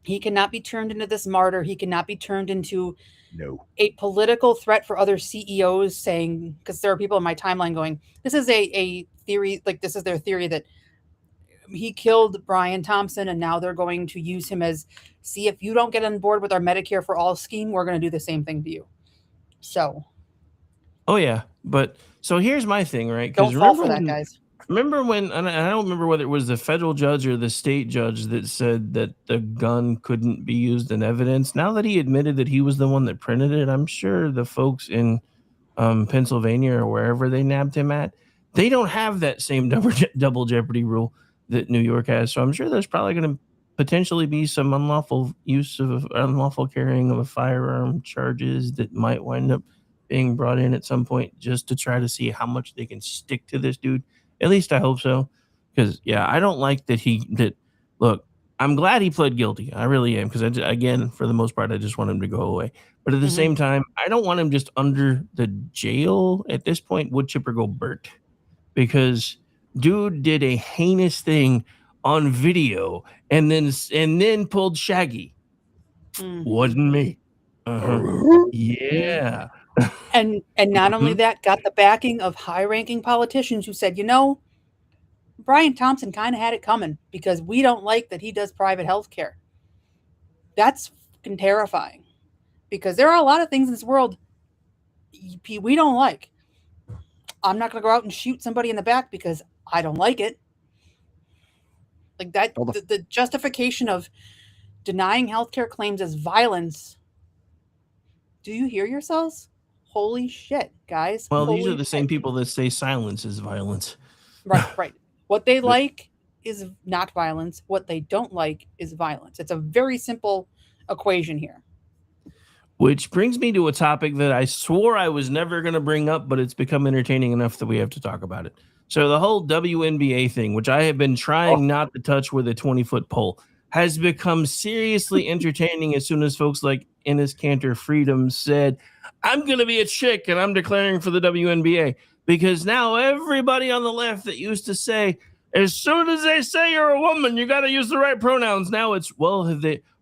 he cannot be turned into this martyr. He cannot be turned into a political threat for other CEOs, saying, because there are people in my timeline going, this is a theory, this is their theory that he killed Brian Thompson, and now they're going to use him as, see, if you don't get on board with our Medicare for All scheme, we're going to do the same thing to you. So. Oh, yeah. But so here's my thing, right? Don't fall for that, guys. Remember when, and I don't remember whether it was the federal judge or the state judge that said that the gun couldn't be used in evidence. Now that he admitted that he was the one that printed it, I'm sure the folks in Pennsylvania or wherever they nabbed him at, they don't have that same double jeopardy rule that New York has. So I'm sure there's probably going to potentially be some unlawful carrying of a firearm charges that might wind up being brought in at some point, just to try to see how much they can stick to this dude. At least I hope so. Because, I don't like that look, I'm glad he pled guilty. I really am. Because, again, for the most part, I just want him to go away. But at the same time, I don't want him just under the jail at this point, wood chipper go Bert. Because dude did a heinous thing on video and then pulled Shaggy. Wasn't me. Yeah. And not only that, got the backing of high-ranking politicians who said, Brian Thompson kind of had it coming, because we don't like that he does private health care. That's fucking terrifying, because there are a lot of things in this world we don't like. I'm not going to go out and shoot somebody in the back because I don't like it. Like that, the justification of denying healthcare claims as violence. Do you hear yourselves? Holy shit, guys. Well, these are the same people that say silence is violence. Right. What they like is not violence. What they don't like is violence. It's a very simple equation here. Which brings me to a topic that I swore I was never going to bring up, but it's become entertaining enough that we have to talk about it. So the whole WNBA thing, which I have been trying not to touch with a 20-foot pole, has become seriously entertaining as soon as folks like Enes Kanter Freedom said, I'm going to be a chick and I'm declaring for the WNBA. Because now everybody on the left that used to say, as soon as they say you're a woman, you got to use the right pronouns. Now it's, well,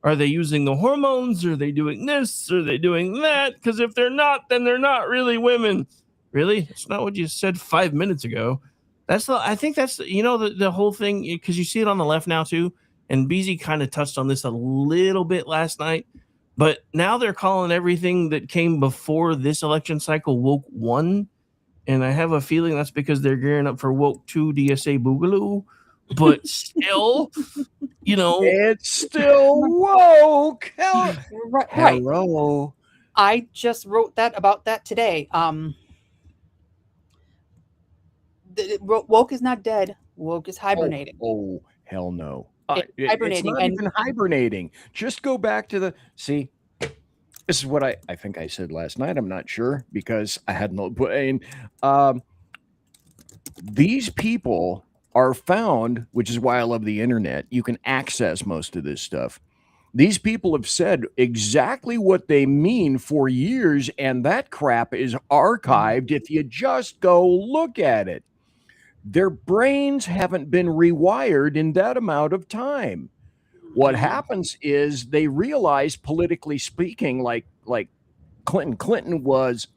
are they using the hormones? Are they doing this? Are they doing that? Because if they're not, then they're not really women. Really? That's not what you said 5 minutes ago. I think that's, the whole thing, because you see it on the left now too. And BZ kind of touched on this a little bit last night. But now they're calling everything that came before this election cycle woke 1. And I have a feeling that's because they're gearing up for woke 2 DSA Boogaloo. But still, it's still woke. Right. Hello. I just wrote about that today. Woke is not dead. Woke is hibernating. Oh hell no. Hibernating. It's not even hibernating. Just go back to see. This is what I think I said last night. I'm not sure because I had no brain. These people are found, which is why I love the internet. You can access most of this stuff. These people have said exactly what they mean for years, and that crap is archived if you just go look at it. Their brains haven't been rewired in that amount of time. What happens is they realize, politically speaking, like Clinton was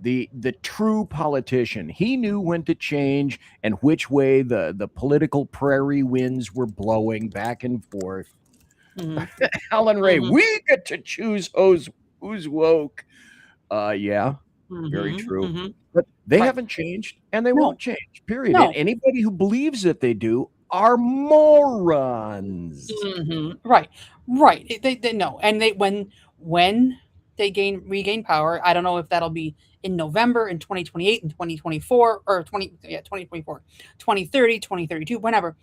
the true politician. He knew when to change and which way the political prairie winds were blowing back and forth. Alan Ray, we get to choose who's woke. Yeah, very true. But they haven't changed, and they won't change. Period. No. And anybody who believes that they do are morons. Right. They know, and when they regain power, I don't know if that'll be in November, in 2028, in 2024, or 2024, 2030, 2032, whenever.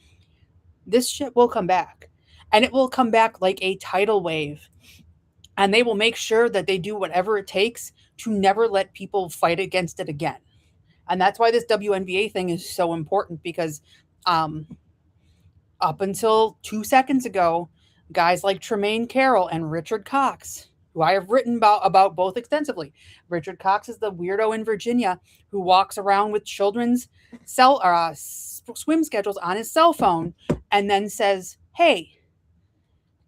This shit will come back, and it will come back like a tidal wave, and they will make sure that they do whatever it takes to never let people fight against it again. And that's why this WNBA thing is so important, because up until 2 seconds ago, guys like Tremaine Carroll and Richard Cox, who I have written about both extensively. Richard Cox is the weirdo in Virginia who walks around with children's swim schedules on his cell phone and then says, hey,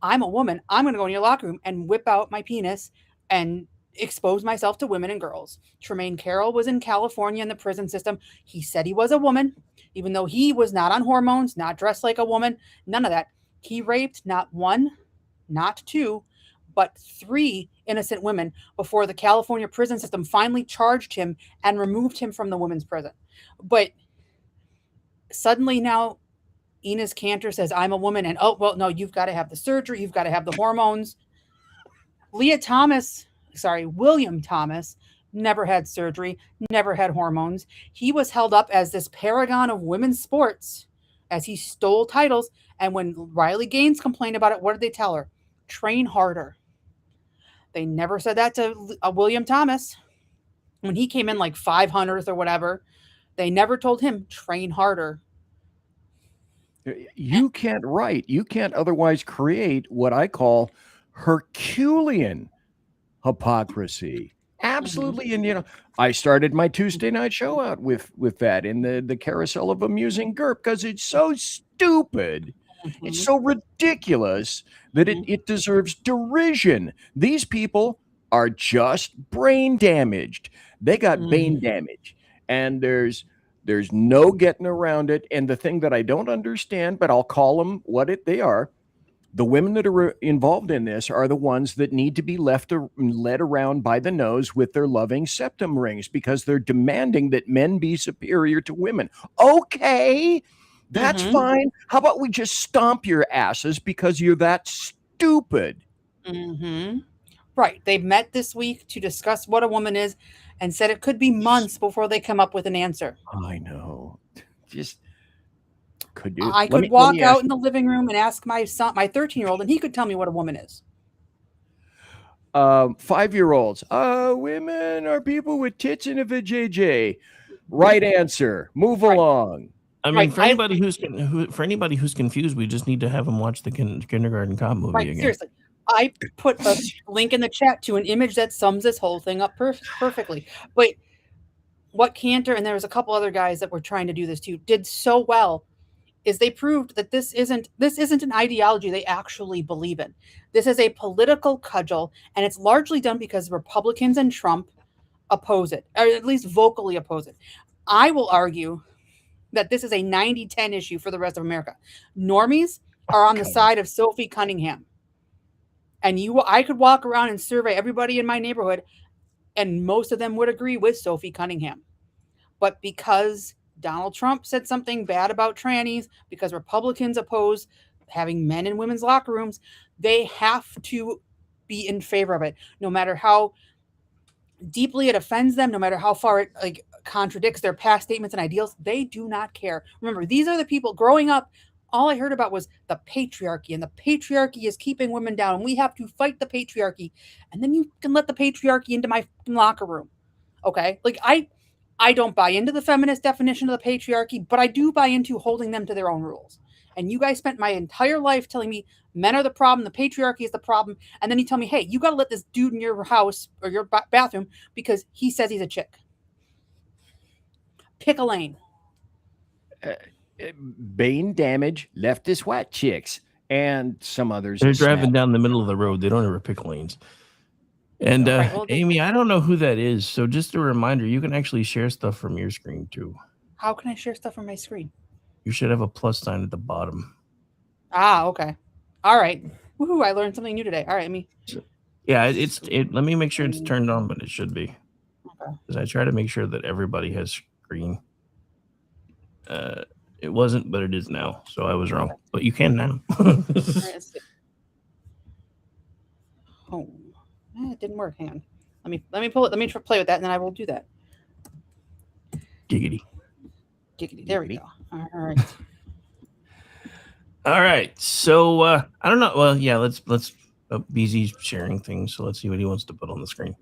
I'm a woman. I'm going to go in your locker room and whip out my penis and expose myself to women and girls. Tremaine Carroll was in California in the prison system. He said he was a woman, even though he was not on hormones, not dressed like a woman, none of that. He raped not 1, not 2, but 3 innocent women before the California prison system finally charged him and removed him from the women's prison. But suddenly now Enes Kanter says, I'm a woman, and oh, well, no, you've got to have the surgery, you've got to have the hormones. William Thomas never had surgery, never had hormones. He was held up as this paragon of women's sports as he stole titles. And when Riley Gaines complained about it, what did they tell her? Train harder. They never said that to William Thomas. When he came in like 500th or whatever, they never told him, train harder. You can't write. You can't otherwise create what I call Herculean hypocrisy. Absolutely. And I started my Tuesday night show out with that in the carousel of amusing GURP because it's so stupid. It's so ridiculous that it deserves derision. These people are just brain damaged. They got brain damage, and there's no getting around it. And the thing that I don't understand, but I'll call them what they are, the women that are involved in this are the ones that need to be led around by the nose with their loving septum rings because they're demanding that men be superior to women. Okay, that's fine. How about we just stomp your asses because you're that stupid? Right. They met this week to discuss what a woman is and said it could be months before they come up with an answer. I know. Just could you? I could walk out in the living room and ask my son, my 13-year-old, and he could tell me what a woman is. 5-year-olds. Women are people with tits and a vajayjay. Right answer. Move along. I mean, for anybody who's confused, we just need to have them watch the Kindergarten Cop movie again. Seriously. I put a link in the chat to an image that sums this whole thing up perfectly. But what Cantor, and there was a couple other guys that were trying to do this too, did so well is they proved that this isn't an ideology they actually believe in. This is a political cudgel, and it's largely done because Republicans and Trump oppose it, or at least vocally oppose it. I will argue that this is a 90-10 issue for the rest of America. Normies are on the side of Sophie Cunningham. And I could walk around and survey everybody in my neighborhood, and most of them would agree with Sophie Cunningham. But because Donald Trump said something bad about trannies, because Republicans oppose having men in women's locker rooms, they have to be in favor of it, no matter how deeply it offends them, no matter how far it contradicts their past statements and ideals. They do not care. Remember, these are the people growing up. All I heard about was the patriarchy, and the patriarchy is keeping women down, and we have to fight the patriarchy. And then you can let the patriarchy into my locker room. Okay? I don't buy into the feminist definition of the patriarchy, but I do buy into holding them to their own rules. And you guys spent my entire life telling me men are the problem, the patriarchy is the problem, and then you tell me, hey, you got to let this dude in your house or your bathroom because he says he's a chick. Pick a lane. Brain damage, leftist white chicks, and some others. They're driving down the middle of the road. They don't ever pick lanes. And Amy, I don't know who that is. So just a reminder, you can actually share stuff from your screen too. How can I share stuff from my screen? You should have a plus sign at the bottom. Ah, okay. All right. Woohoo, I learned something new today. All right, Yeah, let me make sure it's turned on, but it should be. Okay. Because I try to make sure that everybody has screen. It wasn't, but it is now. So I was wrong. But you can now. All right, let's see. Oh, it didn't work. Hang on. Let me pull it. Let me play with that, and then I will do that. Giggity. There we go. All right. All right. So I don't know. Well, yeah. Let's. BZ's sharing things, so let's see what he wants to put on the screen.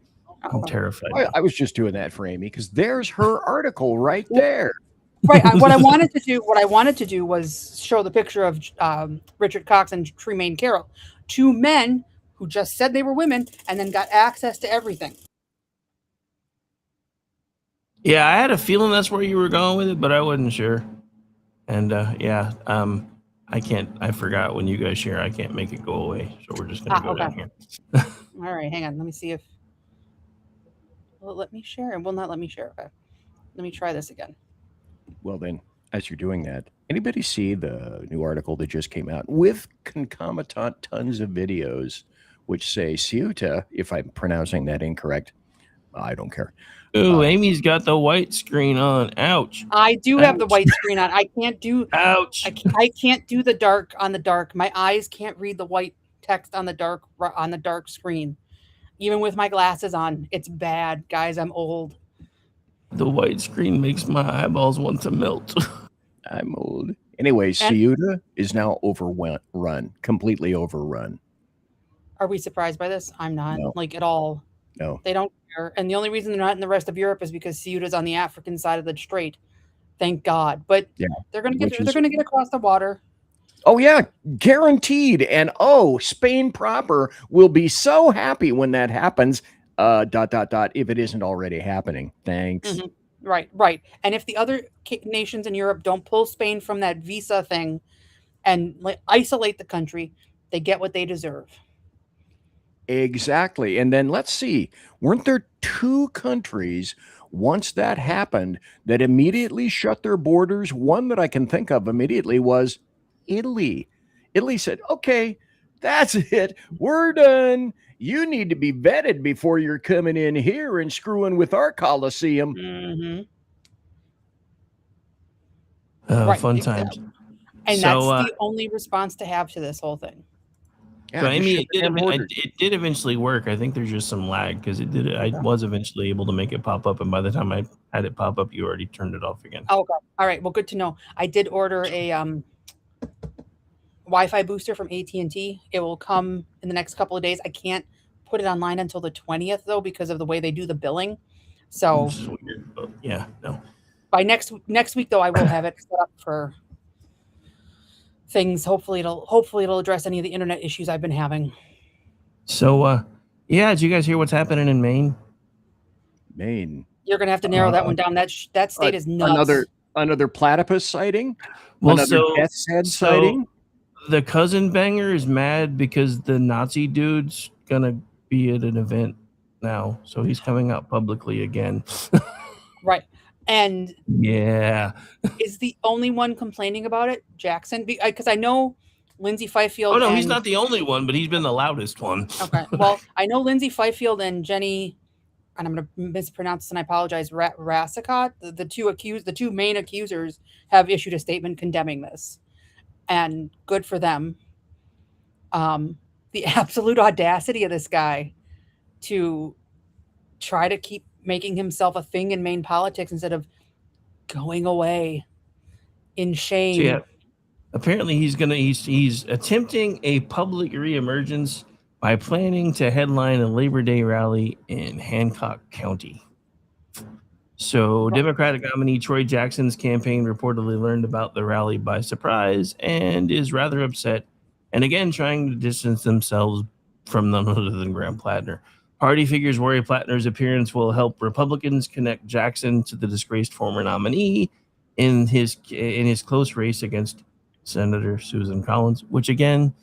I'm terrified. I was just doing that for Amy because there's her article right there. Right. What I wanted to do was show the picture of Richard Cox and Tremaine Carroll, two men who just said they were women and then got access to everything. Yeah, I had a feeling that's where you were going with it, but I wasn't sure. And I can't. I forgot when you guys share, I can't make it go away. So we're just gonna go down here. All right, hang on. Let me see if will it let me share. It will not let me share. Okay, let me try this again. Well, then, as you're doing that, anybody see the new article that just came out with concomitant tons of videos which say Ceuta, if I'm pronouncing that incorrect, I don't care. Ooh, Amy's got the white screen on. Ouch. I do have the white screen on. I can't do. Ouch. I can't do the dark on the dark. My eyes can't read the white text on the dark screen. Even with my glasses on, it's bad, guys. I'm old. The white screen makes my eyeballs want to melt. I'm old. Anyway, Ceuta is now overrun, completely overrun. Are we surprised by this? I'm not, at all. No. They don't care. And the only reason they're not in the rest of Europe is because Ceuta's on the African side of the strait. Thank God. But they're going to get across the water. Oh, yeah, guaranteed. And Spain proper will be so happy when that happens. ... if it isn't already happening. Thanks. Mm-hmm. Right. And if the other nations in Europe don't pull Spain from that visa thing and isolate the country, they get what they deserve. Exactly. And then let's see, weren't there 2 countries once that happened that immediately shut their borders? One that I can think of immediately was Italy. Italy said, okay, that's it. We're done. You need to be vetted before you're coming in here and screwing with our Coliseum. Mm-hmm. Fun times. And that's the only response to have to this whole thing. Yeah, so Amy, it did eventually work. I think there's just some lag because it did. I was eventually able to make it pop up, and by the time I had it pop up, you already turned it off again. Oh, okay. All right. Well, good to know. I did order a Wi-Fi booster from AT&T. It will come in the next couple of days. I can't put it online until the 20th, though, because of the way they do the billing. So Which is weird, but yeah, no. by next week, though, I will have it set up for things. Hopefully it'll address any of the internet issues I've been having. So, yeah, did you guys hear what's happening in Maine? Maine. You're gonna have to narrow that one down. That state is nuts. Another platypus sighting. Well, another death's head sighting. The cousin banger is mad because the Nazi dude's gonna be at an event now, so he's coming out publicly again. Right. And yeah, is the only one complaining about it Jackson? Because I know Lindsay Fifield. Oh no, he's not the only one, but he's been the loudest one. Okay. Well, I know Lindsay Fifield and Jenny, and I'm going to mispronounce this and I apologize, Rassicot, the two main accusers have issued a statement condemning this. And good for them. The absolute audacity of this guy to try to keep making himself a thing in Maine politics instead of going away in shame. So, yeah, apparently he's attempting a public reemergence by planning to headline a Labor Day rally in Hancock County. So Democratic nominee Troy Jackson's campaign reportedly learned about the rally by surprise and is rather upset, and again trying to distance themselves from none other than Graham Plattner. Party figures worry Plattner's appearance will help Republicans connect Jackson to the disgraced former nominee in his close race against Senator Susan Collins, which again,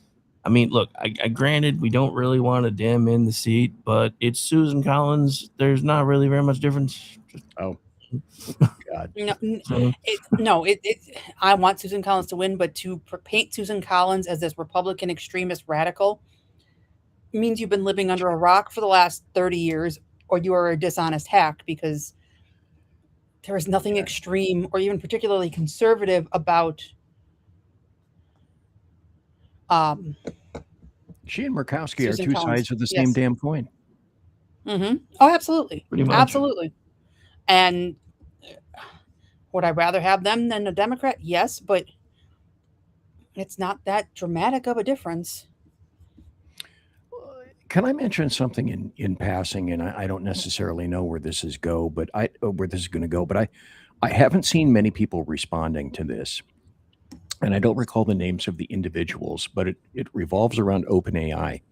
I mean, look, I granted we don't really want to Dem in the seat, but it's Susan Collins. There's not really very much difference. Oh, God. I want Susan Collins to win, but to paint Susan Collins as this Republican extremist radical means you've been living under a rock for the last 30 years, or you are a dishonest hack, because there is nothing extreme or even particularly conservative about she and Murkowski Susan are two Collins. sides of the same damn coin. Mm-hmm. Oh, absolutely. Pretty much. Absolutely. And would I rather have them than a Democrat? Yes, but it's not that dramatic of a difference. Can I mention something in passing? And I don't necessarily know where this is going to go, but I haven't seen many people responding to this. And I don't recall the names of the individuals, but it revolves around OpenAI.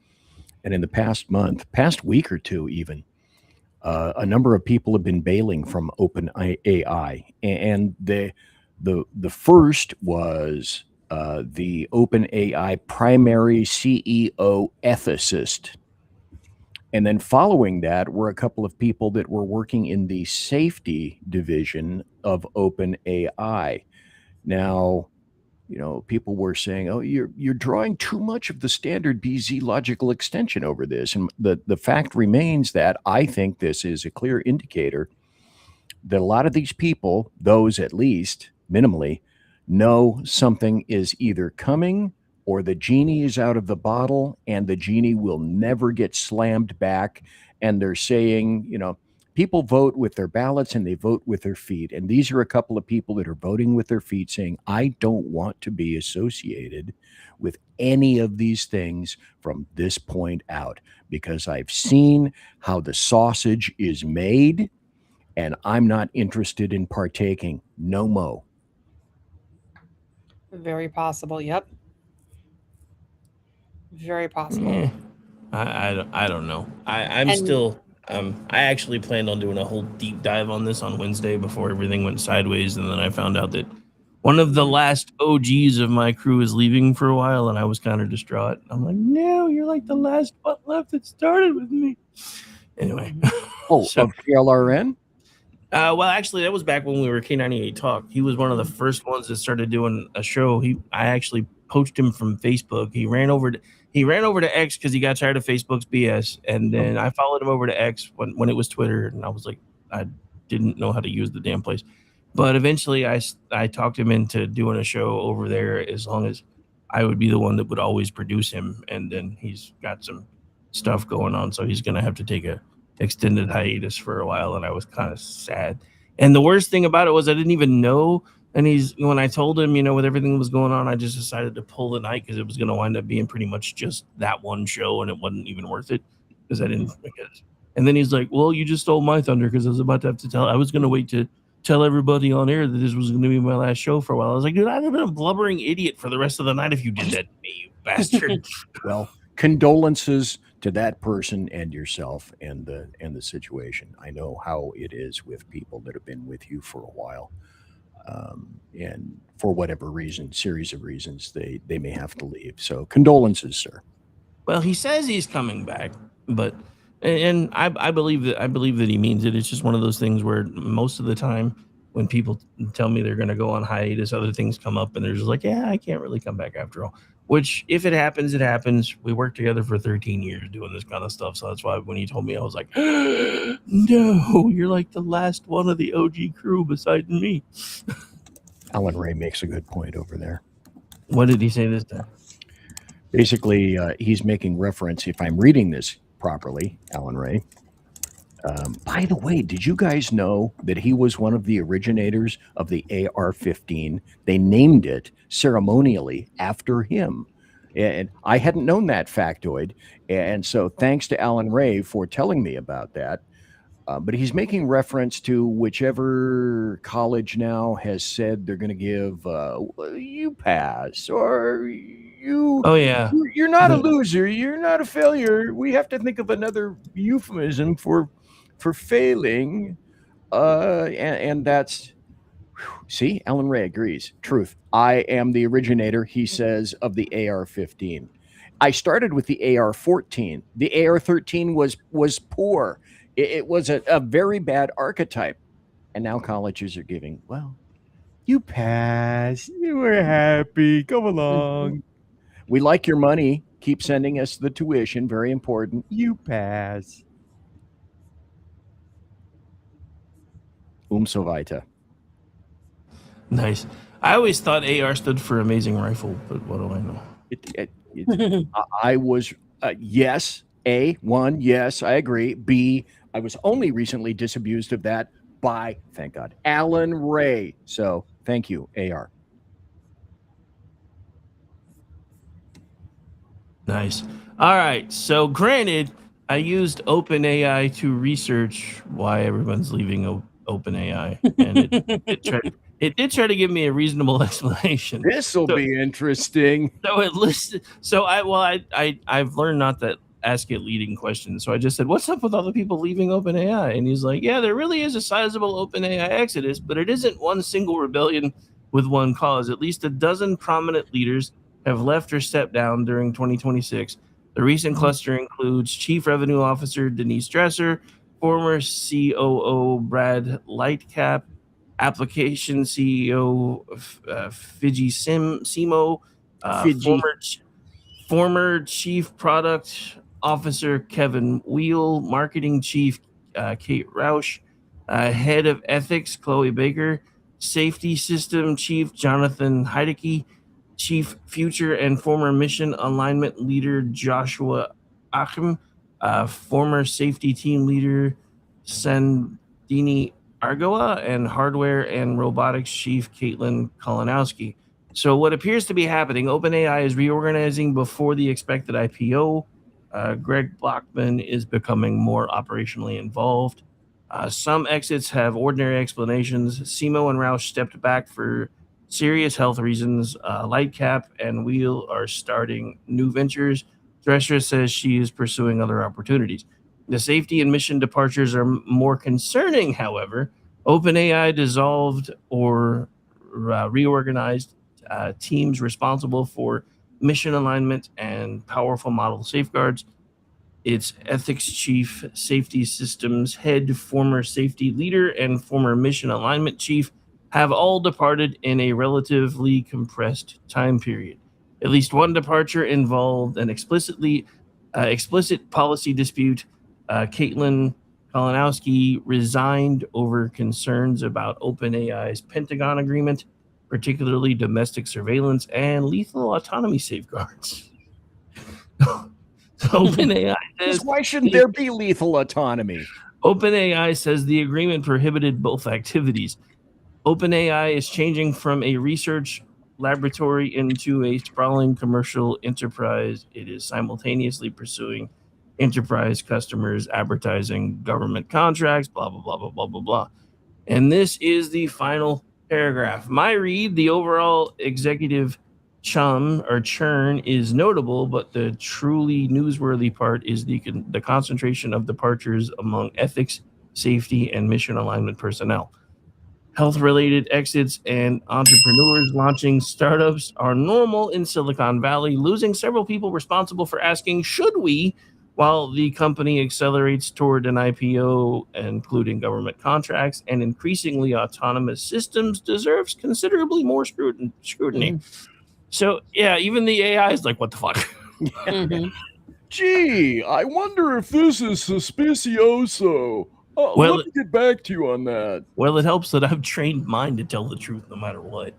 And in the past week or two even, a number of people have been bailing from OpenAI. And the first was the OpenAI primary CEO ethicist. And then following that were a couple of people that were working in the safety division of OpenAI. Now, people were saying, "Oh, you're drawing too much of the standard BZ logical extension over this." And the fact remains that I think this is a clear indicator that a lot of these people, those at least minimally, know something is either coming or the genie is out of the bottle and the genie will never get slammed back. And they're saying, people vote with their ballots and they vote with their feet. And these are a couple of people that are voting with their feet saying, I don't want to be associated with any of these things from this point out, because I've seen how the sausage is made and I'm not interested in partaking. No mo. Very possible. Yep. Very possible. I don't know. I'm still. I actually planned on doing a whole deep dive on this on Wednesday before everything went sideways, and then I found out that one of the last OGs of my crew is leaving for a while, and I was kind of distraught. I'm like, no, you're like the last one left that started with me. Anyway. Of TRRN? Well, actually, that was back when we were K98 Talk. He was one of the first ones that started doing a show. I actually poached him from Facebook. He ran over to X because he got tired of Facebook's BS, and then I followed him over to X when it was Twitter, and I was like, I didn't know how to use the damn place. But eventually, I talked him into doing a show over there as long as I would be the one that would always produce him, and then he's got some stuff going on, so he's gonna have to take a extended hiatus for a while, and I was kind of sad. And the worst thing about it was I didn't even know. And when I told him, with everything that was going on, I just decided to pull the night because it was going to wind up being pretty much just that one show, and it wasn't even worth it. because I didn't get it. And then he's like, well, you just stole my thunder because I was about to have to tell. I was going to wait to tell everybody on air that this was going to be my last show for a while. I was like, dude, I'd have been a blubbering idiot for the rest of the night if you did that to me, you bastard. Well, condolences to that person and yourself and the situation. I know how it is with people that have been with you for a while. And for whatever reason, series of reasons, they may have to leave. So condolences, sir. Well, he says he's coming back, but and I believe that he means it. It's just one of those things where most of the time when people tell me they're going to go on hiatus, other things come up and they're just like, yeah, I can't really come back after all. Which, if it happens, it happens. We worked together for 13 years doing this kind of stuff, so that's why when he told me, I was like, no, you're like the last one of the OG crew beside me. Alan Ray makes a good point over there. What did he say this time? Basically, he's making reference, if I'm reading this properly, Alan Ray. By the way, did you guys know that he was one of the originators of the AR-15? They named it ceremonially after him. And I hadn't known that factoid. And so thanks to Alan Ray for telling me about that. But he's making reference to whichever college now has said they're going to give you pass or you. Oh yeah, you're not a loser. You're not a failure. We have to think of another euphemism for failing. And that's. See, Alan Ray agrees. Truth. I am the originator, he says, of the AR-15. I started with the AR-14. The AR-13 was poor. It was a very bad archetype. And now colleges are giving, well, you passed. You were happy. Come along. We like your money. Keep sending us the tuition. Very important. You pass. So weiter. Nice. I always thought AR stood for amazing rifle, but what do I know? I was, yes, A, one, yes, I agree. B, I was only recently disabused of that by, thank God, Alan Ray. So thank you, AR. Nice. All right. So granted, I used OpenAI to research why everyone's leaving OpenAI, and it did try to give me a reasonable explanation. This will be interesting. So it listed. So I've learned not to ask it leading questions. So I just said, "What's up with all the people leaving OpenAI?" And he's like, "Yeah, there really is a sizable OpenAI exodus, but it isn't one single rebellion with one cause. At least a dozen prominent leaders have left or stepped down during 2026. The recent cluster includes Chief Revenue Officer Denise Dresser, former COO Brad Lightcap, application CEO Fiji Simo, former Chief Product Officer Kevin Wheel, Marketing Chief Kate Rausch, Head of Ethics Chloe Baker, Safety System Chief Jonathan Heidecke, Chief Future and former Mission Alignment Leader Joshua Achim, former Safety Team Leader Sandini Argoa, and Hardware and Robotics Chief Caitlin Kolonowski. So what appears to be happening, OpenAI is reorganizing before the expected IPO. Greg Blockman is becoming more operationally involved. Some exits have ordinary explanations. Simo and Roush stepped back for serious health reasons. Lightcap and Wheel are starting new ventures. Dresser says she is pursuing other opportunities. The safety and mission departures are more concerning, however. OpenAI dissolved or reorganized teams responsible for mission alignment and powerful model safeguards. Its ethics chief, safety systems head, former safety leader, and former mission alignment chief have all departed in a relatively compressed time period. At least one departure involved an explicit policy dispute. Caitlin Kolonowski resigned over concerns about OpenAI's Pentagon agreement, particularly domestic surveillance and lethal autonomy safeguards. OpenAI says, why shouldn't there be lethal autonomy? OpenAI says the agreement prohibited both activities. OpenAI is changing from a research laboratory into a sprawling commercial enterprise. It is simultaneously pursuing enterprise customers, advertising, government contracts, blah, blah, blah, blah, blah, blah, blah. And this is the final paragraph. My read, the overall executive churn is notable, but the truly newsworthy part is the concentration of departures among ethics, safety, and mission alignment personnel. Health-related exits and entrepreneurs launching startups are normal in Silicon Valley, losing several people responsible for asking, should we, while the company accelerates toward an IPO, including government contracts and increasingly autonomous systems, deserves considerably more scrutiny. So, yeah, even the AI is like, what the fuck? Gee, I wonder if this is suspicioso. Let me get back to you on that. Well, it helps that I've trained mine to tell the truth no matter what.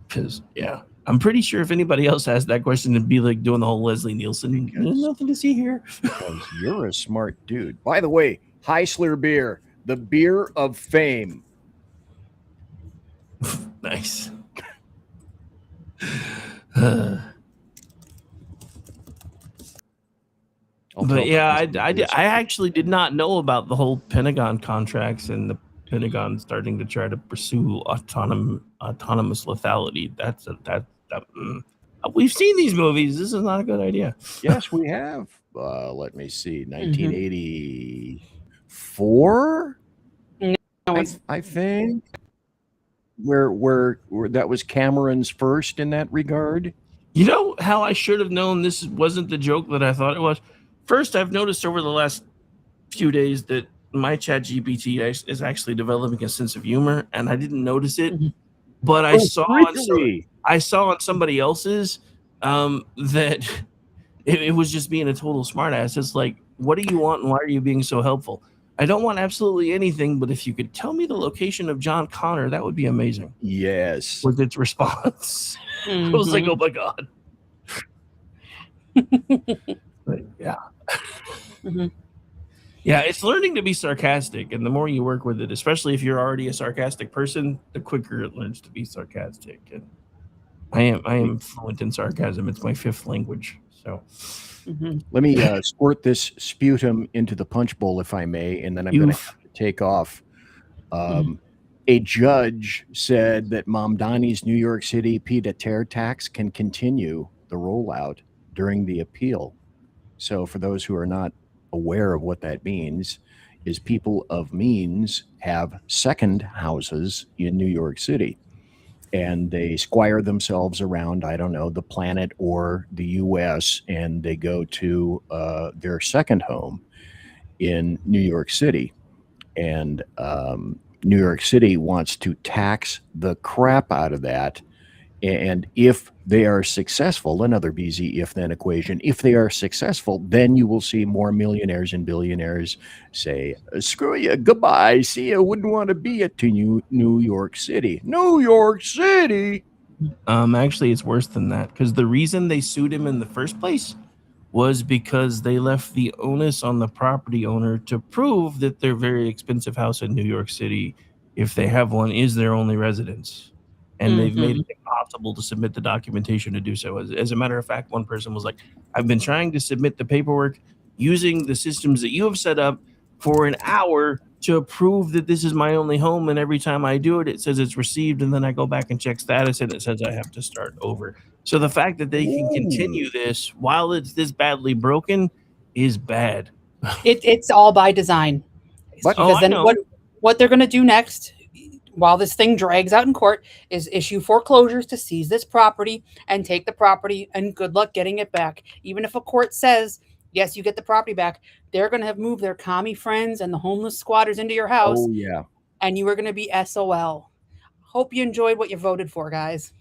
Because, yeah, I'm pretty sure if anybody else asked that question, it'd be like doing the whole Leslie Nielsen. There's nothing to see here. Because you're a smart dude. By the way, Heisler beer, the beer of fame. Nice. But yeah, I actually did not know about the whole Pentagon contracts and the Pentagon starting to try to pursue autonomous lethality. We've seen these movies. This is not a good idea. Yes, we have. Let me see, 1984. I think where that was Cameron's first in that regard. You know how I should have known this wasn't the joke that I thought it was? First, I've noticed over the last few days that my ChatGPT is actually developing a sense of humor, and I didn't notice it. But I saw on somebody else's that it was just being a total smartass. It's like, what do you want, and why are you being so helpful? I don't want absolutely anything, but if you could tell me the location of John Connor, that would be amazing. Yes. Was its response. I was like, oh my God. But, yeah. Yeah, it's learning to be sarcastic, and the more you work with it, especially if you're already a sarcastic person, the quicker it learns to be sarcastic. And I am fluent in sarcasm. It's my fifth language. So let me squirt this sputum into the punch bowl, if I may, and then I'm going to have to take off. A judge said that Mamdani's New York City pied-à-terre tax can continue the rollout during the appeal. So for those who are not aware of what that means, is people of means have second houses in New York City, and they squire themselves around, I don't know, the planet or the U.S., and they go to their second home in New York City. And New York City wants to tax the crap out of that. And if they are successful, another BZ if-then equation, if they are successful, then you will see more millionaires and billionaires say, screw you, goodbye, see you, wouldn't want to be it to New York City. New York City! Actually, it's worse than that, because the reason they sued him in the first place was because they left the onus on the property owner to prove that their very expensive house in New York City, if they have one, is their only residence. And they've made it impossible to submit the documentation to do so. As a matter of fact, one person was like, I've been trying to submit the paperwork using the systems that you have set up for an hour to prove that this is my only home. And every time I do it, it says it's received. And then I go back and check status and it says I have to start over. So the fact that they can continue this while it's this badly broken is bad. It's all by design. Because then what they're going to do next, while this thing drags out in court, is issue foreclosures to seize this property and take the property, and good luck getting it back. Even if a court says, yes, you get the property back, they're going to have moved their commie friends and the homeless squatters into your house. Oh, yeah. And you are going to be SOL. Hope you enjoyed what you voted for, guys.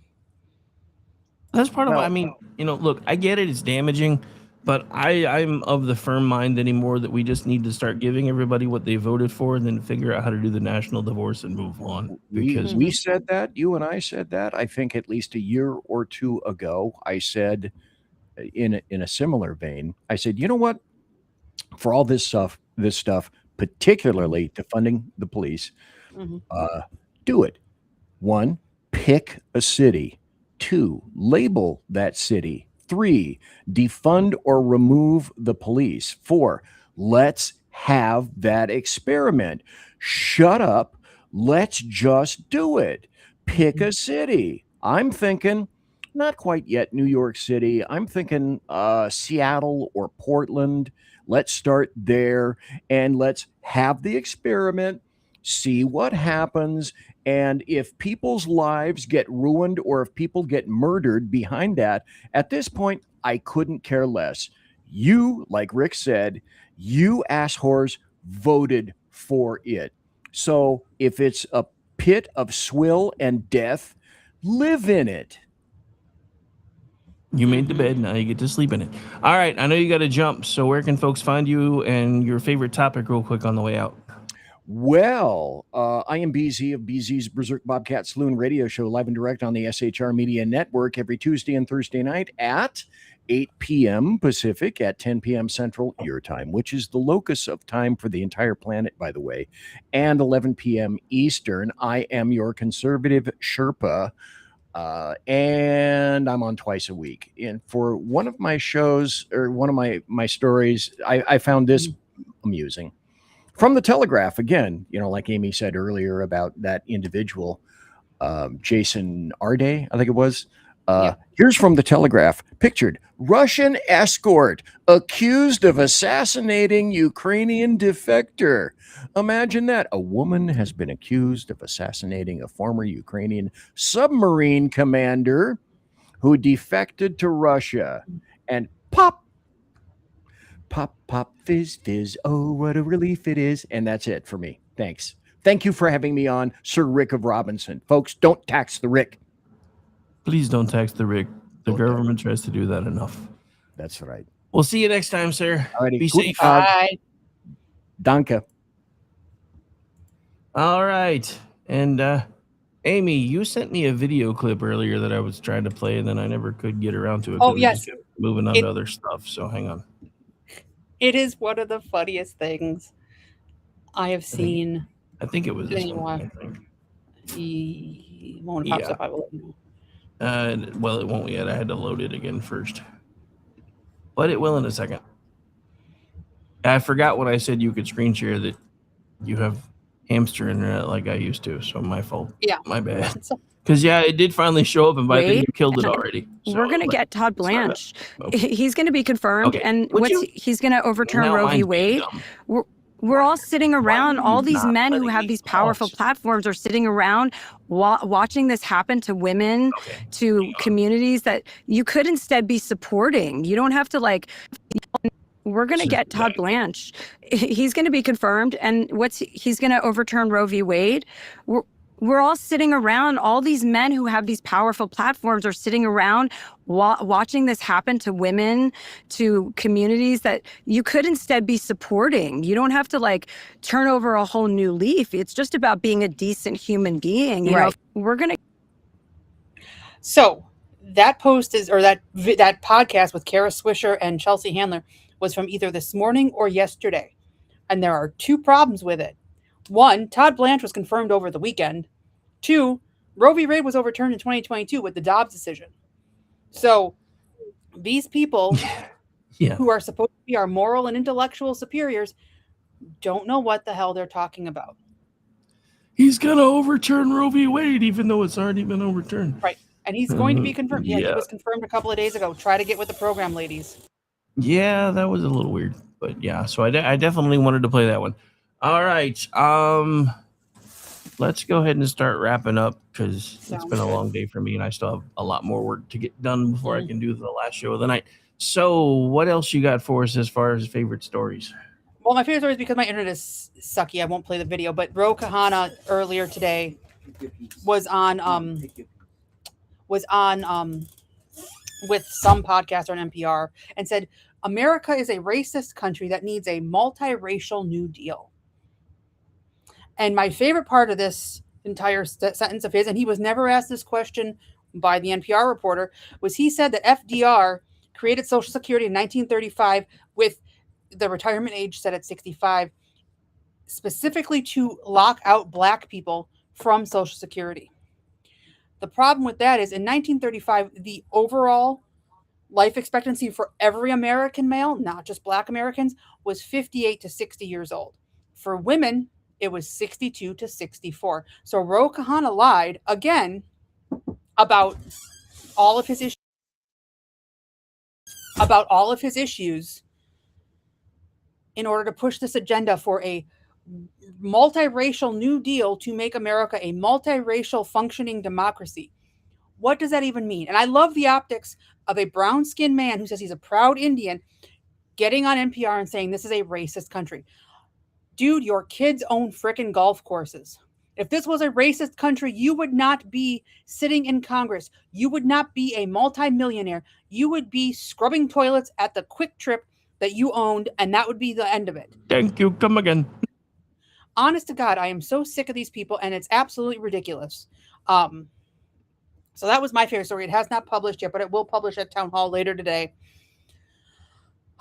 That's part of, I mean, look, I get it. It's damaging. But I'm of the firm mind anymore that we just need to start giving everybody what they voted for and then figure out how to do the national divorce and move on. Because we said that, you and I said that, I think at least a year or two ago. I said in a similar vein, I said, you know what? For all this stuff, particularly defunding the police, do it. 1, pick a city. 2, label that city. 3, defund or remove the police. 4, let's have that experiment. Shut up. Let's just do it. Pick a city. I'm thinking, not quite yet New York City. I'm thinking Seattle or Portland. Let's start there and let's have the experiment, see what happens. And if people's lives get ruined or if people get murdered behind that, at this point, I couldn't care less. You, like Rick said, you assholes voted for it. So if it's a pit of swill and death, live in it. You made the bed, now you get to sleep in it. All right, I know you got to jump, so where can folks find you and your favorite topic real quick on the way out? Well, I am BZ of BZ's Berserk Bobcat Saloon radio show, live and direct on the SHR Media Network every Tuesday and Thursday night at 8 p.m. Pacific, at 10 p.m. Central your time, which is the locus of time for the entire planet, by the way, and 11 p.m. Eastern. I am your conservative Sherpa, and I'm on twice a week. And for one of my shows, or one of my stories, I found this amusing. From the Telegraph, again, like Amy said earlier about that individual, Jason Arday, I think it was. Here's from the Telegraph. Pictured, Russian escort accused of assassinating Ukrainian defector. Imagine that. A woman has been accused of assassinating a former Ukrainian submarine commander who defected to Russia. And pop, fizz, fizz. Oh, what a relief it is. And that's it for me. Thanks. Thank you for having me on, Sir Rick of Robinson. Folks, don't tax the Rick. Please don't tax the Rick. The government tries to do that enough. That's right. We'll see you next time, sir. Alrighty. Be safe. Bye. Danke. All right. And Amy, you sent me a video clip earlier that I was trying to play, and then I never could get around to it. Oh, We yes. just kept moving on to other stuff. So hang on. It is one of the funniest things I have seen. I think it was this one. I think. When it pops up, I will let you know. Well, it won't yet. I had to load it again first. But it will in a second. I forgot when I said you could screen share that you have hamster internet like I used to. So my fault. Yeah. My bad. Because, it did finally show up, and by then you killed it already. So, we're going to get Todd Blanche. He's going to be confirmed, and he's going to overturn Roe v. Wade. We're all sitting around, all these men who have these powerful platforms are sitting around watching this happen to women, to communities that you could instead be supporting. You don't have to we're going to get Todd Blanche. He's going to be confirmed, and he's going to overturn Roe v. Wade. We're all sitting around, all these men who have these powerful platforms are sitting around watching this happen to women, to communities that you could instead be supporting. You don't have to turn over a whole new leaf. It's just about being a decent human being. You know, we're going to. So that post that podcast with Kara Swisher and Chelsea Handler was from either this morning or yesterday. And there are two problems with it. One, Todd Blanche was confirmed over the weekend. Two, Roe v. Wade was overturned in 2022 with the Dobbs decision. So these people who are supposed to be our moral and intellectual superiors don't know what the hell they're talking about. He's going to overturn Roe v. Wade, even though it's already been overturned. Right. And he's going to be confirmed. Yeah, he was confirmed a couple of days ago. Try to get with the program, ladies. Yeah, that was a little weird. But so I definitely wanted to play that one. All right. Let's go ahead and start wrapping up because it's been a long day for me and I still have a lot more work to get done before I can do the last show of the night. So what else you got for us as far as favorite stories? Well, my favorite story is because my internet is sucky. I won't play the video, but Ro Kahana earlier today was on with some podcaster on NPR and said, America is a racist country that needs a multiracial New Deal. And my favorite part of this entire sentence of his, and he was never asked this question by the NPR reporter, was he said that FDR created Social Security in 1935 with the retirement age set at 65, specifically to lock out Black people from Social Security. The problem with that is in 1935, the overall life expectancy for every American male, not just Black Americans, was 58 to 60 years old. For women, it was 62 to 64. So Ro Khanna lied again about all of his issues. In order to push this agenda for a multiracial New Deal to make America a multiracial functioning democracy. What does that even mean? And I love the optics of a brown-skinned man who says he's a proud Indian getting on NPR and saying this is a racist country. Dude, your kids own frickin' golf courses. If this was a racist country, you would not be sitting in Congress. You would not be a multimillionaire. You would be scrubbing toilets at the Quick Trip that you owned, and that would be the end of it. Thank you. Come again. Honest to God, I am so sick of these people, and it's absolutely ridiculous. So that was my favorite story. It has not published yet, but it will publish at Town Hall later today.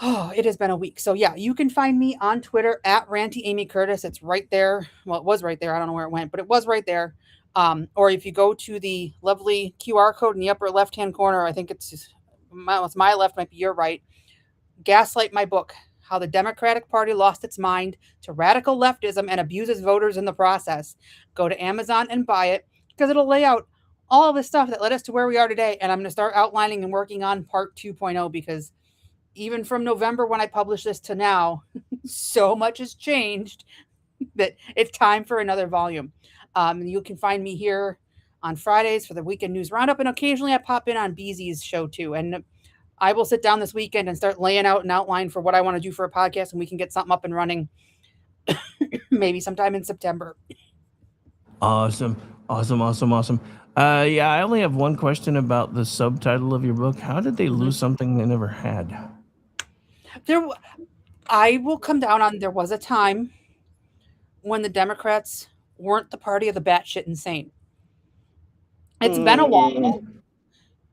Oh, it has been a week. So yeah, you can find me on Twitter at Ranty Amy Curtis. It's right there. Well, it was right there. I don't know where it went, but it was right there. Or if you go to the lovely QR code in the upper left-hand corner, I think it's my left, might be your right. Gaslight my book, How the Democratic Party Lost Its Mind to Radical Leftism and Abuses Voters in the Process. Go to Amazon and buy it because it'll lay out all of the stuff that led us to where we are today. And I'm going to start outlining and working on part 2.0 because even from November when I published this to now, so much has changed that it's time for another volume. You can find me here on Fridays for the Weekend News Roundup, and occasionally I pop in on BZ's show too. And I will sit down this weekend and start laying out an outline for what I want to do for a podcast, and we can get something up and running maybe sometime in September. Awesome. Yeah, I only have one question about the subtitle of your book. How did they lose something they never had? I will come down on there was a time when the Democrats weren't the party of the batshit insane. It's been a while.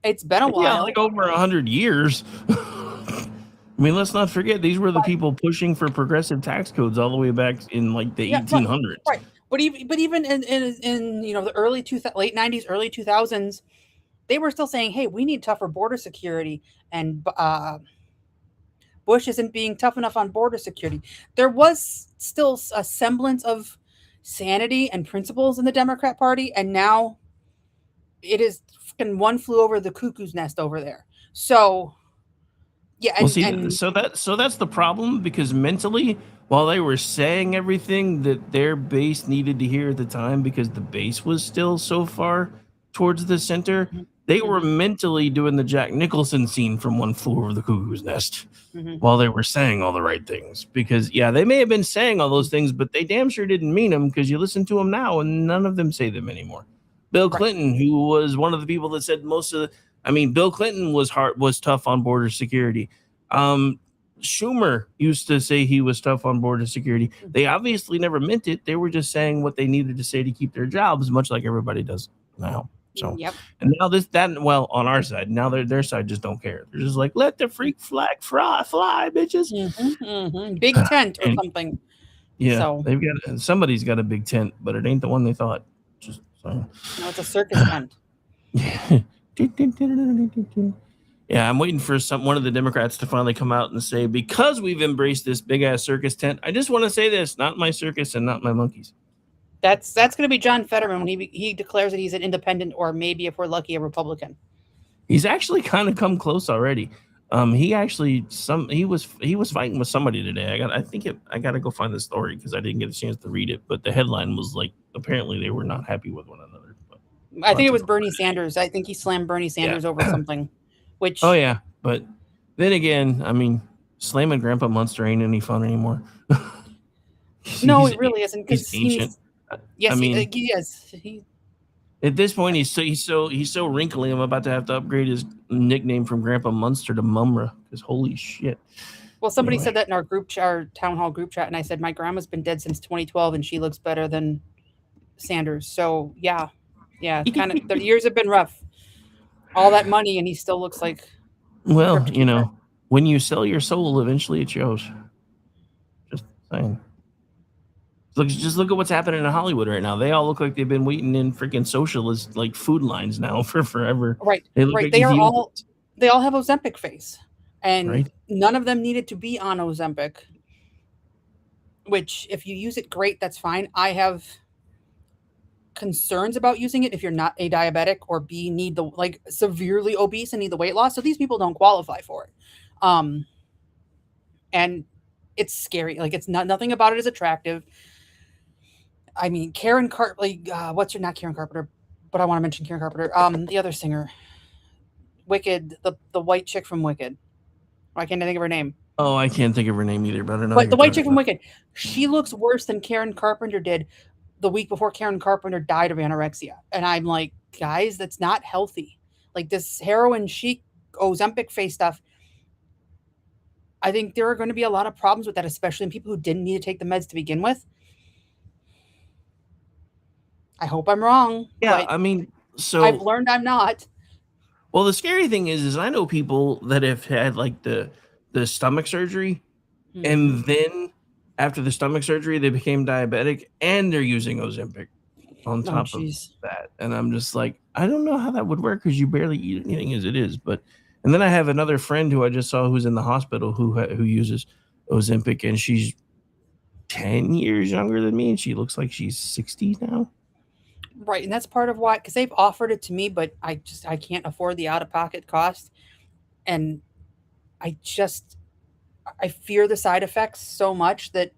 Yeah, like over 100 years. I mean, let's not forget these were the people pushing for progressive tax codes all the way back in like the 1800s. Right. But even in the late 90s, early 2000s, they were still saying, "Hey, we need tougher border security," and Bush isn't being tough enough on border security. There was still a semblance of sanity and principles in the Democrat Party, and now it is one flew over the cuckoo's nest over there. So, yeah, so that's the problem, because mentally, while they were saying everything that their base needed to hear at the time, because the base was still so far towards the center, they were mentally doing the Jack Nicholson scene from One Flew Over the Cuckoo's Nest while they were saying all the right things. Because, yeah, they may have been saying all those things, but they damn sure didn't mean them, because you listen to them now and none of them say them anymore. Bill Clinton, who was one of the people that said Bill Clinton was tough on border security. Schumer used to say he was tough on border security. They obviously never meant it. They were just saying what they needed to say to keep their jobs, much like everybody does now. So, and now on our side, now their side just don't care. They're just like, let the freak flag fly, bitches. Big tent or something. Yeah, so, somebody's got a big tent, but it ain't the one they thought. Just saying. No, it's a circus tent. Yeah, I'm waiting for one of the Democrats to finally come out and say, because we've embraced this big ass circus tent, I just want to say this: not my circus and not my monkeys. That's going to be John Fetterman when he declares that he's an independent, or maybe if we're lucky, a Republican. He's actually kind of come close already. He was fighting with somebody today. I got to go find the story because I didn't get a chance to read it. But the headline was like, apparently they were not happy with one another. But I think it was Bernie Sanders. I think he slammed Bernie Sanders over something. Which? Oh yeah, but then again, I mean, slamming Grandpa Munster ain't any fun anymore. No, it really isn't. He's ancient. At this point, he's so wrinkly. I'm about to have to upgrade his nickname from Grandpa Munster to Mumra, because holy shit. Well, somebody said that in our town hall group chat, and I said my grandma's been dead since 2012, and she looks better than Sanders. So yeah, kind of. The years have been rough. All that money, and he still looks like. Well, when you sell your soul, eventually it shows. Just saying. Just look at what's happening in Hollywood right now. They all look like they've been waiting in freaking socialist food lines now for forever. Right. They They all have Ozempic face, and Right. none of them needed to be on Ozempic. Which, if you use it, great, that's fine. I have concerns about using it if you're not a diabetic or need the like severely obese and need the weight loss. So these people don't qualify for it. And it's scary. Like it's nothing about it is attractive. I mean, Karen Carpenter, not Karen Carpenter, but I want to mention Karen Carpenter. The other singer, Wicked, the white chick from Wicked. I can't think of her name. Oh, I can't think of her name either, but I know. But the white chick from Wicked, she looks worse than Karen Carpenter did the week before Karen Carpenter died of anorexia. And I'm like, guys, that's not healthy. Like this heroin chic Ozempic face stuff. I think there are going to be a lot of problems with that, especially in people who didn't need to take the meds to begin with. I hope I'm wrong. Yeah, I mean, so I've learned I'm not. Well, the scary thing is I know people that have had like the stomach surgery, and then after the stomach surgery, they became diabetic, and they're using Ozempic on top of that. And I'm just like, I don't know how that would work because you barely eat anything as it is. And then I have another friend who I just saw who's in the hospital who uses Ozempic, and she's 10 years younger than me, and she looks like she's 60 now. Right, and that's part of why, because they've offered it to me, but I can't afford the out-of-pocket cost, and I fear the side effects so much that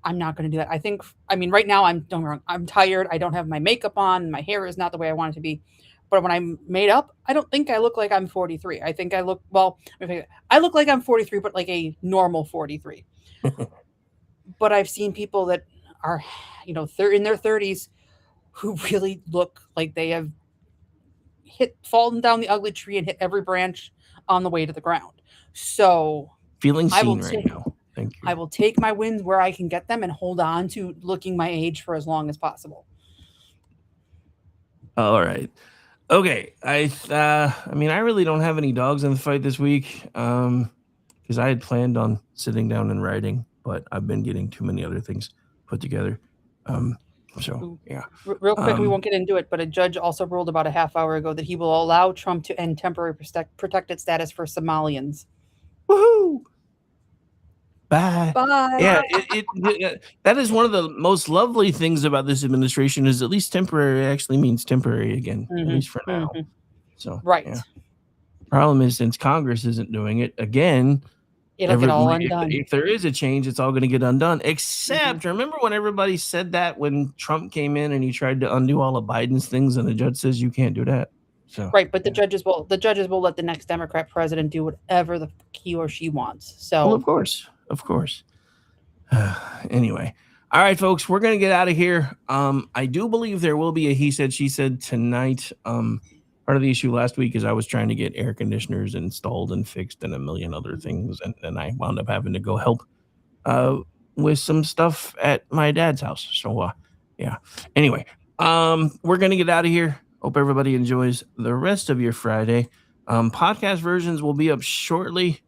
I'm not going to do that. I mean, right now I'm tired. I don't have my makeup on. My hair is not the way I want it to be. But when I'm made up, I don't think I look like I'm 43. I think I look like I'm 43, but like a normal 43. But I've seen people that are, in their 30s who really look like they have fallen down the ugly tree and hit every branch on the way to the ground. So feeling seen right now. Thank you. I will take my wins where I can get them and hold on to looking my age for as long as possible. All right. Okay. I mean, I really don't have any dogs in the fight this week because I had planned on sitting down and writing, but I've been getting too many other things put together. So, yeah. Real quick, we won't get into it, but a judge also ruled about a half hour ago that he will allow Trump to end temporary protected status for Somalians. Woohoo! Bye. Bye. Yeah, that is one of the most lovely things about this administration is at least temporary actually means temporary again, at least for now. So, right. Yeah. Problem is, since Congress isn't doing it again, it'll get all undone. If there is a change, it's all going to get undone. Except, remember when everybody said that when Trump came in and he tried to undo all of Biden's things, and the judge says you can't do that. So, right, but the judges will let the next Democrat president do whatever he or she wants. So, well, of course. Anyway, all right, folks, we're going to get out of here. I do believe there will be a he said, she said tonight. Part of the issue last week is I was trying to get air conditioners installed and fixed and a million other things. And I wound up having to go help with some stuff at my dad's house. So, yeah. Anyway, we're going to get out of here. Hope everybody enjoys the rest of your Friday. Podcast versions will be up shortly.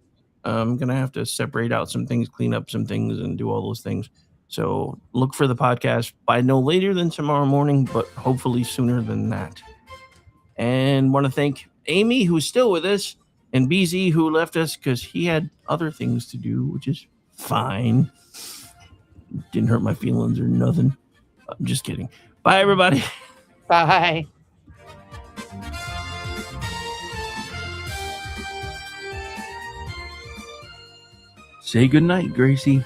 I'm going to have to separate out some things, clean up some things, and do all those things. So look for the podcast by no later than tomorrow morning, but hopefully sooner than that. And want to thank Amy, who's still with us, and BZ, who left us because he had other things to do, which is fine. Didn't hurt my feelings or nothing. I'm just kidding. Bye, everybody. Bye. Say goodnight, Gracie.